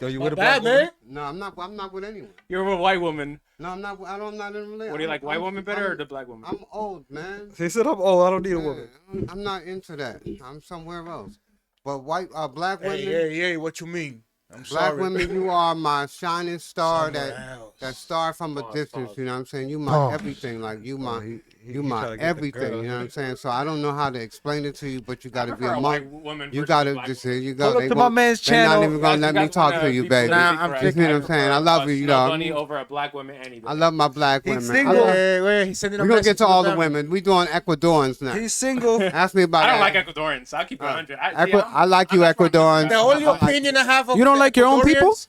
Yo, you My with a black bad, woman? man. no, I'm not with anyone. You're a white woman. No, I'm not. I'm not in a relationship. What do you like, white woman better or the black woman? I'm old, man. He said, "I'm old. I don't need a woman." I'm not into that. I'm somewhere else. But black women, Hey, what you mean? I'm black sorry. women, you are my shining star. Somewhere else. That star from a Pause, distance. pause. You know what I'm saying? You my Pause. everything. Like you my. he You trying my to get the everything, girl. you know what I'm saying? So I don't know how to explain it to you, but you got to be prefer a a white monk. woman You versus got a to black just woman. you go. Pull up They to my won't- man's They're not channel. even gonna let me talk to you, baby. Nah, I'm You see what I'm saying? I love you, Snow dog. Bunny over a black woman any day. I love my black He's women. single. Wait, he's sending a We're gonna message get to all the them. women. We doing Ecuadorians now. He's single. Ask me about I don't that. like Ecuadorians. I'll keep it 100. I like you, Ecuadorians. The only opinion I have of You don't the like your own people? Ecuadorians-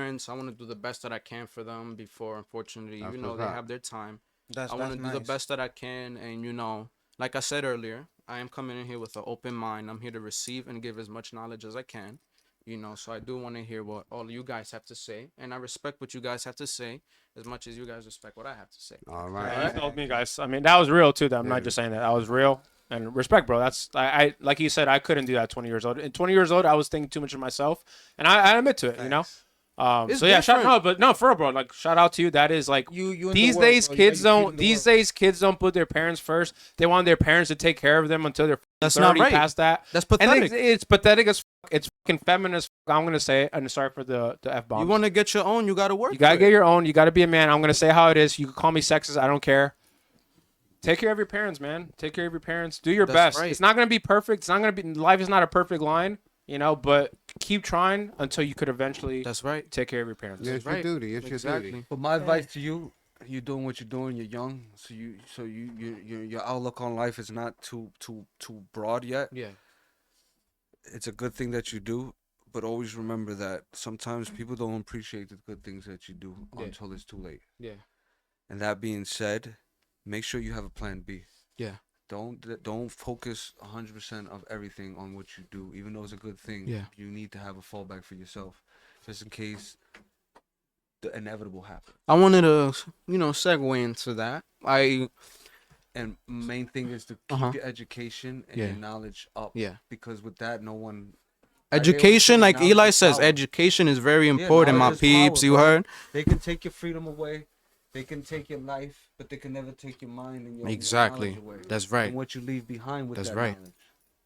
parents. I want to do the best that I can for them before, unfortunately, That's you know, what's they up. have their time. That's I want to do the nice. best that I can, and you know, like I said earlier, I am coming in here with an open mind. I'm here to receive and give as much knowledge as I can, you know, so I do want to hear what all you guys have to say, and I respect what you guys have to say as much as you guys respect what I have to say. All Yeah, right. you told me, guys. I mean, that was real too. I'm not just saying that. That was real. And respect, bro. That's I like you said. I couldn't do that. 20 years old. At 20 years old, I was thinking too much of myself, and I admit to it. You know. It's So yeah, different. but no, for real, bro. Like, shout out to you. That is like You in the these world, days, bro. kids You don't. in the These world. days, kids don't put their parents first. They want their parents to take care of them until they're That's 30, not right. past that. That's And pathetic. it's pathetic as fuck. It's fucking feminist. I'm gonna say it. And sorry for the f bomb. You want to get your own, you got to work. You gotta for get it. your own. You gotta be a man. I'm gonna say how it is. You can call me sexist. I don't care. Take care of your parents, man. Take care of your parents. Do your That's best. right. It's not gonna be perfect. It's not gonna be. Life is not a perfect line, you know. But keep trying until you could eventually That's right. take care of your parents. Yeah, it's your right. duty. It's your duty. Exactly. But my advice to you, you're doing what you're doing. You're young, so your outlook on life is not too broad yet. Yeah. It's a good thing that you do, but always remember that sometimes people don't appreciate the good things that you do Yeah. until it's too late. Yeah. And that being said, make sure you have a plan B. Yeah. Don't focus 100% of everything on what you do, even though it's a good thing. Yeah. You need to have a fallback for yourself, just in case the inevitable happens. I wanted to, you know, segue into that. And main thing is to keep Uh-huh. your education and Yeah. your knowledge up. Yeah. Because with that, no one. Education, like knowledge Eli is says, power. education is very important, my knowledge is peeps. power, You bro. heard? They can take your freedom away. They can take your life, but they can never take your mind and your Exactly. knowledge away. That's right. And what you leave behind with That's that right. knowledge.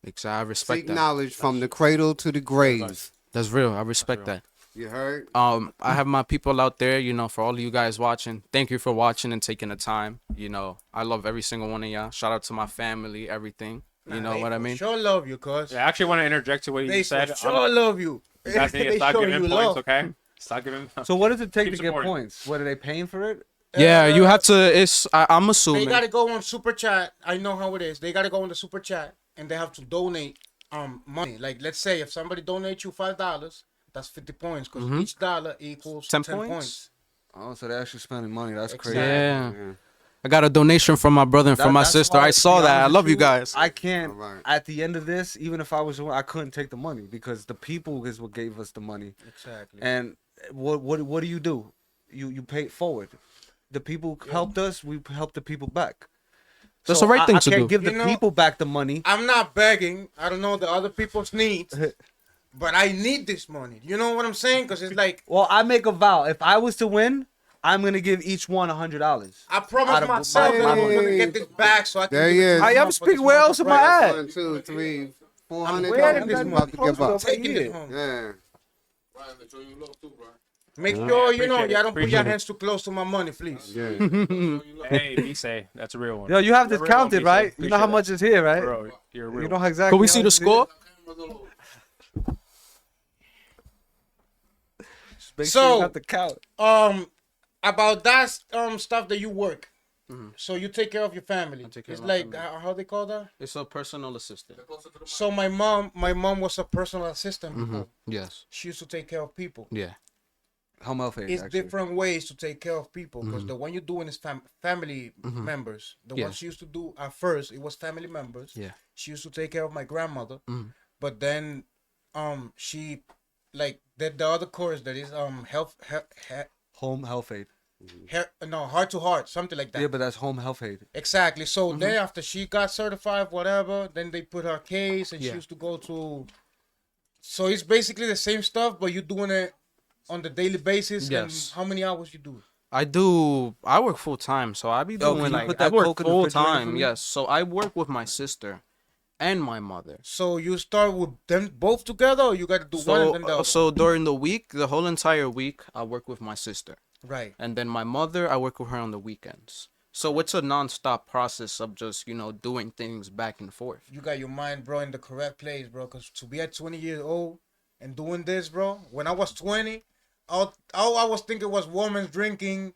Exactly. I respect Seek that. knowledge from the cradle to the grave. That's real. I respect that. You heard? I have my people out there, you know, for all of you guys watching. Thank you for watching and taking the time. You know, I love every single one of y'all. Shout out to my family, everything. You know what I mean? Sure love you, cuz. Yeah, I actually want to interject to what They you said. for sure love you. You guys need to They stop showing giving you points, love. okay? Stop giving. So what does it take Keep to get supporting. points? What are they paying for it? Yeah, you have to. I'm They assuming. gotta go on super chat. I know how it is. They gotta go on the super chat and they have to donate money. Like let's say if somebody donates you $5, that's 50 points because each dollar equals 10 10 points? points. Oh, so they're actually spending money. That's Exactly. crazy. Yeah. I got a donation from my brother and from my That's sister. why, I to saw be that. I honest love with you guys. I can't. Alright. At the end of this, even if I was, I couldn't take the money because the people is what gave us the money. Exactly. And what do? You pay it forward. The people helped us. We help the people back. That's So the right thing I to can't do. give the You know- people back the money. I'm not begging. I don't know the other people's needs, but I need this money. You know what I'm saying? Because it's like Well, I make a vow. If I was to win, I'm gonna give each one $100. I Out promised of myself my that I'm money. gonna get this back so I can. There give he it to is. my I am mom for speaking. this where month else of am I bread. at? 1, 2, 3, 400. wearing I'm this about to give up. Taking it home. Yeah. Make sure you know Appreciate it. y'all don't put your Appreciate it. hands too close to my money, please. Yeah. Hey, Bise, that's a real one. Yo, you have this You're real, counted, Bise. right? You know how Appreciate much is here, right? Bro, you're real. You know exactly. Can we see how the much is here? score? Just make sure So- you have the count. About that stuff that you work. So you take care of your family. take care It's of my like family. how they call that. It's a personal assistant. So my mom was a personal assistant before. Yes. She used to take care of people. Yeah. Home health aid. It's actually. different ways to take care of people because the one you're doing is family members. The Yeah. one she used to do at first, it was family members. Yeah. She used to take care of my grandmother, but then she like the other course that is Home health aid. heart to heart, something like that. Yeah, but that's home health aid. Exactly. So then after she got certified, whatever, then they put her case and Yeah. she used to go to. So it's basically the same stuff, but you're doing it on the daily basis. Yes. And how many hours you do? I work full time, so I be Yo, doing can you like put I that work Coke in the full refrigerator for time. me? Yes. So I work with my sister and my mother. So you start with them both together, or you got to do one and then the So other? so during the week, the whole entire week, I work with my sister. Right. And then my mother, I work with her on the weekends. So it's a non-stop process of just, doing things back and forth. You got your mind, bro, in the correct place, bro. Because to be at 20 years old and doing this, bro, when I was 20, all I was thinking was women drinking.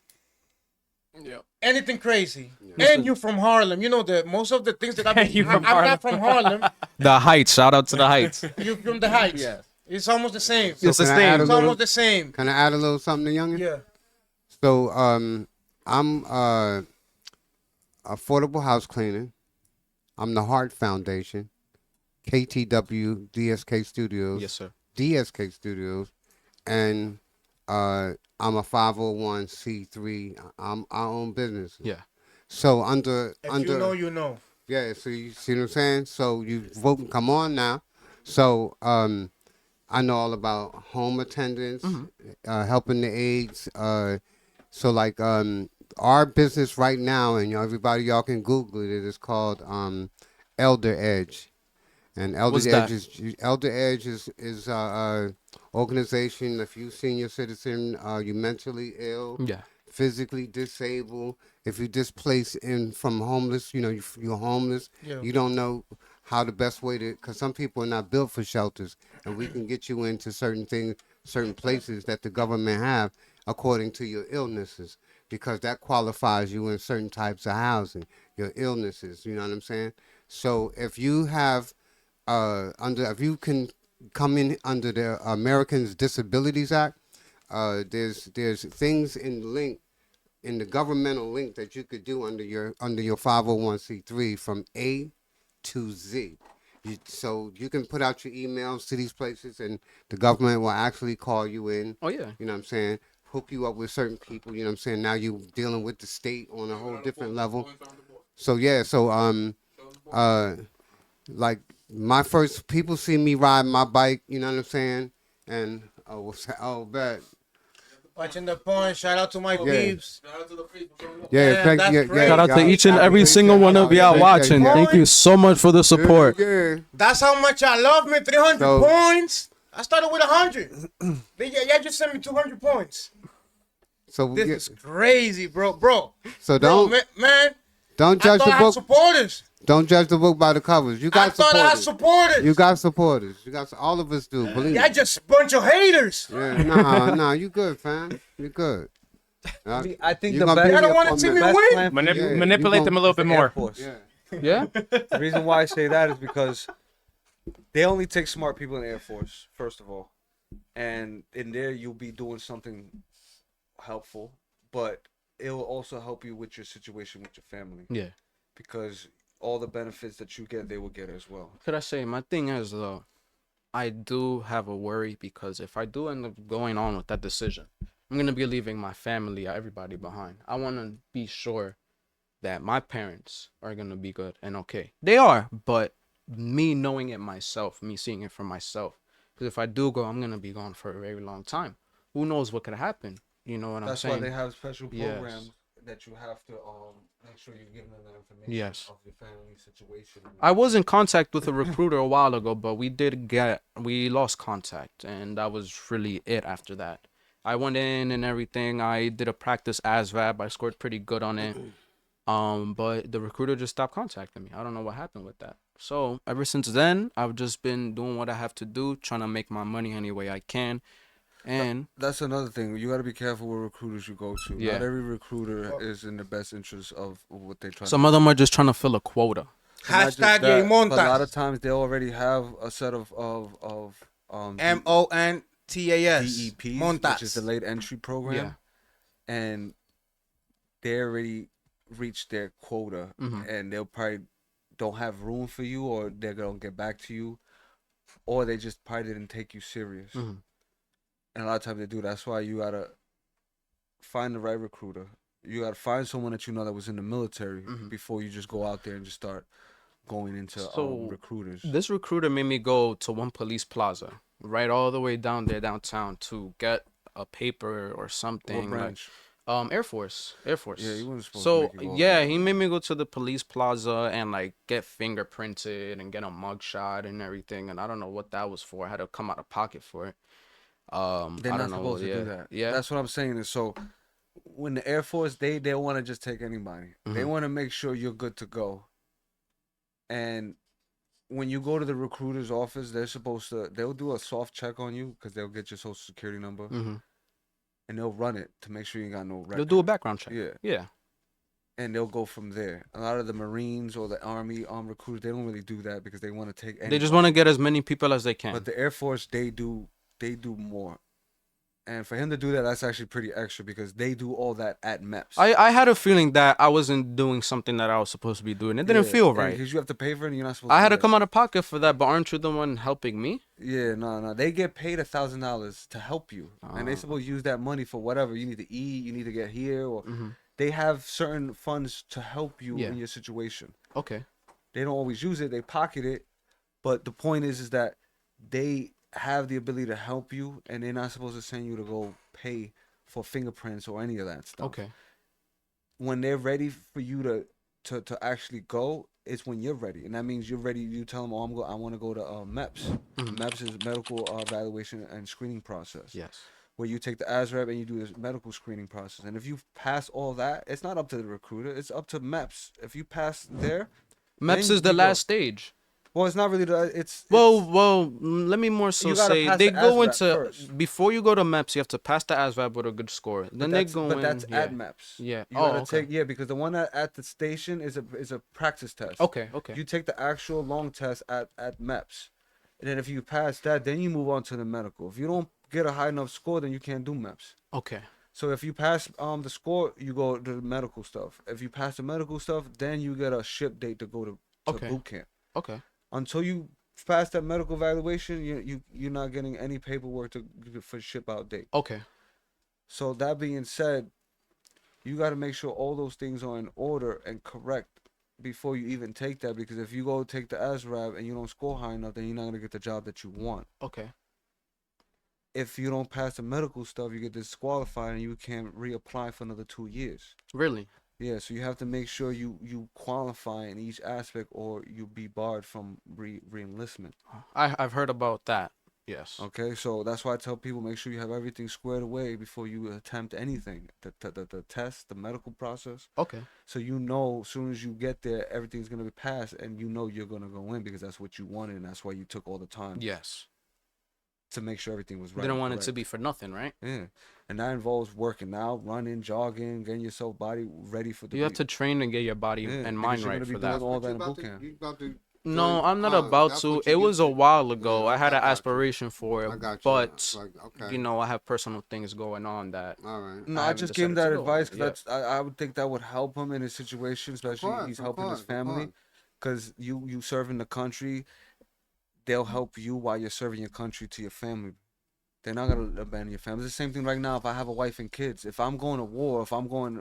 Yeah. Anything crazy. And you from Harlem. You know, most of the things that I'm not from Harlem. The Heights. Shout out to the Heights. You from the Heights. Yeah. It's almost the same. It's the can I add same. a It's little- almost the same. Can I add a little something to youngin? Yeah. So I'm affordable house cleaning. I'm the Heart Foundation, KTW DSK Studios, Yes, sir. DSK Studios, and I'm a 501c3. I own business. Yeah. So under If you know, you know. yeah. So you see what I'm saying? So you vote and come on now. So I know all about home attendance, helping the aides. So like our business right now, and everybody y'all can Google it. It's called Elder Edge, and What's that? Elder Edge is organization. If you senior citizen, you mentally ill, Yeah. physically disabled, if you displaced from homeless, you're homeless, Yeah. you don't know how the best way to, because some people are not built for shelters, and we can get you into certain things, certain places that the government have according to your illnesses, because that qualifies you in certain types of housing, your illnesses, you know what I'm saying? So if you have, if you can come in under the Americans Disabilities Act, there's things in the link, in the governmental link, that you could do under your 501c3 from A to Z. So you can put out your emails to these places, and the government will actually call you in. Oh yeah. You know what I'm saying? Hook you up with certain people. You know what I'm saying? Now you dealing with the state on a whole different level. So yeah. So like my first people see me ride my bike. You know what I'm saying? And bet. Watching the point. Shout out to my peeps. Yeah, Man, thank that's you. great. Shout out to y'all- each and y'all every appreciate single it. one of y'all watching. Thank you so much for the support. Yeah. That's how much I love me. 300 So- points. I started with 100. Y'all just sent me 200 points. So This yeah, is crazy, bro. so Bro, don't man. don't I judge thought the I had book. supporters. Don't judge the book by the covers. You I got thought I had supporters. supporters. You got supporters. You got all of us do. Believe Y'all me. just a bunch of haters. Yeah, nah, you good, fam. You good. I think You the gonna best, be Y'all don't here want for to see a me minute. win. plan for you Yeah, Manipulate you them a little is the bit Air more. Force. Yeah. Yeah. The reason why I say that is because they only take smart people in the Air Force, first of all. And in there, you'll be doing something helpful, but it will also help you with your situation with your family. Yeah. Because all the benefits that you get, they will get as well. Could I say my thing is though, I do have a worry because if I do end up going on with that decision, I'm gonna be leaving my family, everybody behind. I want to be sure that my parents are gonna be good and okay. They are, but me knowing it myself, me seeing it for myself. Because if I do go, I'm gonna be gone for a very long time. Who knows what could happen? You know what That's I'm why saying? they have special Yes. programs that you have to make sure you're giving them the information Yes. of your family situation. I was in contact with a recruiter a while ago, but we lost contact, and that was really it after that. I went in and everything. I did a practice ASVAB. I scored pretty good on it. But the recruiter just stopped contacting me. I don't know what happened with that. So ever since then, I've just been doing what I have to do, trying to make my money any way I can. And That's another thing. You got to be careful with recruiters you go to. Yeah. Not every recruiter is in the best interest of what they try. some of them are just trying to fill a quota. Not just Hashtag that, Yay but a lot of Montas. times they already have a set of MONTAS. DEPs, Montas. which is the late entry program, Yeah. and they already reached their quota, Mhm. and they'll probably don't have room for you, or they're gonna get back to you, or they just probably didn't take you serious. Mhm. And a lot of times they do. That's why you gotta find the right recruiter. You gotta find someone that you know that was in the military before you just go out there and just start going into So, recruiters. This recruiter made me go to one police plaza, right all the way down there downtown to get a paper or something. What branch? Air Force. Yeah, he wasn't supposed to So make you go yeah, there. he made me go to the police plaza and like get fingerprinted and get a mugshot and everything. And I don't know what that was for. I had to come out of pocket for it. They're I not don't know. supposed to Yeah. do that. Yeah. That's what I'm saying. Is so when the Air Force they want to just take anybody. They Mhm. want to make sure you're good to go. And when you go to the recruiter's office, they'll do a soft check on you because they'll get your social security number hmm and they'll run it to make sure you ain't got no record. They'll do a background check. Yeah. Yeah. And they'll go from there. A lot of the Marines or the Army recruiters, they don't really do that because they want to take They just want to get as many people as they can. But the Air Force, they do more. And for him to do that, that's actually pretty extra because they do all that at MEPS. I had a feeling that I wasn't doing something that I was supposed to be doing. It didn't feel right. Because you have to pay for it and you're not supposed I to had do to that. come out of pocket for that, but aren't you the one helping me? Yeah, no. They get paid $1,000 to help you. And they supposed to use that money for whatever. You need to eat, you need to get here, or they have certain funds to help you in your situation. Okay. They don't always use it, they pocket it. But the point is that they have the ability to help you, and they're not supposed to send you to go pay for fingerprints or any of that stuff. Okay. When they're ready for you to actually go, it's when you're ready, and that means you're ready. You tell them, "Oh, I want to go to MEPS." MEPS is medical evaluation and screening process. Yes. Where you take the ASVAB and you do this medical screening process, and if you pass all that, it's not up to the recruiter; it's up to MEPS. If you pass there, MEPS then is the you go. last stage. Well, it's not really it's Well, let me more so You gotta say pass they the go ASVAB into first. before you go to MEPS, you have to pass the ASVAB with a good score. Then they go but in. that's yeah. at MEPS. Yeah. You Oh, gotta okay. take because the one at the station is a practice test. Okay. You take the actual long test at MEPS, and then if you pass that, then you move on to the medical. If you don't get a high enough score, then you can't do MEPS. Okay. So if you pass the score, you go to the medical stuff. If you pass the medical stuff, then you get a ship date to go to boot camp. Okay. Until you pass that medical evaluation, you're not getting any paperwork for ship out date. Okay. So that being said, you got to make sure all those things are in order and correct before you even take that. Because if you go take the ASVAB and you don't score high enough, then you're not gonna get the job that you want. Okay. If you don't pass the medical stuff, you get disqualified and you can't reapply for another 2 years. Really? Yeah, so you have to make sure you qualify in each aspect, or you be barred from re-enlistment. I've heard about that. Yes. Okay, so that's why I tell people, make sure you have everything squared away before you attempt anything. The test, the medical process. Okay. So you know, as soon as you get there, everything's gonna be passed, and you know you're gonna go in because that's what you wanted, and that's why you took all the time. Yes. To make sure everything was right. Didn't want it correct. to be for nothing, right? Yeah, and that involves working out, running, jogging, getting yourself body ready for the. You have to train and get your body and mind right for that. All that in boot camp. No, I'm not about to. It was a while ago. I had an aspiration for it, but you know, I have personal things going on that. All right. No, I just gave him that advice because I would think that would help him in his situation, especially he's helping his family. Because you serving the country, they'll help you while you're serving your country to your family. They're not gonna abandon your family. It's the same thing right now. If I have a wife and kids, if I'm going to war, if I'm going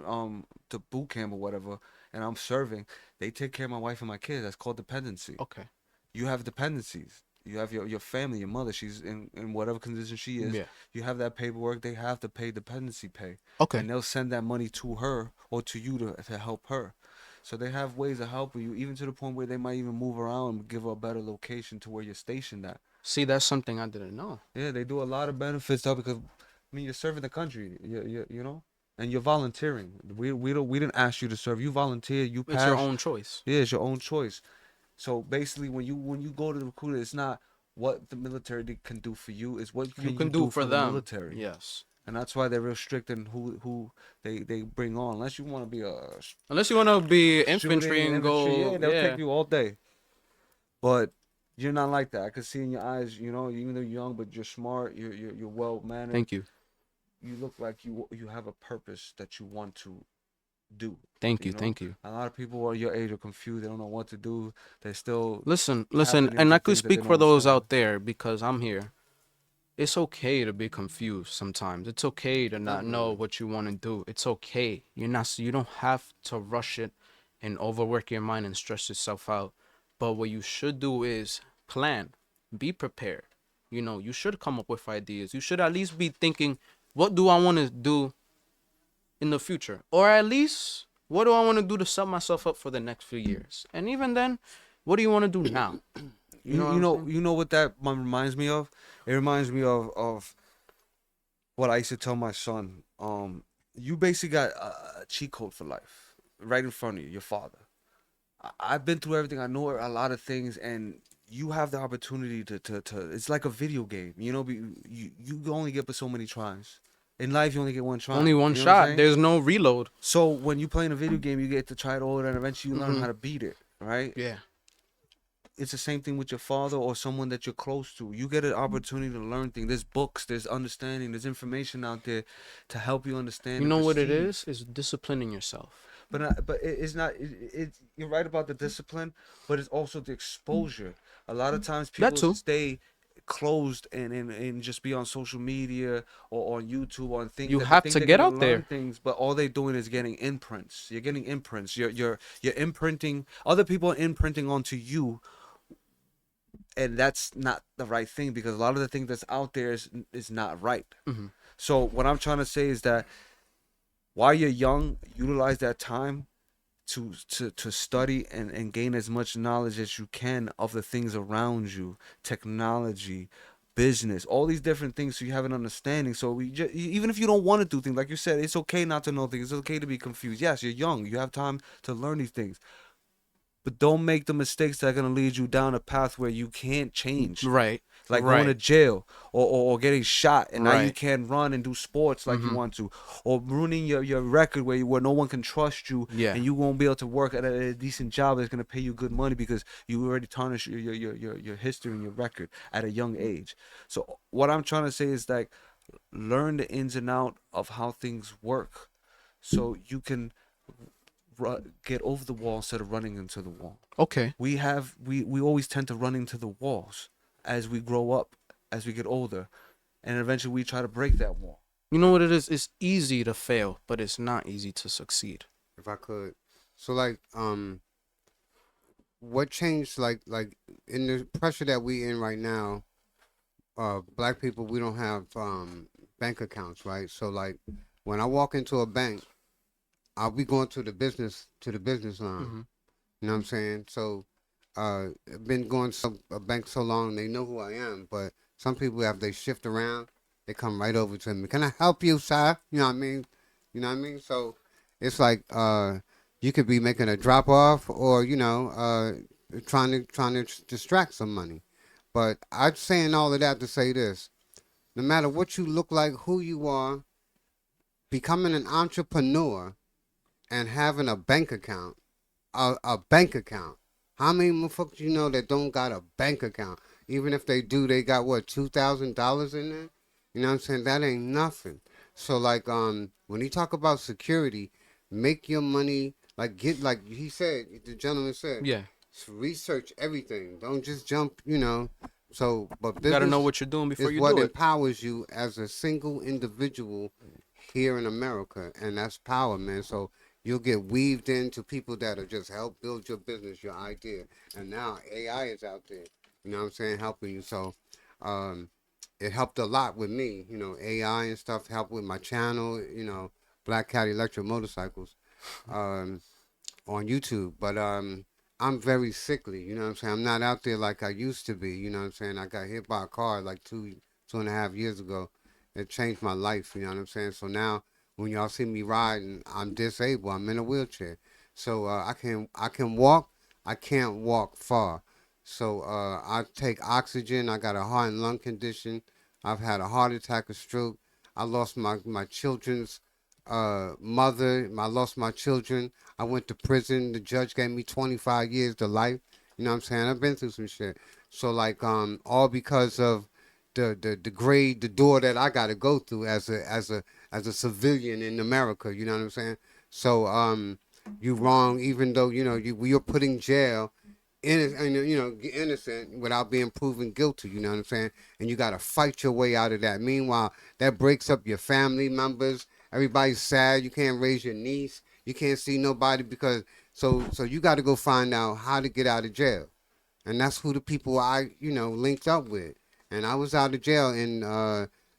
to boot camp or whatever, and I'm serving, they take care of my wife and my kids. That's called dependency. Okay. You have dependencies. You have your family, your mother. She's in whatever condition she is. Yeah. You have that paperwork. They have to pay dependency pay. Okay. And they'll send that money to her or to you to help her. So they have ways of helping you, even to the point where they might even move around and give her a better location to where you're stationed at. See, that's something I didn't know. Yeah, they do a lot of benefits though, because I mean you're serving the country, you know, and you're volunteering. We didn't ask you to serve. You volunteer. You pass. It's your own choice. Yeah, it's your own choice. So basically, when you go to the recruiter, it's not what the military can do for you. It's what you can do for them. The military. Yes. And that's why they're real strict in who they bring on. Unless you want to be unless you want to be infantry and go, yeah, they'll take you all day. But you're not like that. I can see in your eyes, you know, even though you're young, but you're smart. You're well mannered. Thank you. You look like you have a purpose that you want to do. Thank you. know? Thank you. A lot of people are your age are confused. They don't know what to do. They still listen, happening and to I could things that they speak don't for those understand. out there because I'm here. It's okay to be confused sometimes. It's okay to not know what you want to do. It's okay. You don't have to rush it and overwork your mind and stress yourself out. But what you should do is plan, be prepared. You know, you should come up with ideas. You should at least be thinking, what do I want to do in the future? Or at least, what do I want to do to set myself up for the next few years? And even then, what do you want to do now? You know what that reminds me of? It reminds me of what I used to tell my son. You basically got a cheat code for life right in front of you, your father. I've been through everything. I know a lot of things, and you have the opportunity to it's like a video game. You know, you only get but so many tries. In life, you only get one try. Only one you know what I'm shot. saying? There's no reload. So when you play in a video game, you get to try it over, and eventually you learn how to beat it, right? Yeah. it's the same thing with your father or someone that you're close to. You get an opportunity to learn things. There's books, there's understanding, there's information out there to help you understand. You and know what it perceive. is disciplining yourself. But it's not. You're right about the discipline, but it's also the exposure. A lot of times That people too. stay closed and just be on social media or on YouTube on things. You that they have think to they're get gonna out there. learn things, but all they're doing is getting imprints. You're getting imprints. You're imprinting. Other people are imprinting onto you, and that's not the right thing because a lot of the things that's out there is not right. Mhm. So what I'm trying to say is that while you're young, utilize that time to study and gain as much knowledge as you can of the things around you, technology, business, all these different things, so you have an understanding. So even if you don't want to do things, like you said, it's okay not to know things. It's okay to be confused. Yes, you're young. You have time to learn these things. But don't make the mistakes that are going to lead you down a path where you can't change. Right. Like right. going to jail or getting shot, and now you Right. can't run and do sports like you want to, or ruining your record where no one can trust you, Yeah. and you won't be able to work at a decent job that's going to pay you good money because you already tarnished your history and your record at a young age. So what I'm trying to say is like learn the ins and out of how things work, so you can get over the wall instead of running into the wall. Okay. We always tend to run into the walls as we grow up, as we get older, and eventually we try to break that wall. You know what it is? It's easy to fail, but it's not easy to succeed. If I could, so like what changed like in the pressure that we in right now? Black people, we don't have bank accounts, right? So like when I walk into a bank, I'll be going to the business line. You know what I'm saying? So I've been going to a bank so long, they know who I am. But some people, if they shift around, they come right over to me. Can I help you, sir? You know what I mean? You know what I mean? So it's like you could be making a drop off, or trying to distract some money. But I'm saying all of that to say this: no matter what you look like, who you are, becoming an entrepreneur and having a bank account, a bank account. How many motherfuckers you know that don't got a bank account? Even if they do, they got what, $2,000 in there? You know what I'm saying? That ain't nothing. So like when you talk about security, make your money like he said, the gentleman said. Yeah. Research everything. Don't just jump, So but You gotta know business what you're doing before is you what do it. empowers you as a single individual here in America, and that's power, man. So you'll get weaved into people that'll just help build your business, your idea. And now AI is out there, you know what I'm saying, helping you. So it helped a lot with me, AI and stuff helped with my channel, Black Cat Electric Motorcycles on YouTube. But I'm very sickly, you know what I'm saying? I'm not out there like I used to be, you know what I'm saying? I got hit by a car like two and a half years ago. It changed my life, you know what I'm saying? So now when y'all see me riding, I'm disabled. I'm in a wheelchair. So I can walk. I can't walk far. So I take oxygen. I got a heart and lung condition. I've had a heart attack, a stroke. I lost my children's mother. I lost my children. I went to prison. The judge gave me 25 years to life. You know what I'm saying? I've been through some shit. So like all because of the door that I got to go through as a civilian in America. You know what I'm saying? So you wrong, even though you're put in jail, innocent without being proven guilty. You know what I'm saying? And you got to fight your way out of that. Meanwhile, that breaks up your family members. Everybody's sad. You can't raise your niece. You can't see nobody because so you got to go find out how to get out of jail, and that's who the people I linked up with. And I was out of jail in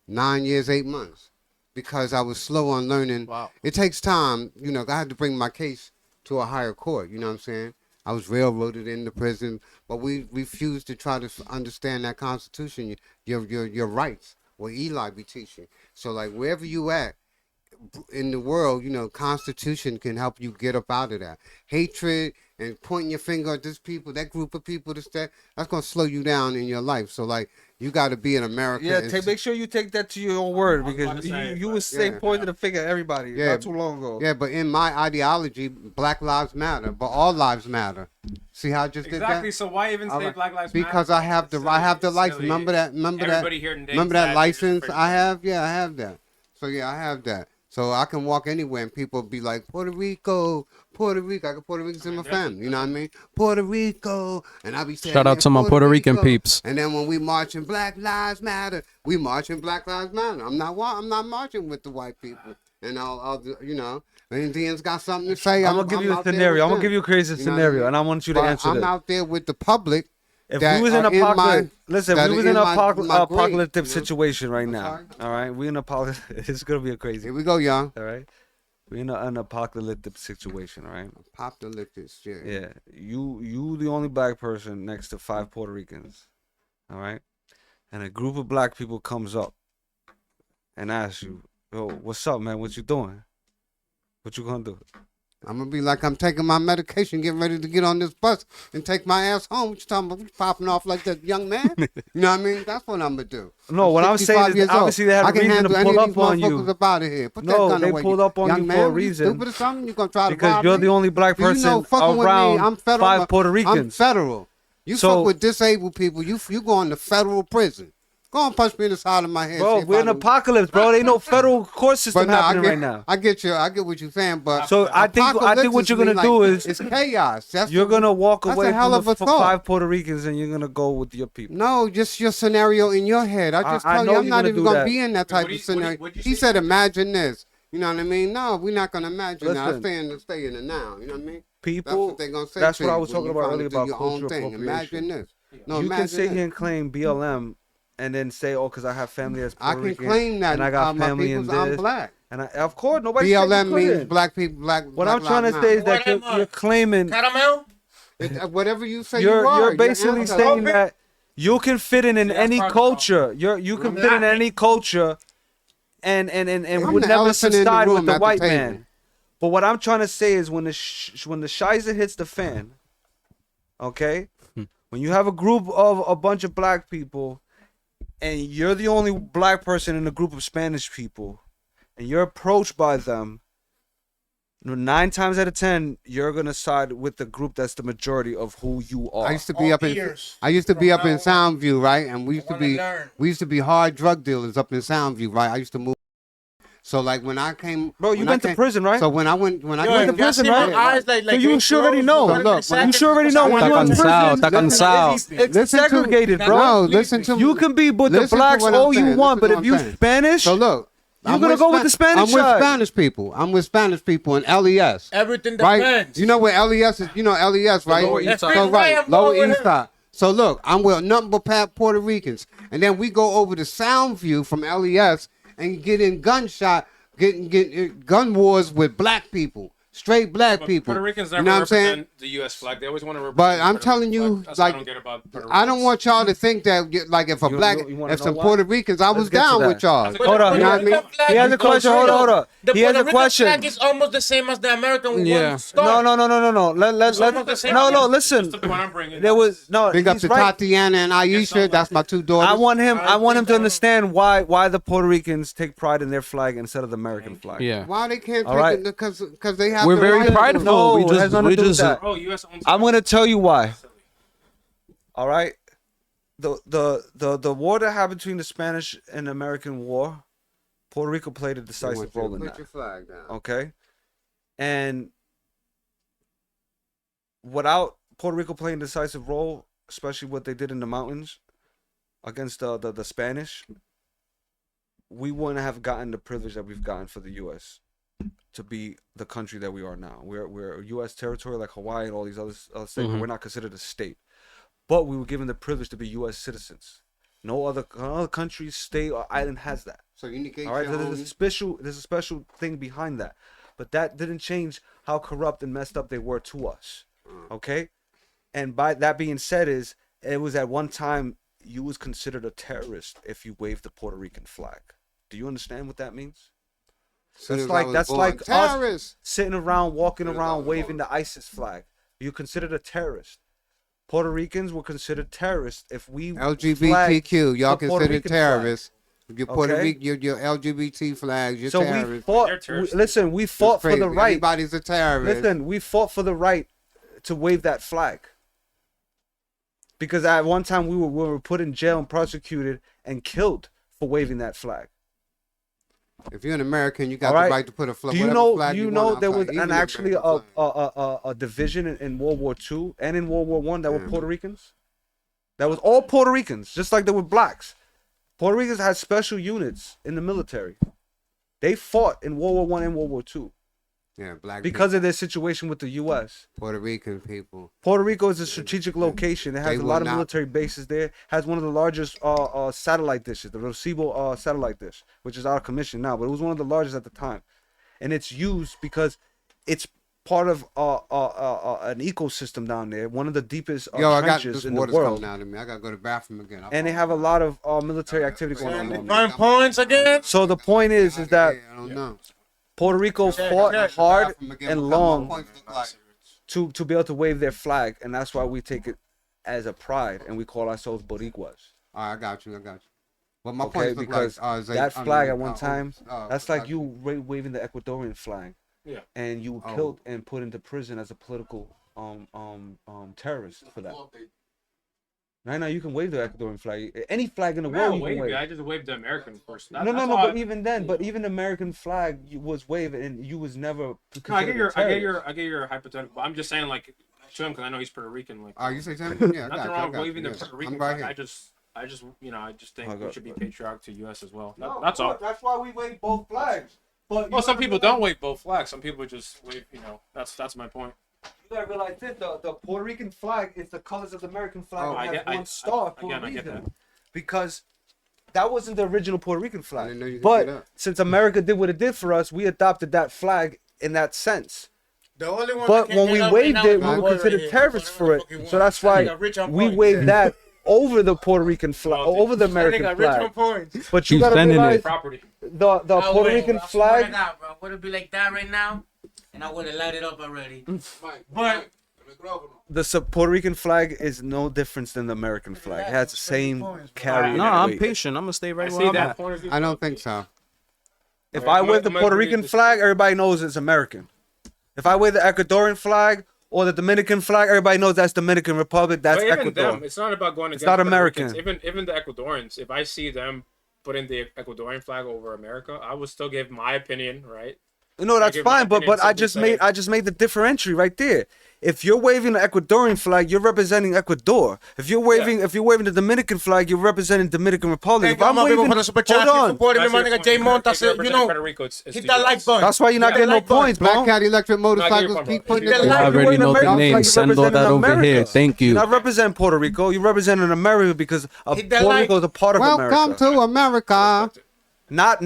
9 years, 8 months because I was slow on learning. Wow. It takes time. I had to bring my case to a higher court. You know what I'm saying? I was railroaded into prison, but we refused to try to understand that Constitution, your rights, what Eli be teaching. So, like, wherever you at in the world, Constitution can help you get up out of that. Hatred and pointing your finger at this people, that group of people, that's gonna slow you down in your life. So like, you got to be an American. Yeah, make sure you take that to your own word about because to say, you was saying pointing the finger at everybody Yeah. not too long ago. Yeah, but in my ideology, Black lives matter, but all lives matter. See how I just Exactly. did that? So why even say Black Lives Matter? Because I have the It's license. silly. Remember that? Everybody here today Remember said that you're license just I have? Yeah, I have that. So yeah, I have that. So I can walk anywhere and people be like, Puerto Rico, Puerto Rico. I got Puerto Ricans in my family. You know what I mean? Puerto Rico. And I be saying, Shout out to my Puerto Rican Rico. peeps. And then when we marching Black Lives Matter, we marching Black Lives Matter. I'm not marching with the white people. And I'll you know, the Indians got something to say. I'm gonna give you a out there scenario. with I'm gonna them. give you a crazy You know what I scenario, mean? and I want you to But answer I'm this. out there with the public. If that we was in are a my- listen, that we was are in an my grade, apocalyptic you know? situation right I'm now. sorry? All right, we in a it's gonna be a crazy. Here we go, y'all. All right, we in an apocalyptic situation. All right. Apocalyptic shit. Yeah, you the only black person next to 5 Puerto Ricans. All right, and a group of black people comes up and asks you, "Yo, what's up, man? What you doing? What you gonna do?" I'm gonna be like, I'm taking my medication, getting ready to get on this bus and take my ass home. What you talking about? You popping off like that young man? You know what I mean? That's what I'm gonna do. No, what I'm 65 saying is years old. obviously they had I a can reason to handle any pull of up these on you. motherfuckers up out of here. Put that No, gun they away, pulled up on young you man. for a You reason. stupid or something? You gonna try to Because rob you're me? the only black Do you person know, fucking with me, around I'm federal. 5 Puerto I'm Ricans. federal. You So- fuck with disabled people, you going to federal prison. Go and punch me in the side of my head. Bro, see if we're I in don't- apocalypse, bro. There ain't no federal court system But no, I happening get, right now. I get you. I get what you're saying, but So I think what you're gonna apocalypse do mean, is it's chaos. That's you're gonna walk that's away a hell from of the a thought. 5 Puerto Ricans and you're gonna go with your people. No, just your scenario in your head. I just I tell know you, I'm you're not gonna even do gonna that. be in that type What do of you- scenario. what do you He say? said, "Imagine this." You know what I mean? No, we're not gonna imagine that. Listen. Stay in the now. You know what I mean? That's People, what they're gonna say. that's to what I you was when talking you about finally earlier do about your own cultural thing. appropriation. Imagine this. No, you can imagine sit this. here and claim BLM and then say, "Oh, because I have family that's I Puerto can Rican claim that and I got my family in people's I'm this." black. And of course, nobody BLM means black people. What black I'm trying to lives say is matter. that you're claiming Caramel? Whatever you say, you're you are. you're basically answer. saying that you can fit in that's any part of the problem. culture. You can fit in any culture, and I'm would the never elephant in the side with room the at the white table. man. But what I'm trying to say is when the shizer hits the fan, okay, when you have a group of a bunch of black people, and you're the only black person in a group of Spanish people, and you're approached by them, 9 times out of 10, you're gonna side with the group that's the majority of who you are. I used to be up in Soundview, right? And we used to be hard drug dealers up in Soundview, right? I used to move. So like when I came, Bro, you when I went to came- prison, right? So when I went went to prison, right? Eyes like So you should already know. So look, You should already know when Está you went to cansado, prison. está cansado. It's Listen to- segregated, bro. No, listen to You can be with the listen to blacks what I'm all you saying. want, Listen but to if what you I'm saying. Spanish, So look, you're gonna go with the Spanish I'm with side. Spanish people. I'm with Spanish people in LES. Everything Right? depends. You know where LES is? You know LES, right? Lower East Side. So That's right, right, I'm Lower going with East him. Side. So look, I'm with nothing but Puerto Ricans, and then we go over to Soundview from LES and get in get gun wars with black people, straight black people. Puerto Ricans you never know what I'm saying? represent the U.S. flag. They always want to represent. But the I'm Puerto telling Rican you, flag. That's what like, I don't get about Puerto I don't Ricans. want y'all to think that, like, if a You black, wanna if know some why? Puerto Ricans, I was get to down that. with y'all. Hold on. You know what I mean? He has a question. Hold on. The He has Puerto a Rican question. flag is almost the same as the American one. Yeah. No. Let's almost the same. no. Listen. That's the point I'm bringing. There was no. Big up he's to right. Tatiana and Aisha. That's my two daughters. I want him to understand why the Puerto Ricans take pride in their flag instead of the American flag. Yeah. Why they can't All take right. it because they have We're the very right to. prideful. No, we it has nothing to do with that. Bro, U.S. owns. I'm gonna tell you why. All right, the war that happened between the Spanish and American War, Puerto Rico played a I decisive want you to role in put that. your flag down. Okay, and without Puerto Rico playing a decisive role, especially what they did in the mountains against the Spanish, we wouldn't have gotten the privilege that we've gotten for the U.S. to be the country that we are now. We're a U.S. territory like Hawaii and all these other states, but we're not considered a state. But we were given the privilege to be U.S. citizens. No other country, state, or island has that. So you negate All right, your there's a special thing behind that, but that didn't change how corrupt and messed up they were to us. Okay, and by that being said, it was at one time you was considered a terrorist if you waved the Puerto Rican flag. Do you understand what that means? Soon That's as I was like born, us terrorists. sitting around, walking around, waving the ISIS flag. You're considered a terrorist. Puerto Ricans were considered terrorists if we LGBTQ, y'all the Puerto considered Rican terrorists. Your Puerto Okay. Rican, your LGBT flags, you're So terrorists. we fought. Listen, we fought It's for the crazy. right. Everybody's a terrorist. Listen, we fought for the right to wave that flag. Because at one time we were put in jail and prosecuted and killed for waving that flag. If you're an American, you got All right. the right to put a flag. Do you whatever know? flag Do you want know there outside, was even the actually American flag. a division in World War II and in World War One that were Puerto Ricans? That was all Puerto Ricans, just like there were blacks. Puerto Ricans had special units in the military. They fought in World War One and World War II Yeah, black because of their situation with the U.S. people, Puerto Rican people. Puerto Rico is a strategic location. It has They a will lot of not- military bases there. Has one of the largest satellite dishes, the Recibo satellite dish, which is out of commission now, but it was one of the largest at the time. And it's used because it's part of an ecosystem down there, one of the deepest Yo, I got trenches this in the water's world. coming out of me. I gotta go to the bathroom again. And they have a lot of military activity going on down there. Find points again. So the point is that I don't know. Puerto Rico fought hard Bathroom again. and What my long points look like. to be able to wave their flag, and that's why we take it as a pride, and we call ourselves Boricuas. All right, I got you. Well, my Okay, points look because like, that flag at one time, that's like like you waving the Ecuadorian flag, Yeah. and you were Oh. killed and put into prison as a political terrorist for that. Right now, you can wave the Ecuadorian flag, any flag in the world. You can wave. I just waved the American first. No, but even then, even the American flag was waved, and you was never. No, I considered get a your terrorist. hypothetical. But I'm just saying, like, to him because I know he's Puerto Rican. Like, Oh, you say something? Yeah, I got nothing you. wrong I with got waving you. the Yeah. Puerto Rican I'm right flag. here. I just think Oh, we God. should be patriotic to U.S. as well. No, That's all. That's why we wave both flags. But Well, some people don't wave both flags. Some people just wave. That's my point. You gotta realize this: the Puerto Rican flag is the colors of the American flag. Oh, It I has get- one star for again, a I get reason. that. Because that wasn't the original Puerto Rican I flag. didn't know you could do But that. since America did what it did for us, we adopted that flag in that sense. The only one But that when can we get out waved right now it, is my we boy were considered right here. terrorists for it. Whatever the fuck he So that's wants. why That nigga rich on we points. waved that over the Puerto Rican flag, over the That American nigga rich on flag. points. But you Keep gotta sending realize it. Property. the I Puerto would- Rican I swear to flag. God, bro, would it be like that right now? And I would have light it up already. But The Puerto Rican flag is no different than the American flag. It has the same carry. No, I'm patient. I'm gonna stay I right where see I'm that at. point of view. I don't think so. If I wave the Puerto Rican flag, everybody knows it's American. If I wave the Ecuadorian flag or the Dominican flag, everybody knows that's Dominican Republic. That's But even Ecuador. them, it's not about going It's against not Puerto American. Ricans. Even the Ecuadorians, if I see them putting the Ecuadorian flag over America, I would still give my opinion, right? No, that's give my fine, but opinion, I simply just made the differential right there. If you're waving the Ecuadorian flag, you're representing Ecuador. If you're waving the Dominican flag, you're representing Dominican Republic. Thank If I'm you, my people, waving, for the super chat. hold Keep on. supporting me, my That's your nigga Jay point. Monta If you said, you represent know, Puerto Rico, it's hit the that US. like button. That's why you're not Hit getting that no like button. points, bro. Black Cat electric your motorcycles point, keep bro. putting You it You like- already know the America. name. You're Send all that representing over here. America. Thank You're you. not representing Puerto Rico. You're representing America because Hit that Puerto like- Rico is a part of Welcome America. to America. Not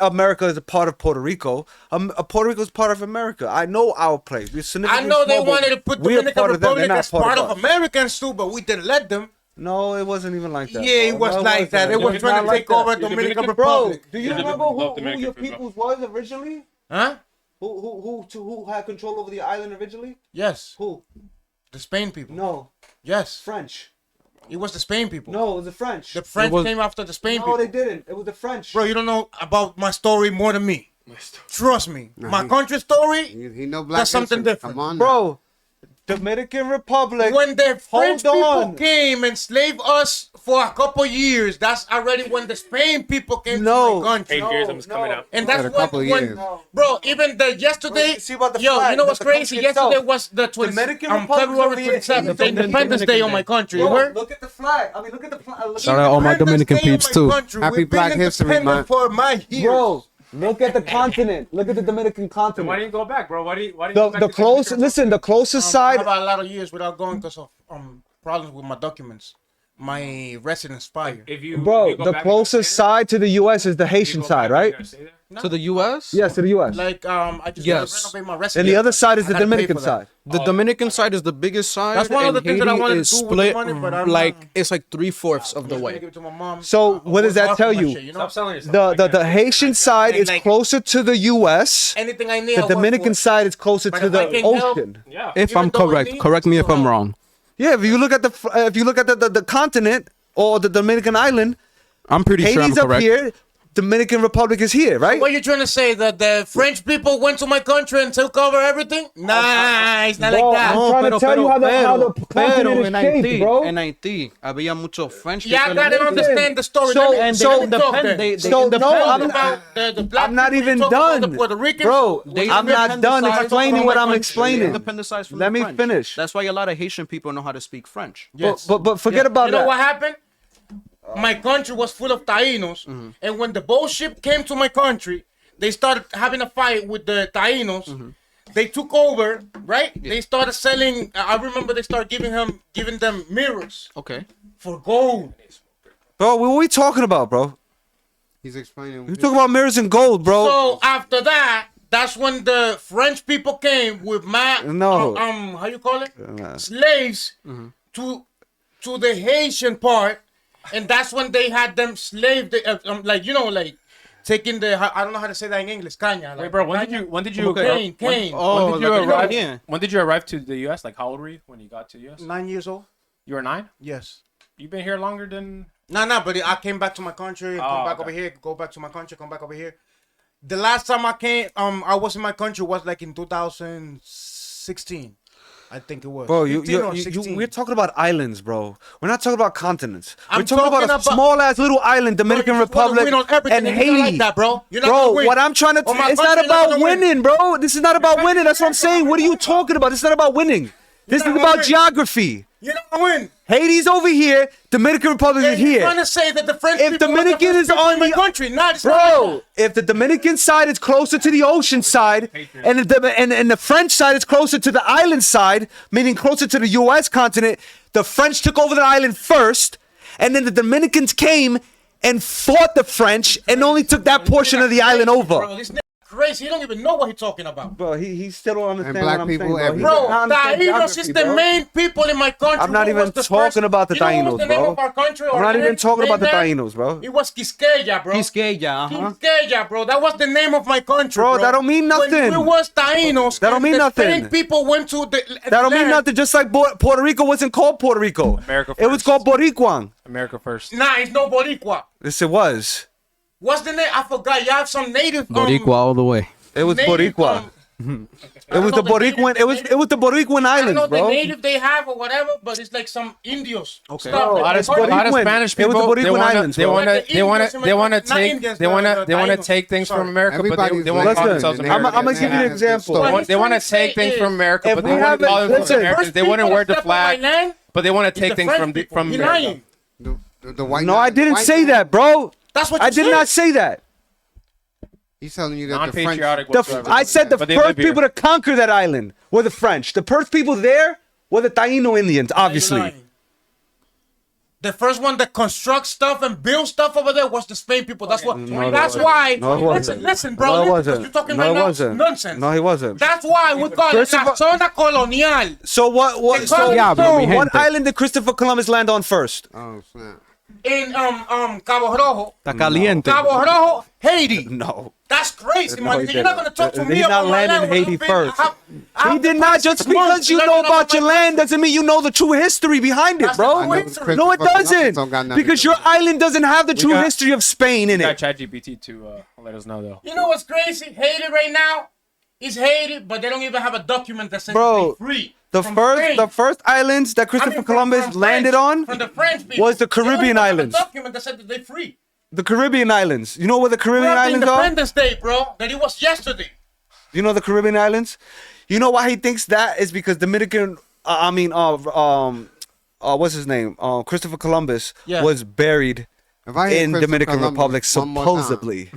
America is a part of Puerto Rico. Puerto Rico is part of America. I know our place. We're I significantly know they small, but wanted to put we're Dominican part of them. They're Republic not as part of us. Americans too, but we didn't let them. No, it wasn't even like that. Yeah, bro. it was No, like that. They wasn't. were was trying not to like take that. over You're Dominican Dominican, Bro, Republic. do you Yeah, remember love who Dominican your people. peoples was originally? Huh? Who had control over the island originally? Yes. Who? The Spain people. No, Yes. French. It was the Spain people. No, it was the French. The French was- came after the Spain No, people. they didn't. It was the French. Bro, you don't know about my story more than me. Trust me. Nah, My he- country story, He know black That's something history. different. Come on, Bro, Dominican Republic. when the French Hold people on. came and enslaved us for a couple years, that's already when the Spain people came No. to my country. Patriotism is coming out. And Said that's a couple when, years. bro, even the yesterday, you see about the yo, flag, you know what's the crazy? country itself. Yesterday was the Dominican 20, Republic February over here. 27th, the Dominican Independence Day on my country. You Bro, heard? look at the flag. I mean, look at the flag. Shout out all my Dominican Independence peeps Day on too. my country. Happy We've been Black History independent Month. for my years. Bro, look at the continent. Look at the Dominican Then continent. why didn't you go back, bro? Why didn't you go back The to closest, Dominican listen, the closest I side. have a lot of years without going because of problems with my documents. my residence expire. If you, Bro, if you go the back, closest side to the U.S. is the Haitian side, right? No. To the U.S. Yes, to the U.S. Like I just Yes. gotta renovate my residence. And the other side is I the gotta pay Dominican for that. side. The Dominican side is the biggest side. That's one of the and things that I Haiti wanted to is do with the split, money, but I'm like not- it's like 3/4 of the Just gonna way. give it to my mom. So what does that tell you? Stop selling yourself. The Haitian side is like- closer to the U.S. Anything I need. The I'll work Dominican for. side is closer But to if I the can help- ocean. Yeah. If Even I'm though we correct, need correct me if to I'm help. wrong. Yeah, if you look at the continent or the Dominican island, I'm pretty sure I'm Haiti's up correct. here, Dominican Republic is here, right? What are you trying to say? That the French people went to my country and took over everything? Nah, it's not Bro, like that. I'm trying to tell you how the continent is shaped, bro. En Haití había mucho French Y'all people. gotta understand the story. So- Let me- and they let me talk independ- then. they So, no, independent. I'm About the black I'm not people, you even talk about done. the Puerto Ricans. Bro, They I'm not done independentized explaining from what the I'm country. explaining. Independentized from Let the me French. finish. That's why a lot of Haitian people know how to speak French. Yes. But forget about You know that. what happened? My country was full of Tainos, and when the boat ship came to my country, they started having a fight with the Tainos. They took over, right? They started selling. I remember they started giving them mirrors Okay. for gold. Bro, what are we talking about, bro? He's explaining. We're talking about mirrors and gold, bro. So after that, that's when the French people came with No. how you call it? Slaves to the Haitian part, and that's when they had them slave, like taking the I don't know how to say that in English, caña. Like, Wait, bro. When did you Cane. Oh, when did you like a arrive? yeah. When did you arrive to the U.S.? Like, how old were you when you got to the U.S.? 9 years old. You were 9. Yes. You've been here longer than. No, but I came back to my country, come back over here, go back to my country, come back over here. The last time I came, I was in my country was like in 2016, I think it was. Bro, 15 or 16. we're talking about islands, bro. We're not talking about continents. I'm We're talking about talking a about- small ass little island, Bro, Dominican you just wanna Republic win on everything, and and you're not Haiti. like that, bro. You're not Bro, gonna win. what I'm trying to On my it's not country, you're not about gonna win. winning, bro. This is not about winning. That's what I'm saying. What are you talking about? This is not about winning. This is not gonna about win. geography. You're not gonna win. Haiti's over here, Dominican Republic is And you're here. trying to say that the French If people Dominican was is the first people on in my the- country, not it's not like Bro, that. if the Dominican side is closer to the ocean side, and the French side is closer to the island side, meaning closer to the U.S. continent, the French took over the island first, and then the Dominicans came and fought the French and only took that portion of the island Bro, over. this nigga crazy. He don't even know what he's talking about. Bro, he still don't understand And black what I'm people saying, bro. He everywhere. does Bro, not understand Tainos geography, is the bro. main people in my country. I'm not Who even was the talking first- about the you know what was Tainos, the name bro. of our country, I'm or not the even name- talking about the name? Tainos, bro. It was Quisqueya, bro. Quisqueya, Quisqueya, bro. That was the name of my country, Bro, bro. that don't mean nothing. When we was Tainos, That don't and mean the nothing. Spain people went to the That don't mean land. nothing. Just like Puerto Rico wasn't called Puerto Rico. America It was first. called Boricuan. America first. Nah, it's no Boricua. Yes, it was. What's the name? I forgot. You have some native. Boricua all the way. It was native, Boricua. It was know the the Boricuan. native- It was the Boricuan I don't know Islands, the bro. native they have or whatever, but it's like some Indios. Okay. A lot of Boricuan. Spanish It was the people. Boricuan Islands, They bro. want Like to. the They want Indians to. in They want to America, not take. Indians, They want to. the They want to Tainos. take things Sorry. from America, but Everybody's they won't like call that. themselves Listen, Americans. I'm gonna give you an example. They want to take things from America, If but we they want haven't- to call themselves listen, Americans. They want to wear the flag, but they want to take the things French from people. from You're America. lying. The white. No, I didn't white say man- that, bro. That's what you I did said. not say that. He's telling you that the French. Non-patriotic The, whatsoever. I said the But they first live here. people to conquer that island were the French. The first people there were the Taino Indians, You're obviously. lying. The first one that construct stuff and build stuff over there was the Spain people. That's what. No, it that's wasn't. why. No, it wasn't. Listen, bro. No, it listen, 'cause wasn't. You're talking No, right it now wasn't. nonsense. No, he wasn't. That's why we call it Christopher- la zona colonial. So what? What? They So, call it Diablo, so. mi what gente. island did Christopher Columbus land on first? Oh snap! In Cabo Rojo, Está caliente. Cabo Rojo, Haiti. No. That's crazy, No, man. he You're not didn't. gonna talk to He me did not about my land in land when Haiti I've been- first. I He have did the not. past Just 6 months because you learning know about your my land doesn't mean you know the true history behind it, That's bro. the I know history. No, it Christopher Columbus don't got doesn't. nothing Because to your do. island doesn't have the true got- history of Spain in We it. got ChatGPT to let us know though. You know what's crazy? Haiti right now is Haiti, but they don't even have a document that says Bro, they're free. The from first, Spain. the first islands that I mean, Christopher from Columbus landed French, on from the French people. was the They don't Caribbean even have a islands. document that said that they're free. The Caribbean islands. You know where the We Caribbean have the islands are? Independence Day, bro. That it was yesterday. You know the Caribbean islands? You know why he thinks that is because Dominican. What's his name? Christopher Columbus Yeah. was buried If I hear in Christopher Dominican Columbus Republic one more time, supposedly.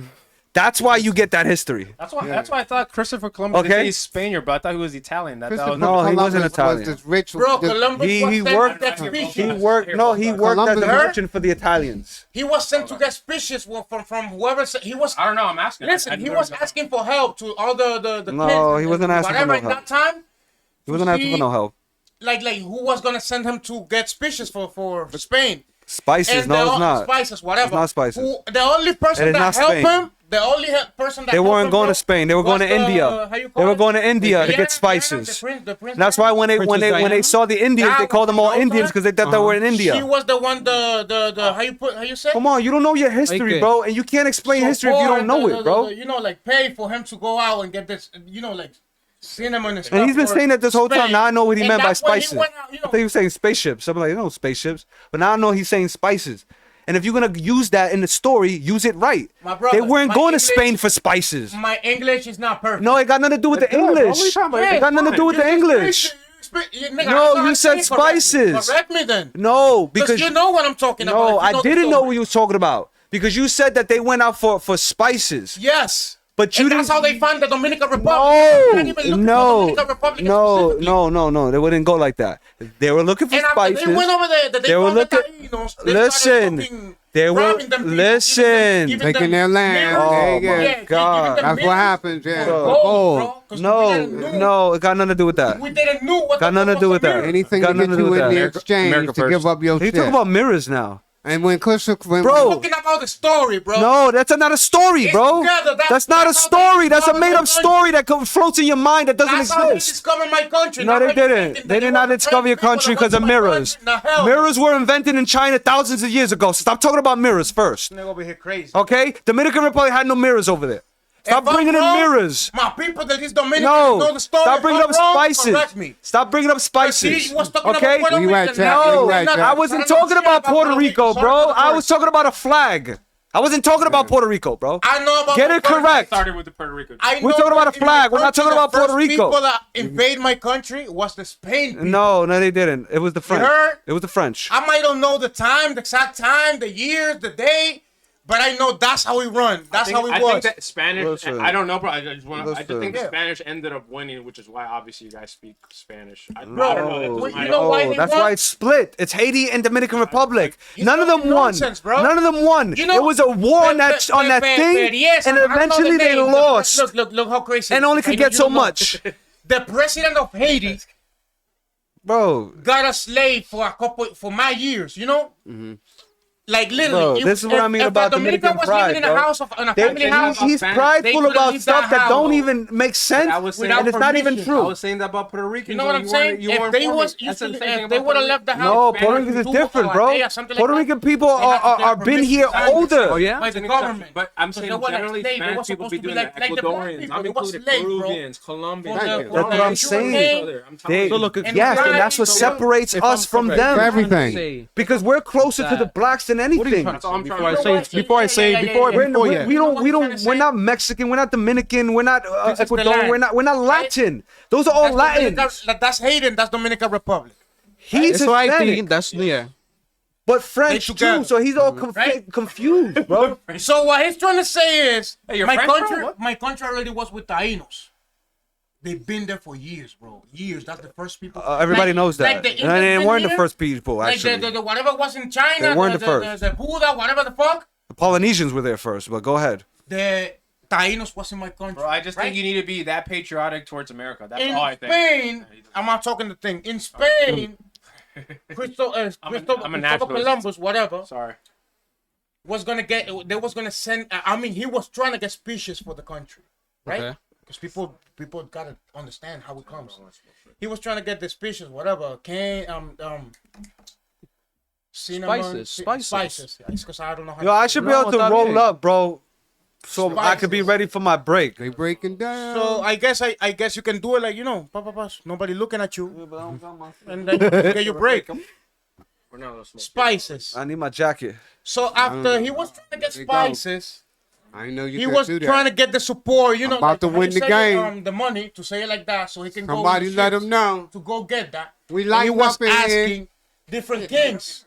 That's why you get that history. That's why I thought Christopher Columbus. Okay. They say he's Spaniard, but I thought he was Italian. That was No, he wasn't Columbus Italian. Was this rich, Bro, this- Columbus He was sent worked. to get species. He worked. No, he worked as a Columbus- merchant for the Italians. He was sent to get species from whoever. He was. I don't know. I'm asking. Listen, he was asking for help to all the No, kids he wasn't and asking for whatever no in help. that time. He wasn't asking for no help. Like who was gonna send him to get species for Spain? Spices? No, it's not. Spices, whatever. It's not spices. The only person It is that not helped Spain. him, the only person that They helped weren't him, going bro, to Spain. They were was going to India. how you They call were it? going to India to Yeah, get spices. the prince That's why when they Princess when they saw the Indians, That they called them was all the Indians because they thought they were in She India. was the one how you say? Come on, you don't know your history, Okay. bro, and you can't explain history if you don't know it, bro. You know, like pay for him to go out and get this, like cinnamon and stuff. And he's been for saying that this whole time. Spain. Now I know what he And meant by that's when he spices. went out, I thought he was saying spaceships. I'm like, no, spaceships. But now I know he's saying spices. And if you're gonna use that in the story, use it right. My brother, They weren't my going English- to Spain for spices. My English is not perfect. No, it got nothing to do with the What are you English. talking about? It got nothing to do with the English. No, you said spices. Correct me then. No, Because because you know what I'm talking about. no, if you I know the didn't know story. what you was talking about because you said that they went out for spices. Yes. But you And didn't. that's how they found the Dominican Republic. You can't even look at the No, Dominican Republic no, specifically. no. They wouldn't go like that. They were looking for And after spices. they went over there, they were found the looking. Taínos, they Listen, started fucking they were. robbing them people, Listen. giving Taking them their land. mirrors. Oh, Yeah, my yeah. God. That's what happens, yeah. For Gold. gold, bro. 'Cause we No, didn't know- no, it got nothing to do with that. We didn't know what Got the nothing to fuck do was with the that. mirror. Anything Got to nothing get to do you with in the that. exchange America to give first. up your They shit. talk about mirrors now. And when Christopher, Bro. Talking about the story, bro. No, that's not a story, It's bro. together. That's not a that's how they story. That's a discovered made-up my story that floats in your mind that doesn't That's how they exist. discovered my country. No, Not they like you didn't. thinking They that did it not was discover your French people country that because of went to my mirrors. country. Nah, hell no. Mirrors were invented in China thousands of years ago. Stop talking about mirrors first. Nigga over here crazy. Okay? Dominican Republic had no mirrors over there. Stop If I'm bringing in wrong, mirrors. My people that is Dominican No. know the story. Stop If bringing I'm up wrong, spices. correct me. Stop bringing up spices. He was talking Okay? about Puerto We Rico. right, Jack. No, We right, Jack. I wasn't talking about Puerto Rico, bro. I was talking about a flag. I wasn't talking about Puerto Rico, bro. I know about Get the it Puerto- correct. Started with the Puerto Rico. I We're know talking about that a in my flag. We're not country, talking about the Puerto first Rico. People that invade my country was the Spain people. No, they didn't. It was the French. heard? It was the French. I might don't know the time, the exact time, the years, the day, but I know that's how we run. That's how we I was. think that Spanish. Listen. I don't know, bro. I just want. I just think Listen. Spanish ended up winning, which is why obviously you guys speak Spanish. I don't Bro, know. That's No, just my- you know why they that's won? why it's split. It's Haiti and Dominican Republic. You're None of them talking won. nonsense, bro. None of them won. You know- it was a war on that thing, yes, and I know eventually the they name. lost. Look how crazy. And only I could know get you so don't know. much. The president of Haiti Bro, got a slave for my years, you know? Like literally. Bro, this is what I mean about a Dominican Dominican was pride, living in a bro. house in a family house. he's Spanish. They prideful couldn't about leave stuff that that don't house even make sense, I was saying- and it's not even permission. I true. was saying that about Puerto Ricans. You know what I'm saying? If they was if they would have left the house, No, Spanish Puerto Ricans is two different, or a bro. day or something like Puerto that, Rican people they have to are get been here permission. older. Oh yeah, by the government. But I'm So saying they were like generally slaves. They Spanish were people supposed be to be doing like that. the black Ecuadorians. people. I'm They were including slaves, bro. Peruvians, Colombians. Thank you. That's what I'm saying. They, So look, And yes, the and that's what guys- separates if I'm us from correct, them. For everything. Because we're closer to the blacks than anything. That's all I'm before trying I to say, say. before I say, before We're, before we yet. we don't, we You know what I'm don't, trying we're to not Mexican, we're not Dominican, we're not This is the Ecuadorian, land. we're not Latin. Those are all Latin. That's Haiti. That's Dominican Republic. He's That's what I Hispanic, think. That's yeah. but French They too. together. So he's all Right? confused, bro. So what he's trying to say is, Hey, you're my French, bro? country, What? my country already was with Taínos. They've been there for years, bro. Years. That's the first people. Everybody Like- knows that. like the And they Indians weren't the been first people, Like actually. the whatever was in China. They weren't the first. The Buddha, whatever the fuck. The Polynesians were there first, but go ahead. The Taínos was in my country. Bro, I just right? think you need to be that patriotic towards America. That's in all I think. Spain, I'm not talking the thing. In Spain, I'm a Christopher naturalist. Columbus, whatever, Sorry. was gonna get. They was gonna send. I mean, he was trying to get species for the country, right? Okay. Because people gotta understand how it comes. He was trying to get the species, whatever. Cinnamon, Spices. spices. Because I don't know how. Yo, I should be able to está roll bien. up, bro, so I could be Spices. ready for my break. They breaking down. So I guess you can do it like nobody looking at you, and then you get your break. We're not gonna smoke. Spices. I need my jacket. So after he was trying to get There you go. spices, I know you he could was do that. trying to get the support, you know, about to how win you the say it, game. the money to say it like that, so he can Somebody go. let him know. to go get that. We And like he was up in here. asking different kings.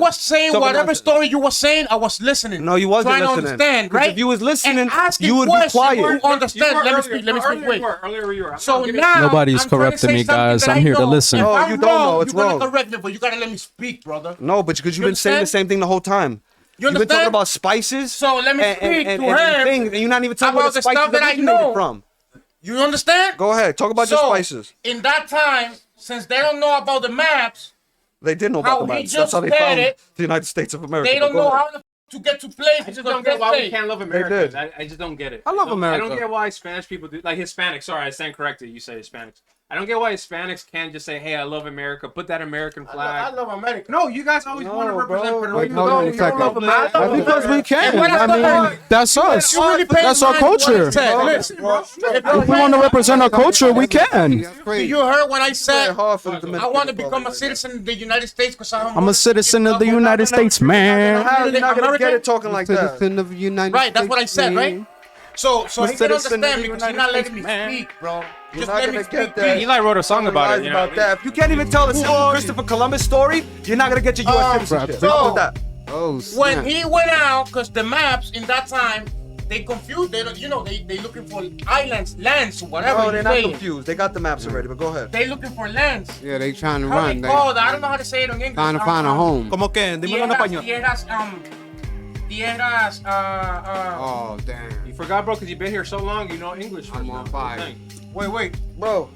was saying, Talking whatever nonsense. story you were saying, I was listening. No, you wasn't trying listening. to understand, 'Cause right? if you was listening, And asking you would be questions quiet. to understand. Let me speak. Let me speak. Wait. Earlier you were. So now Nobody's I'm trying to correcting say me, something guys. that I'm I here to know. listen. If No, I'm you don't know. wrong, It's you're wrong. gonna correct me, but you gotta let me speak, brother. No, but because you've been saying the understand? same thing the whole time. You You've been talking understand? about spices. So let me speak to him things, and you're not even talking about about the the spices stuff that I originated know. from. You understand? Go ahead, talk about your So, spices. in that time, since they don't know about the maps, They did know how about the he maps. That's just how they said found it, the United States of America. they but don't go know ahead. how the to get to place. I just don't get why we can't love America. did. I just don't get it. I love I America. don't get why Spanish people do, like Hispanics. Sorry, I stand corrected. You say Hispanics. I don't get why Hispanics can't just say, "Hey, I love America." Put that American I flag. love America. No, you guys always want to represent Puerto Wait, Rico. hold on a You don't second. love America. That's because we can. what I mean, that's us. You really pay That's our mind to what culture. I said. Listen, bro. If we want to represent our culture, we can. That's Do crazy. you heard when I said hard for the I Dominican want to become a Republic. citizen of the United States because I'm a citizen of the United States, man. How you're not gonna get American? it talking like that? Citizen of the United Right, that's States. what I said, right? So he can citizen of understand the because you're United not letting me States, man. speak, bro. You're Just not let gonna me get speak. that. Eli wrote a song about it. You know? About that. If you can't even tell a simple Christopher Columbus story, you're not gonna get your U.S. citizenship. so- How about that? Oh, When snap. he went out, because the maps in that time, they confused. They don't, they looking for islands, lands, whatever. Oh, you they're not say. confused. They got the maps already. But go ahead. They looking for lands. Yeah, they trying to How run. they They called? I don't know how to say it in English. trying to find a home. Como que? Dímelo en español. Tierras, Oh, damn. You forgot, bro, because you've been here so long. You know English. I'm on fire. wait. Bro.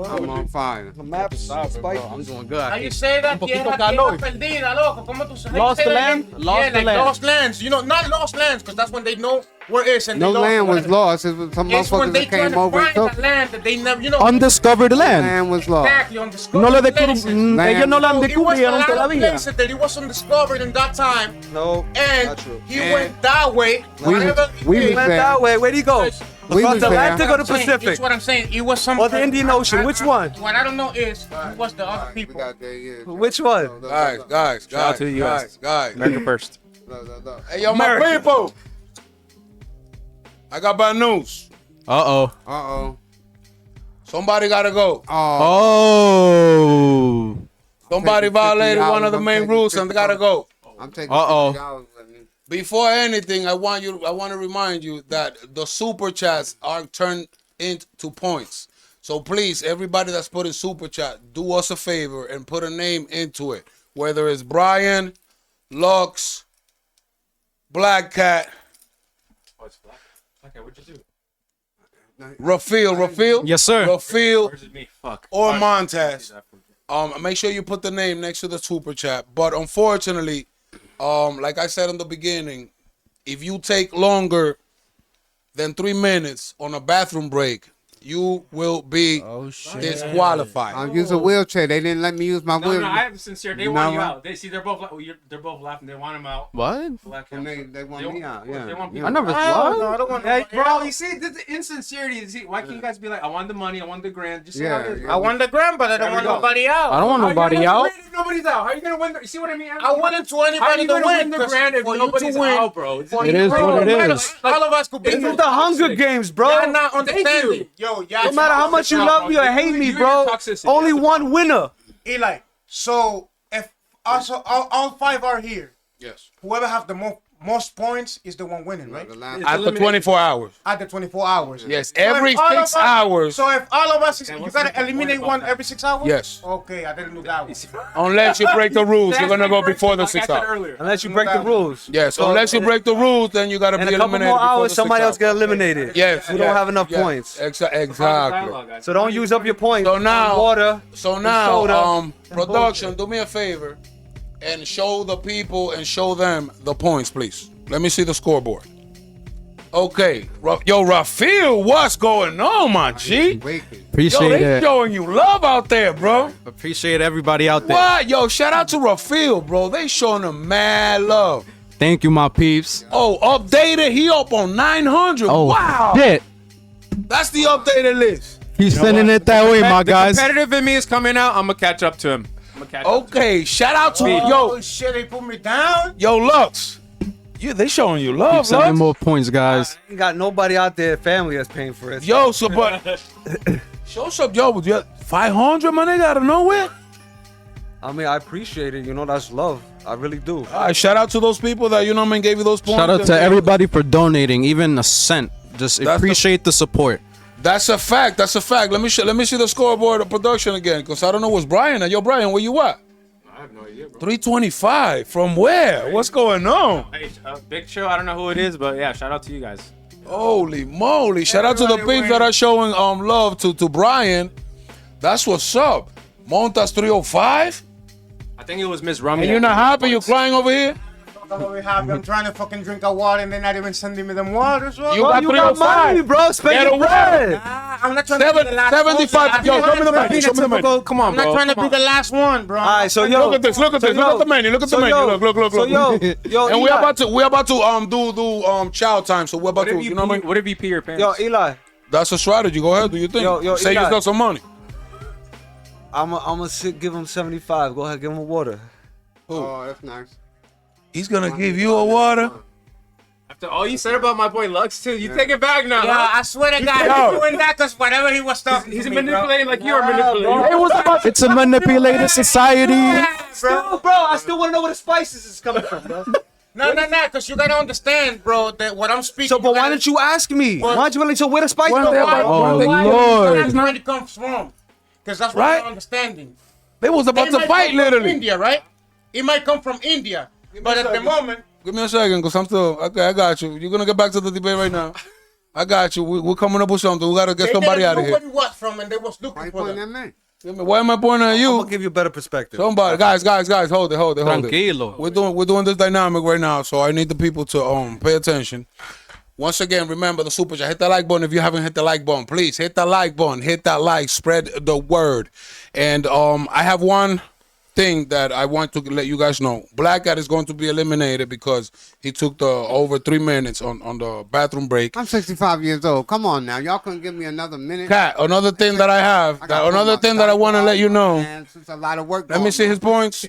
I'm on fire. The maps. I'm doing good. How you say that? Tierra perdida, loco. ¿Cómo tú how you Lost say that land? again? Lost yeah, the like land. lost lands. You know, not lost lands, because that's when they know where it is and No they lost land it, was whatever. lost. It was some It's when motherfuckers they that trying came to over and find took that land that they never, you know. Undiscovered land. land was lost. Exactly, undiscovered No le places. ellos no la han So it was a descubrieron lot of todavía. places that it was undiscovered in that time, No. and Not true. he went that way. Whatever we he was did. Went there. that way. Where'd he go? We Across was the there. Atlantic or the That's what I'm saying. Pacific? That's what I'm saying. It was some. Or the Indian Ocean. Which one? What I don't know is who was the other We people. got there, yeah. Which one? Guys, Shout out to the US. guys. America first. Hey, yo, my people. I got bad news. Uh-oh. Uh-oh. Somebody gotta go. Oh. Somebody taking 50 violated one of the I'm main taking rules 50 and they gotta go. I'm taking Uh-oh. $50 with me. Before anything, I want to remind you that the super chats are turned into points. So please, everybody that's putting super chat, do us a favor and put a name into it. Whether it's Brian, Lux, Black Cat, Okay, what'd you do? Rafael, Yes, sir. Rafael, Where's it me? Fuck. or Montez. Make sure you put the name next to the super chat. But unfortunately, like I said in the beginning, if you take longer than 3 minutes on a bathroom break, you will be disqualified. I use a wheelchair. They didn't let me use my No, wheelchair. I have sincere. They You want know you what? out. They see they're both laughing. They want him out. What? Black And Cat. they want They me want- out. they Yeah. want yeah. people- I never No, I don't want Hey, nobody bro, else. you see the insincerity. You see, why can't you guys be like, I want the money, I want the grand. Just say Yeah, how it is. yeah. bro. I want the grand, but I don't want nobody out. I don't want How you nobody gonna out. win if nobody's out. How you gonna win? You see what I mean? I want it to How anybody you to gonna win. win the 'cause grand if for you to nobody's win, out, bro? for It you is to what win, it no is. matter- All of us could be. This is the Hunger Games, bro. Y'all not Thank understanding. you. Yo, y'all No matter how much you love me or hate me, You and bro, your toxicity. only one winner. Eli, so if also all five are here, Yes. whoever have the most points is the one winning, right? The last- After 24 hours. At the 24 hours. Yes. So Every if all of 6 us- hours. So if all of us, you what's gotta the eliminate point one about every 6 hours? Yes. Okay, I didn't know that one. Unless you break the rules, you're gonna go before the Like I 6 said hours. earlier. Unless you break the rules. Yes. So- Unless you break the rules, then you gotta In be a couple eliminated more before hours, the 6 somebody else hours. get eliminated. Yes. We don't have enough points. Exactly. Dialogue, guys. So don't use up your points. So now- on water. So now, soda, production, do me a favor and show the people and show them the points, please. Let me see the scoreboard. Okay, yo, Rafael, what's going on, my G? Wicked. Yo, Appreciate they it. showing you love out there, bro. Appreciate everybody out there. What? Yo, shout out to Rafael, bro. They showing him mad love. Thank you, my peeps. Oh, updated. He up on 900. Oh, wow. shit. That's the updated list. He's sending it that way, my The guys. competitive in me is coming out. I'm gonna catch up to him. Okay, shout out to Oh yo, shit, they put me down. yo, Lux. They showing you Keep love, sending Lux. more points, guys. Ain't got nobody out there, family that's paying for it. Yo, so but show some yo, 500, my nigga, out of nowhere. I mean, I appreciate it. You know, that's love. I really do. All right, shout out to those people that gave you those points. Shout out to everybody for donating, even a cent. Just That's appreciate the support. That's a fact. That's a fact. Let me see the scoreboard of production again, cause I don't know what's Brian. Yo, Brian, where you at? I have no idea, bro. 325. From where? What's going on? Hey, Big Chill. I don't know who it is, but yeah, shout out to you guys. Holy moly! Shout out to the Everybody peeps that are showing love to Brian. That's what's up. Montas 305. I think it was Miss Rummy. And you're not happy? You're crying over here? That's what we have. I'm trying to fucking drink a water and they're not even sending me them waters, bro. You got You got 305. money, bro. Spend Get your away. bread. I'm not trying to be the last 75. one. Yo, show me the menu. Show me the menu. Come on, I'm not bro. trying to be the last one, bro. All right, so yo, Look at this. Look at so this. yo, Look at the menu. Look at the so menu. yo, Look. So yo, And we're Eli. about to do chow time. So we're about What to, if you know what I mean? what if you pee your pants? Yo, Eli. That's a strategy. Go ahead. Do you think? Yo, Save Eli. yourself some money. I'm gonna give him 75. Go ahead, give him a water. Oh, that's nice. He's gonna give you a water. After all you said about my boy Lux too, you take it back now. Yo, huh? I swear to God, Yo. he's doing that because whatever he was talking He's to me, bro. manipulating like you're manipulating. It was about It's a manipulated society. Still, bro, I still want to know where the spices is coming from, bro. No, because you gotta understand, bro, that what I'm speaking. So, but why didn't you ask me? Well, Why didn't you let me know where the spice One come day from? about- Oh, That's Lord. where it comes from. Because that's what Right? I'm understanding. They was about It to might fight come from literally. India, right? It might come from India. But at the moment, Give me a second, cause I'm still okay. I got you. You're gonna get back to the debate right now. I got you. We're coming up with something. We gotta get they somebody didn't out of know here. where he was from and they was Why looking you for pointing them. at me? Why am I pointing at I'm you? gonna give you a better perspective. Somebody, guys, hold it. Tranquilo. We're doing this dynamic right now, so I need the people to pay attention. Once again, remember the super chat. Hit the like button if you haven't hit the like button. Please hit the like button. Hit that like. Spread the word. And I have one thing that I want to let you guys know. Blackout is going to be eliminated because he took the over 3 minutes on the bathroom break. I'm 65 years old. Come on now. Y'all couldn't give me another minute? Cat, another thing that I have, another thing that I want to let you know. Man, it's a lot of work. Let me going see on. his points.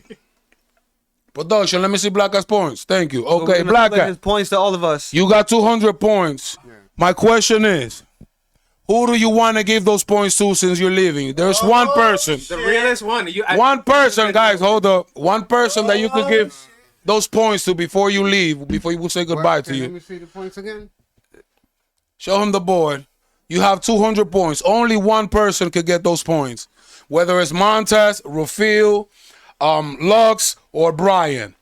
Production, let me see Blackout's points. Thank you. We're Okay, gonna split Blackout, his points to all of us. you got 200 points. My question is, who do you want to give those points to since you're leaving? There's one person. The realest one. One person, guys, hold up. One person that you could give those points to before you leave, before you will say goodbye to Okay, Let you. me see the points again. Show him the board. You have 200 points. Only one person could get those points. Whether it's Montez, Rafael, Lux, or Brian.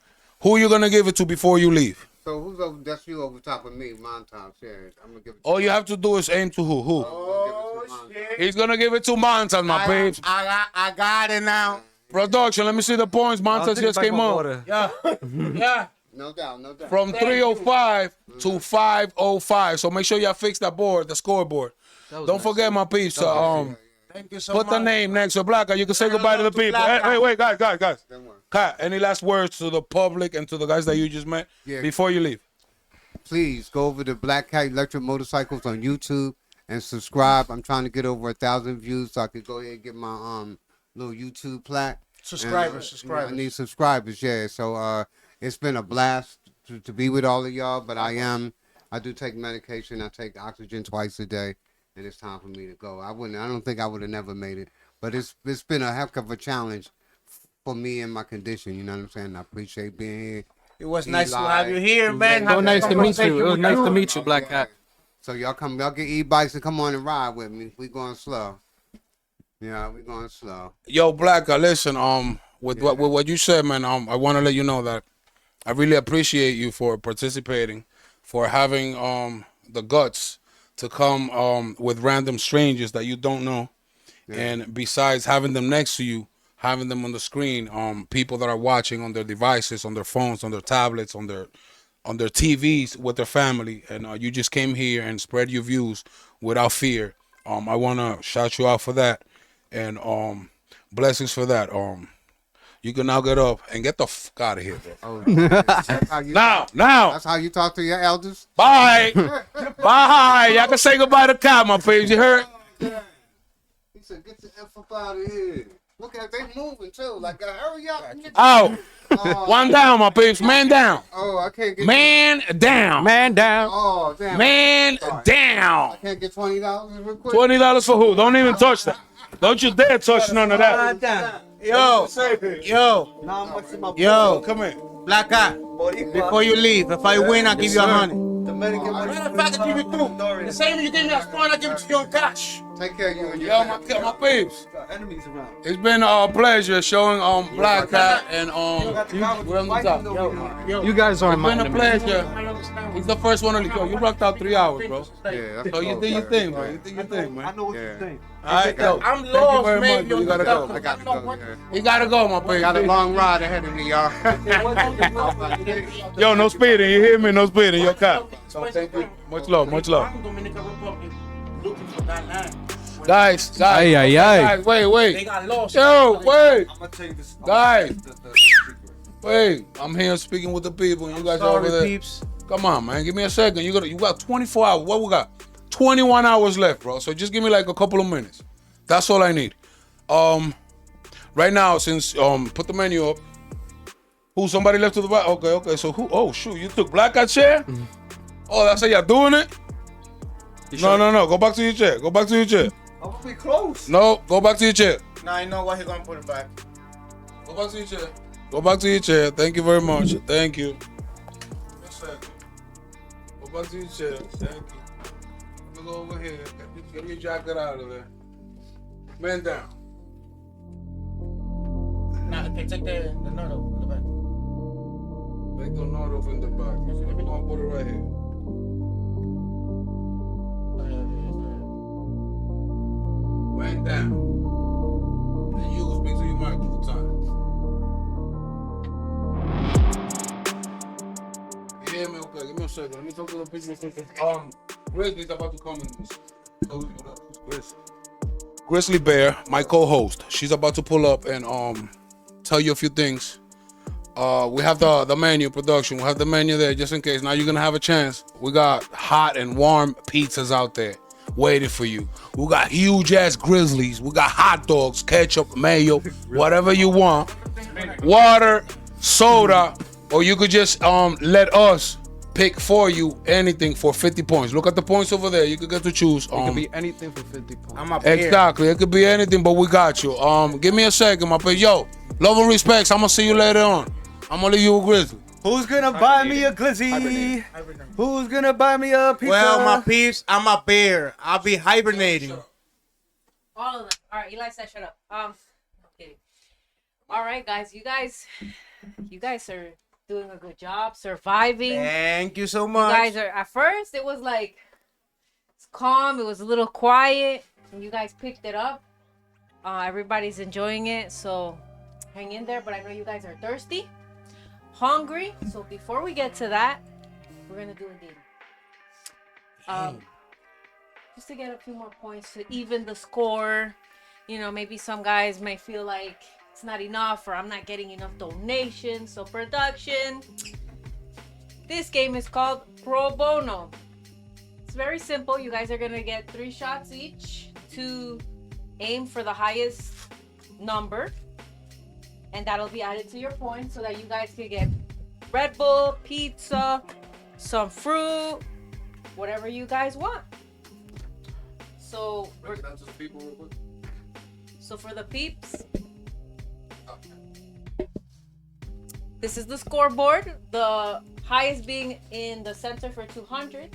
Who you gonna give it to before you leave? So who's over? That's you over top of me, Montage. Yeah, I'm gonna give it. All you have to do is aim to who? Who? He's gonna give it to Montez, my babes. I got it now. Production, let me see the points. I'll Montez take just back came my on. water. Yeah. Yeah. No doubt, no doubt. From 305 to 505. So make sure y'all fix that board, the scoreboard. Don't forget, my peeps, to Thank you so put much. the name next to Blackout. You can say goodbye to the people. Hey, wait, guys. Don't worry. Kat, any last words to the public and to the guys that you just met Yeah. before you leave? Please go over to Black Cat Electric Motorcycles on YouTube and subscribe. I'm trying to get over 1,000 views so I could go ahead and get my little YouTube plaque. Subscribers. I need subscribers, yeah. So it's been a blast to be with all of y'all, but I do take medication. I take oxygen twice a day, and it's time for me to go. I don't think I would have never made it, but it's been a heck of a challenge for me and my condition. You know what I'm saying? I appreciate being here. It was nice to Eli. have you here, man. So nice to meet you. It was nice to meet you, Yeah. Black Cat. So y'all get e-bikes and come on and ride with me. We going slow. Yeah, we going slow. Yo, Blackout, listen, with what you said, man, I want to let you know that I really appreciate you for participating, for having the guts to come with random strangers that you don't know. Yeah. And besides having them next to you, having them on the screen, people that are watching on their devices, on their phones, on their tablets, on their TVs with their family, and you just came here and spread your views without fear. I want to shout you out for that, and blessings for that. You can now get up and get the fuck out of here, bro. Oh, that's how you Now, That's how you talk to your elders. bye, bye. Y'all can say goodbye to Kat, my babes. You heard? He said, "Get the F up out of here." Look at they moving too. Like, hurry up. Out. Oh, One down, my babes. Man down. oh, I can't get. Man down. Man down. Oh, damn. Man I down. can't get $20 real quick. $20 for who? Don't even touch that. Don't you dare touch none of that. Yo, Come here. Black Cat. Before you leave, if I win, I'll give you $100. Dominican Matter of fact, I'll give you $2. The same you gave me a $1, I'll give it to you in cash. Take care of you and your Yo, family. my peeps. Got enemies around. It's been a pleasure showing Blackout and we're on the top. You guys are It's my been a enemy. pleasure. He's the first one to leave. Yo, you rocked out 3 hours, bro. Yeah, that's So you cool, do your man. thing, bro. You do your thing, I man. know what Yeah. you're saying. All right, yo. I'm Thank you lost, very man. much, but you gotta go. I got to go. Yeah. You gotta go, my peeps. Got a long ride ahead of me, y'all. Yo, no speeding. You hear me? No speeding. Yo, cop. So thank you. Much love. Much love. Dominican Republic looking for that land. Guys, Ay, ay, ay. guys, wait, They wait. got lost. Yo, wait. I'm gonna tell you this. Guys. The secret. Wait. I'm here speaking with the people. You guys are over there. Peeps. Come on, man. Give me a second. You got 24 hours. What we got? 21 hours left, bro. So just give me like a couple of minutes. That's all I need. Right now, since put the menu up. Who? Somebody left to the right? Okay. So who? Oh shoot, you took Blackout chair? Oh, that's how y'all doing it? No. Go back to your chair. Go back to your chair. I'm gonna be close. No, go back to your chair. Now I know why he gonna put it back. Go back to your chair. Go back to your chair. Thank you very much. Thank you. One second. Go back to your chair. Thank you. Let me go over here. Get your jacket out of there. Man down. Now okay, take the nut off the back. Make the knot off in the back. I'm gonna put it right here. Man down. And you speak to your mic all the time. You hear me? Okay, give me a second. Let me talk to the people. Grizzly's about to come in. Grizzly Bear, my co-host, she's about to pull up and tell you a few things. We have the menu production. We have the menu there just in case. Now you're gonna have a chance. We got hot and warm pizzas out there waiting for you. We got huge ass grizzlies. We got hot dogs, ketchup, mayo, whatever you want. Water, soda, or you could just let us pick for you anything for 50 points. Look at the points over there. You could get to choose. It could be anything for 50 points. I'm up here. Exactly. It could be anything, but we got you. Give me a second, my page. Yo, love and respects. I'm gonna see you later on. I'm gonna leave you with Grizzly. Who's gonna buy me a glizzy? Who's gonna buy me a pizza? Well, my peeps, I'm a bear. I'll be hibernating. All of them. All right, Eli said shut up. I'm kidding. All right, guys. You guys are doing a good job surviving. Thank you so You much. guys are, at first it was like it's calm, it was a little quiet, and you guys picked it up. Everybody's enjoying it, so hang in there. But I know you guys are thirsty, hungry. So before we get to that, we're gonna do a game. Just to get a few more points to even the score. You know, maybe some guys may feel like it's not enough or I'm not getting enough donations. So production. This game is called Pro Bono. It's very simple. You guys are gonna get 3 shots each to aim for the highest number. And that'll be added to your points so that you guys can get Red Bull, pizza, some fruit, whatever you guys want. So, for the peeps, this is the scoreboard. The highest being in the center for 200,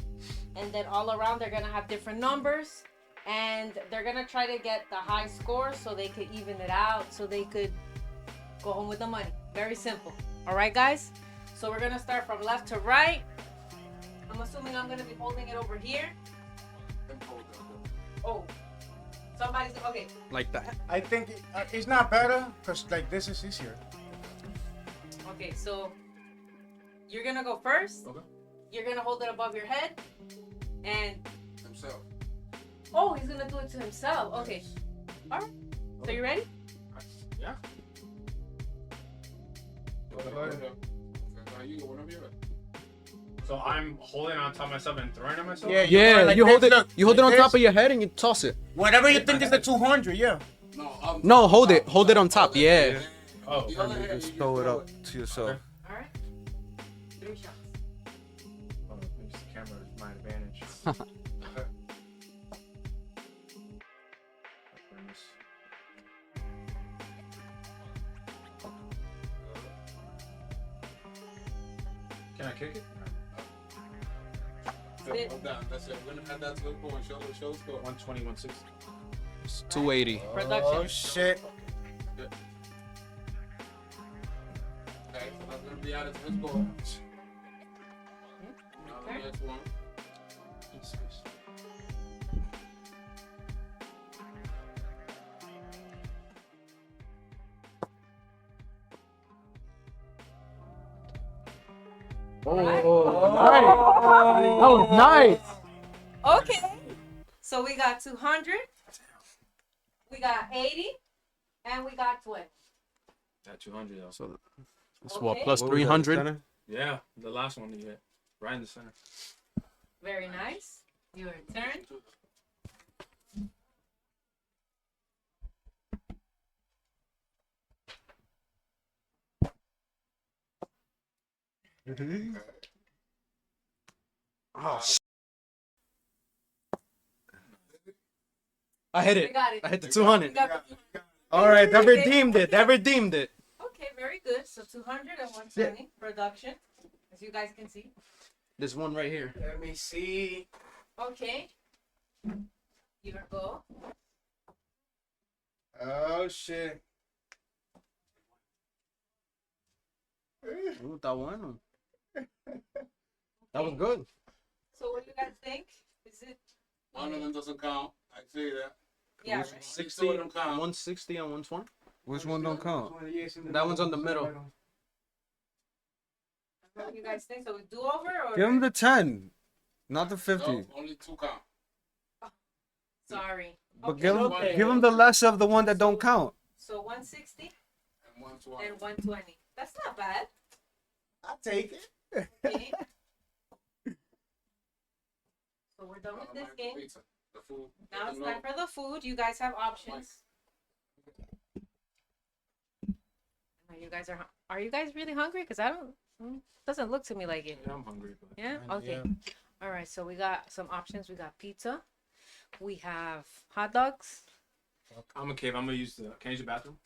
and then all around they're gonna have different numbers, and they're gonna try to get the high score so they could even it out, so they could go home with the money. Very simple. All right, guys. So we're gonna start from left to right. I'm assuming I'm gonna be holding it over here. Oh, somebody's okay. Like that. I think it's not better because like this is easier. Okay, so you're gonna go first. Okay. You're gonna hold it above your head, and Himself. oh, he's gonna do it to himself. Okay. All right. So you ready? Yeah. So I'm holding on top of myself and throwing at myself? Yeah, Yeah, like you hold this, it. look, You hold it like on top this. of your head and you toss it. Whatever you think is the 200, yeah. No, hold it. Hold it on top. Yeah. Oh, Just throw it up to yourself. All right. 3 shots. oh, use the camera is my advantage. Can I kick it? That's it. We're gonna add that to the point. Show the score. 120, 160. It's 280. Production. Oh shit. Okay, so that's gonna be added to his goal. Now the next one. That was nice. Okay. So we got 200. We got 80. And we got 20. That 200 though. So that's what, Okay. plus What was that, 300? center? Yeah, the last one that you hit. Right in the center. Very nice. Your turn. I hit We it. got it. I hit the We 200. got the 200. All right, that Okay. redeemed it. That redeemed it. Okay, very good. So 200 and 120 production, as you guys can see. This one right here. Let me see. Okay. Your go. Oh shit. Ooh, está bueno. That was good. So what do you guys think? Is it? One of them doesn't count. I see that. Yeah. Which- Right. 60, of them count. 160 and 120. Which one don't count? That one's on the middle. What do you guys think? So we do over or? Give him the 10, not the 50. No, only 2 count. Sorry. But Okay. give him the less of the one that don't count. So 160 And 120. and 120. That's not bad. I'll take it. Okay. So we're done with Now the this money for game. pizza. The food. Now it's No. time for the food. You guys have options. Now you guys are you guys really hungry? Because I don't. Doesn't look to me like it. Yeah, I'm hungry. But Yeah. Okay. All right. So we got some options. We got pizza. We have hot dogs. I'm a cave. I'm gonna use the. Can I use the bathroom?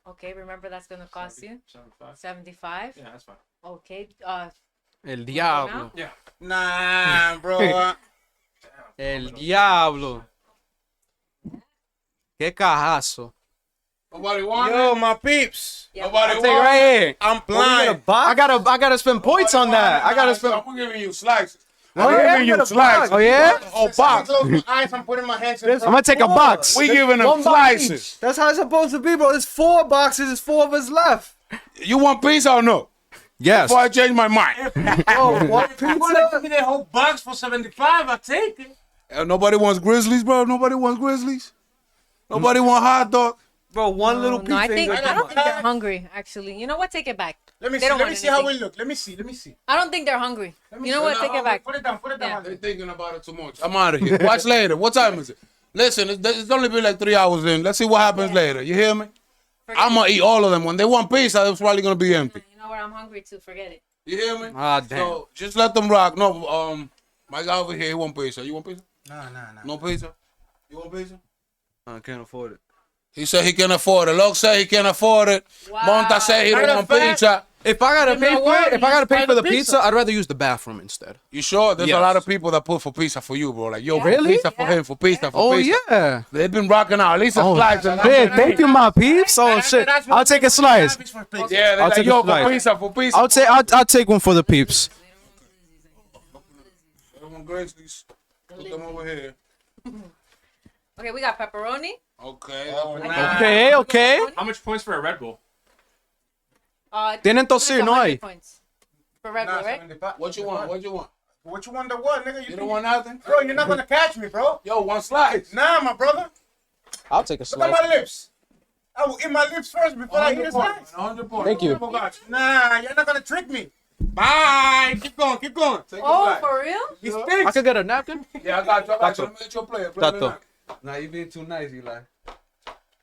Okay. Remember that's gonna cost you 75. 75. Yeah, that's fine. Okay. El diablo. Yeah. Nah, bro. El diablo. Qué cajazo. Nobody want Yo, it? my peeps. Yeah. Nobody Take want right here. I'm blind. I gotta spend points on that. I gotta spend. I'm giving you slices. Oh, I'm yeah? giving you Get a slices. box. Oh, yeah? The whole box. Close my eyes. I'm putting my hands in I'm gonna take a box. We giving them One box slices. each. That's how it's supposed to be, bro. There's 4 boxes. There's 4 of us left. You want pizza or no? Yes. Before I change my mind. Bro, what If you want to give pizza? me that whole box for 75, I'll take it. Nobody wants Grizzlies, bro. Nobody wants Grizzlies. Nobody want hot dog. Bro, one little pizza. No, I ain't think gonna I do don't much. think they're hungry. Actually, you know what? Take it back. Let me They see. don't Let want me see how we anything. look. Let me see. Let me see. I don't think they're hungry. You know what? They're Take not it back. Put it down. Put it down. They're thinking about it too much. I'm out of here. Watch later. What time is it? Listen, it's only been like 3 hours in. Let's see what happens later. You hear me? I'm gonna eat all of them. When they want pizza, it's probably gonna be empty. You know where I'm hungry too. Forget it. You hear me? Ah, damn. So just let them rock. No, my guy over here, he want pizza. You want pizza? Nah. No pizza? You want pizza? I can't afford it. He said he can afford it. Locke said he can afford it. Wow. Monta said he don't want pizza. If I gotta pay for it, if I gotta pay buy for the the pizza, I'd rather use the bathroom instead. You sure? There's Yes. a lot of people that put for pizza for you, bro. Like, yo, for Really? pizza for him, for pizza, for Oh pizza. yeah. They've been rocking out. At least a Oh, slice. and shit. Thank you, my peeps. Oh shit. I'll take a slice. Yeah, they're I'll like, take a yo, for slice. pizza, for pizza. I'll take one for the peeps. Put them on Grizzlies. Put them over here. Okay, we got pepperoni. Okay. Okay. How much points for a Red Bull? Tienen tosir, no hay. Points for Red Bull, right? What you want? What you want? What you want the what, nigga? You don't want nothing? Bro, you're not gonna catch me, bro. Yo, one slice. Nah, my brother. I'll take a Look at slice. my lips. I will eat my lips first before I eat 100 his points. lips. 100 points. Thank you. Nah, you're not gonna trick me. Bye. Keep going. Keep going. Take a Oh, slice. for real? He I stinks. could get a napkin. Yeah, I got you. I got you. Tato. Let your player. Tato. Nah, you being too nice, Eli.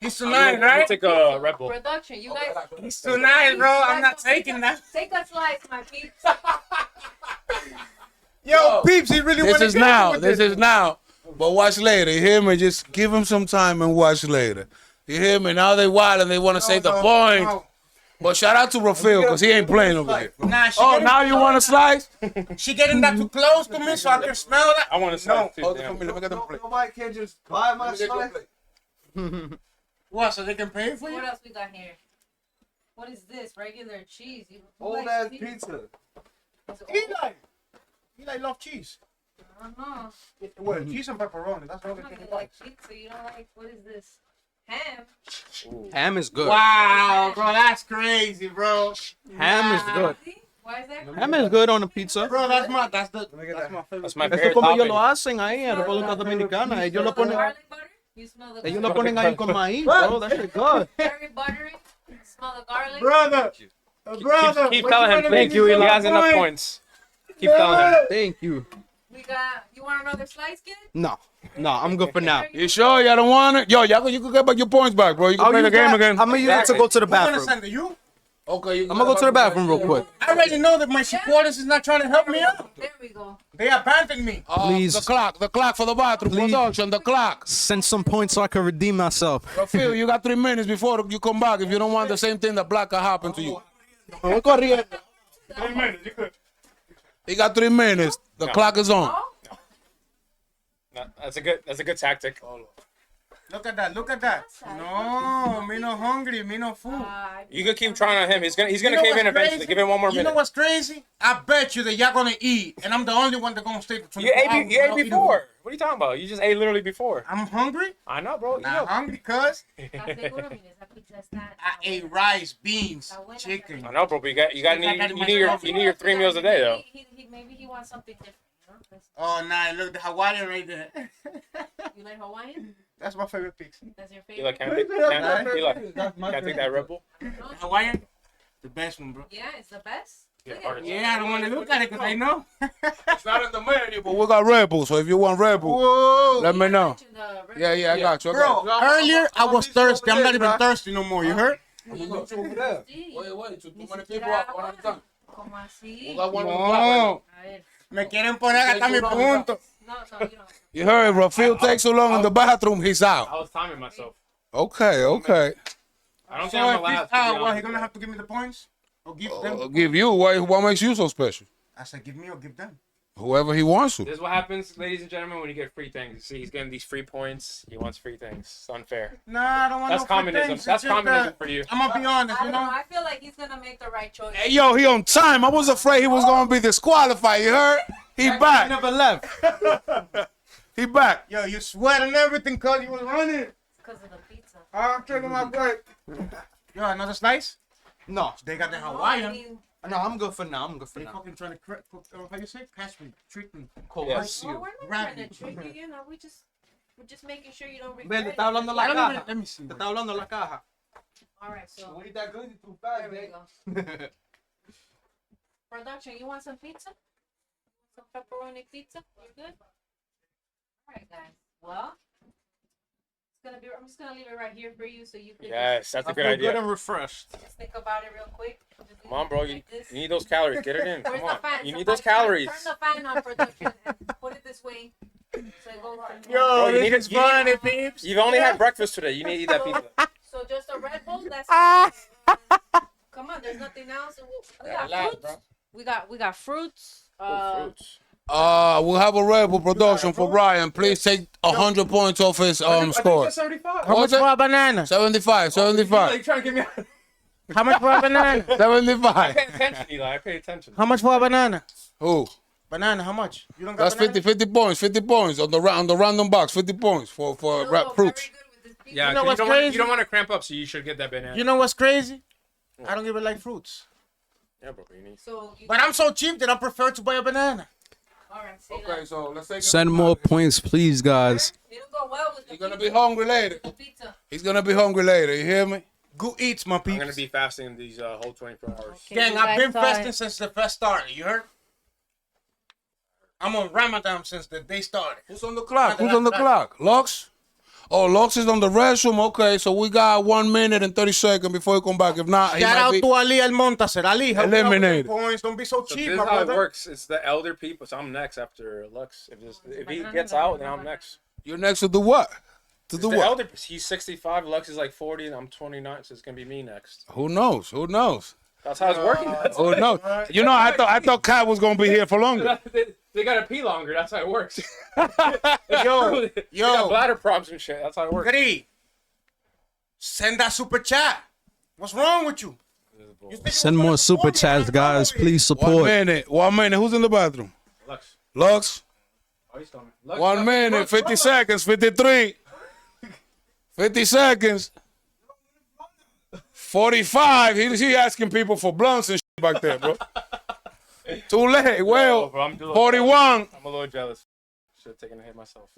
He's too nice, right? Take a Red Bull. Production, you guys. He's too nice, bro. I'm not taking that. Take a slice, my peeps. Yo, peeps, he really This wanna is get now. you with This is now. But watch later. You hear me? Just give him some time and watch later. You hear me? Now they wild and they want to say the point. No. But shout out to Rafael because he ain't playing over here. Nah, she Oh, getting, now you want a slice? she getting that too close to me so I can smell that. I want to No. slice too. Hold it damn. for me. Let me get them plate. Nobody can just buy my Let me get your slice. plate. What? So they can pay for you? What else we got here? What is this? Regular cheese. Who Old likes ass cheese? pizza. It's old. Eli love cheese. I don't know. Well, cheese and pepperoni. That's the only You thing he don't like likes. pizza. You don't like, what is this? Ham. Ham is good. Wow, bro, that's crazy, bro. Ham is good. See? Why is that? Ham is good on a pizza. Bro, that's my favorite. That's my Esto favorite como ellos topping. lo hacen ahí en República Dominicana. Ellos lo Smell the ponen, garlic butter? You smell the ellos lo ponen ahí con maíz, bro. That shit good. very buttery. Smell the garlic. Brother, brother. Keep what telling him. wanna Thank make you. me He feel has enough like? points. Keep telling him. Thank you. We got, you want another slice, kid? No, I'm good for now. You sure y'all don't want it? Yo, y'all, you can get back your points back, bro. You can play the game again. I'm gonna use it to go to the Who's gonna bathroom. send it? You? Okay, you I'm gonna go to the bathroom real quick. I already know that my supporters is not trying to help me out. There we go. They abandoned me. Please. The clock for the bathroom production, the clock. Send some points so I can redeem myself. Bro, Phil, you got 3 minutes before you come back if you don't want the same thing that Blackout happened to you. 3 minutes, you could. He got 3 minutes. The clock is on. Oh, No, that's a good tactic. Look at that, look at that. No, me no hungry, me no food. You can keep trying on him. He's gonna You know cave in what's eventually. crazy? Give him one more You know minute. what's crazy? I bet you that y'all gonna eat, and I'm the only one that gonna stay for 24 You hours ate without eating. before. What are you talking about? You just ate literally before. I'm hungry. I know, bro. You Not know. hungry, cuz ¿estás seguro? Mira, esa pizza está- I ate rice, beans, está buena, chicken. I know, bro. But you need your 3 meals a day though. Maybe he wants something different. You know? 'Cause Oh, nah, look, the Hawaiian right there. you like Hawaiian? That's my favorite pizza. That's your You like favorite? can I take that Red Bull? The Hawaiian, the best one, bro. Yeah, it's the best. Yeah, Look at it. Yeah, I don't want to look at it because I know. It's not in the menu, but we got Red Bull. So if you want Red Bull, Whoa. let me know. Mention the red Yeah, I got you. I got Bro, earlier I was thirsty. I'm not even thirsty no more. You heard? Sí. Wait, too Ni many siquiera people up one agua. at a time. ¿Cómo así? We got one on the clock. No, A ver. me quieren poner hasta mi punto. No, you don't. You heard, bro. Phil takes so long in the bathroom, he's out. I was timing myself. Okay. I don't So think I'm if gonna he's last. out, what, he gonna have to give me the points? Or give them? I'll give you. What makes you so special? I said give me or give them. Whoever he wants to. This is what happens, ladies and gentlemen, when you get free things. See, he's getting these free points. He wants free things. It's unfair. Nah, I don't want That's no free communism. things. That's It's just communism that for you. I'm gonna be honest, I you don't know. know. I feel like he's gonna make the right choice. Hey, yo, he on time. I was afraid he was gonna be disqualified. You heard? He back. Never left. He back. Yo, you sweat and everything cause you was running. Because of the pizza. I'm taking my break. Yo, another slice? No, They got the I Hawaiian. mean, no, I'm good for now. I'm good for They now. fucking trying to how you say? Catch me, trick me. Coerce well, you. we're not Grab trying to you. trick you, you know. We're just making sure you don't Ven, regret te it. está hablando la Let me- caja. let me see. Te está hablando la caja. All right, so Eat that good too there we go. Production, you want some pizza? Some pepperoni pizza? You good? All right, guys. Well, I'm just gonna leave it right here for you, so you can Yes, that's a I good feel idea. good and refreshed. just think about it real quick. Just Come on, bro. leave it You like this. need those calories. Get it in. Where's Come the on. fan? You need those Somebody calories. Turn the fan on, production, and put it this way. So it goes from Yo, Bro, you this need is it- you need- funny, peeps. You've only had breakfast today. You need to eat that pizza. So just a Red Bull. That's come on. There's nothing else. We got fruits. We got fruits. Fruits. We'll have a Red Bull production for Brian. Please take 100 points off his score. 75. How much for a banana? 75. You trying to give me? How much for a banana? 75. Pay attention, Eli. I pay attention. How much for a banana? Who? Banana, how much? You don't got That's banana? 50 points. 50 points on the random box. 50 points for fruits. Yeah, You know 'cause what's don't want, crazy? you don't want to cramp up, so you should get that banana. You know what's crazy? I don't even like fruits. Yeah, bro. You need. So you But I'm so cheap that I prefer to buy a banana. all right. Say Okay, that. so let's take Send more points, please, guys. It'll go well with the He's gonna pizza. be hungry later. The pizza. He's gonna be hungry later. You hear me? Good eats, my I'm peeps. gonna be fasting these whole 24 hours. Okay, Gang, you I've guys been saw it. fasting since the fest started. You heard? I'm on Ramadan since the day started. Who's on the clock? Who's on the clock? Lux? Oh, Lux is on the restroom. Okay, so we got 1 minute and 30 seconds before he come back. If not, he Shout might out be to Ali Almontaser. Ali, help me out with eliminated. them points. Don't be so So cheap, this is my how it brother. works. It's the elder people. So I'm next after Lux. If he gets out, then I'm next. You're next to do what? To It's do the what? elder. He's 65. Lux is like 40, and I'm 29. So it's gonna be me next. Who knows? Who knows? That's how it's working. Who knows? You know, I thought Kat was gonna be here for longer. They gotta pee longer. That's how it works. Yo, They got yo, bladder problems and shit. That's how it works. Gri, send that super chat. What's wrong with you? You think Send you was more gonna super support me? I chats, ain't guys. over here. Please 1 support. minute. 1 minute. Who's in the bathroom? Lux. Lux. Oh, he's coming. Lux, 1 minute. 50 seconds. 53. 50 seconds. 45. He asking people for blunts and shit back there, bro. Too late. Well, bro, I'm a little 41. I'm a little jealous. Should have taken a hit myself.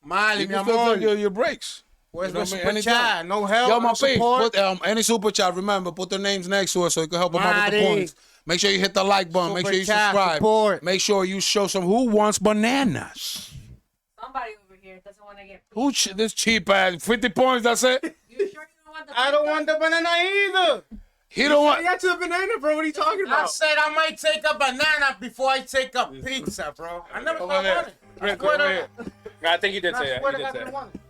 Mali, You mi can still amor. take your breaks. Where's You know my what I mean? super Anytime. chat? No help, Yo, my no peeps, support. put any super chat, remember, put their names next to it so you can help them out with the Mari. points. Make sure you hit the like button. Make Super sure you chat, subscribe. support. Make sure you show some who wants bananas. Somebody over here doesn't want to get. Who this cheap ass 50 points, that's it? You sure you don't want the? I don't want the banana either. He don't want Got to the banana, bro. What are you talking I about? said I might take a banana before I take a pizza, bro. I never Over thought there. about it. I Rick, swear over to- here. I think you did I say that. swear You to did God, say I that. want it.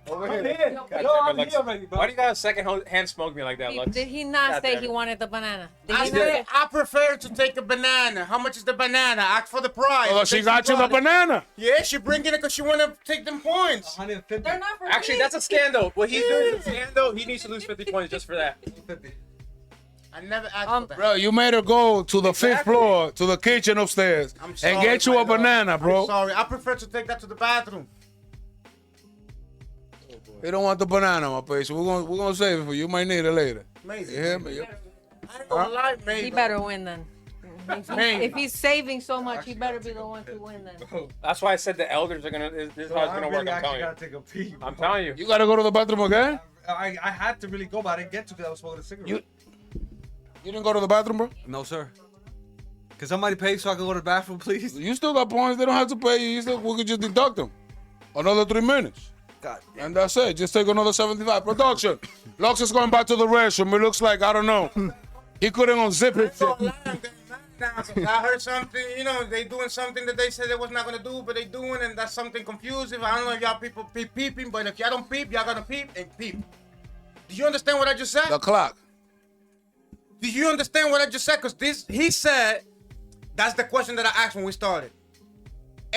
Over I'm here. here. Yo, Lux. Why do you got a second hand smoke me like that, Lux? Did he not God say damn he it. wanted the banana? Did I he not said say? I prefer to take a banana. How much is the banana? Ask for the price. Oh, she got you the banana. Yeah, she bringing it because she want to take them points. They're not for Actually, me. that's a scandal. What he's doing is a scandal. He needs to lose 50 points just for that. I never asked for that. Bro, you made her go to the fifth floor, to the kitchen upstairs, I'm sorry, and get you my a love. banana, I'm bro. sorry. I prefer to take that to the bathroom. They don't want the banana, my face. We're gonna save it for you. You might need it later. Maybe. You hear me? I ain't gonna lie, maybe. He better win then. Maybe. If he's saving so much, he better be the one to win then. That's why I said the elders are gonna. This is how it's gonna work. I'm telling you. take a pee. I'm telling you. You gotta go to the bathroom again? I had to really go, but I didn't get to because I was smoking a cigarette. You didn't go to the bathroom, bro? No, sir. Can somebody pay so I can go to the bathroom, please? You still got points. They don't have to pay you. We could just deduct them. Another 3 minutes. God damn. And that's it. Just take another 75. Production. Lux is going back to the restroom. It looks like, I don't know. He couldn't unzip it. I heard something, they doing something that they said they was not gonna do, but they doing, and that's something confusing. I don't know if y'all people peeping, but if y'all don't peep, y'all gonna peep and peep. Do you understand what I just said? The clock. Do you understand what I just said? Because he said, that's the question that I asked when we started.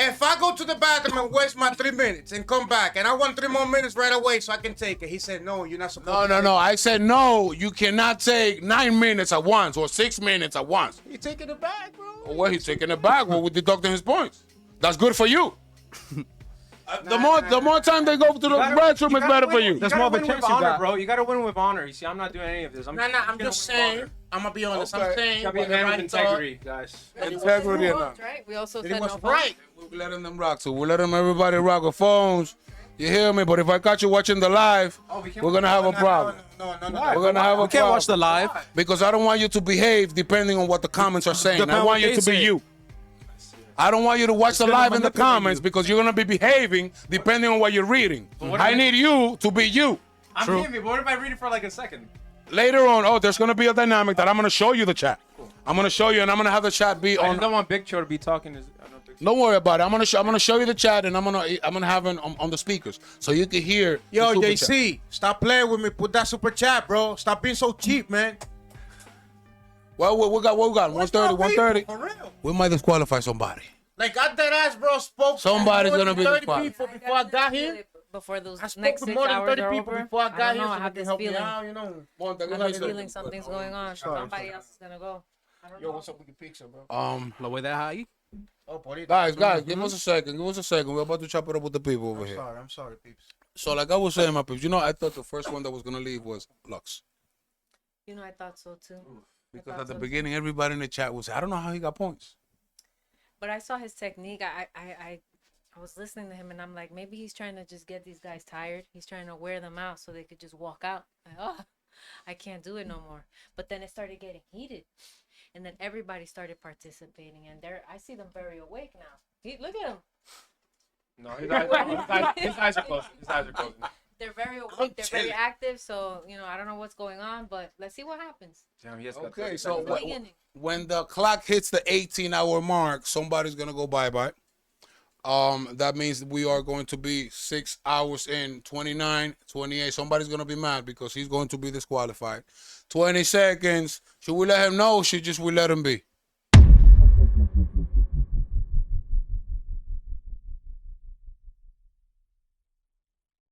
If I go to the bathroom and waste my 3 minutes and come back, and I want 3 more minutes right away so I can take it, he said, no, you're not supposed to. No. I said, no, you cannot take 9 minutes at once or 6 minutes at once. You taking it back, bro? Well, he's taking it back. Well, we're deducting his points. That's good for you. The more time they go to the restroom, it's better for you. That's more of a chance you got, bro. You gotta win with honor. You see, I'm not doing any of this. I'm I'm just saying. I'm gonna be honest. Okay. I'm saying. You gotta be a what the man with right thought- integrity, guys. Integrity or not. Right? We also It said was no right. We're letting them rock, so we're letting everybody rock with phones. You hear me? But if I catch you watching the live, we're gonna have a problem. No. We're gonna have a We can't problem. watch the live. Because I don't want you to behave depending on what the comments are saying. I Depend want what you they to be say. you. I don't want you to watch the gonna live in the manipulate comments you. because you're gonna be behaving depending on what you're reading. I need you to be you. I'm True. hearing me, but what if I read it for like a second? Later on, there's gonna be a dynamic that I'm gonna show you the chat. I'm gonna show you, and I'm gonna have the chat be I on. don't want Big Cho to be talking. Don't worry about it. I'm gonna show you the chat, and I'm gonna have it on the speakers so you can hear. Yo, the super chat. JC, stop playing with me. Put that super chat, bro. Stop being so cheap, man. Well, we got 130, 130. For real. We might disqualify somebody. Like, I dead ass, bro, spoke Somebody's to more gonna than be 30 disqualified. people before I got here. Before those I spoke next to 6 more than hours 30 are people over. before I I got don't here, know. I so have they can this help me feeling. out, you know. I have this feeling something's going on. Somebody else is gonna go. I don't know. What's up with your pizza, bro? Lo voy a dejar ahí. Oh, por ahí. Guys, give us a second. We're about to chop it up with the people over here. I'm sorry, peeps. So, like I was saying, my peeps, I thought the first one that was gonna leave was Lux. You know, I thought so too. Because at the beginning, everybody in the chat was, I don't know how he got points. But I saw his technique. I was listening to him, and I'm like, maybe he's trying to just get these guys tired. He's trying to wear them out so they could just walk out. Like, oh, I can't do it no more. But then it started getting heated, and then everybody started participating, and I see them very awake now. Look at him. No, his eyes are closed. His eyes are closed. They're very awake. They're very active. So I don't know what's going on, but let's see what happens. Damn, he has got Okay, 30 so seconds left. when the clock hits the 18-hour mark, somebody's gonna go bye-bye. That means we are going to be 6 hours in, 29, 28. Somebody's gonna be mad because he's going to be disqualified. 20 seconds. Should we let him know or should we let him be?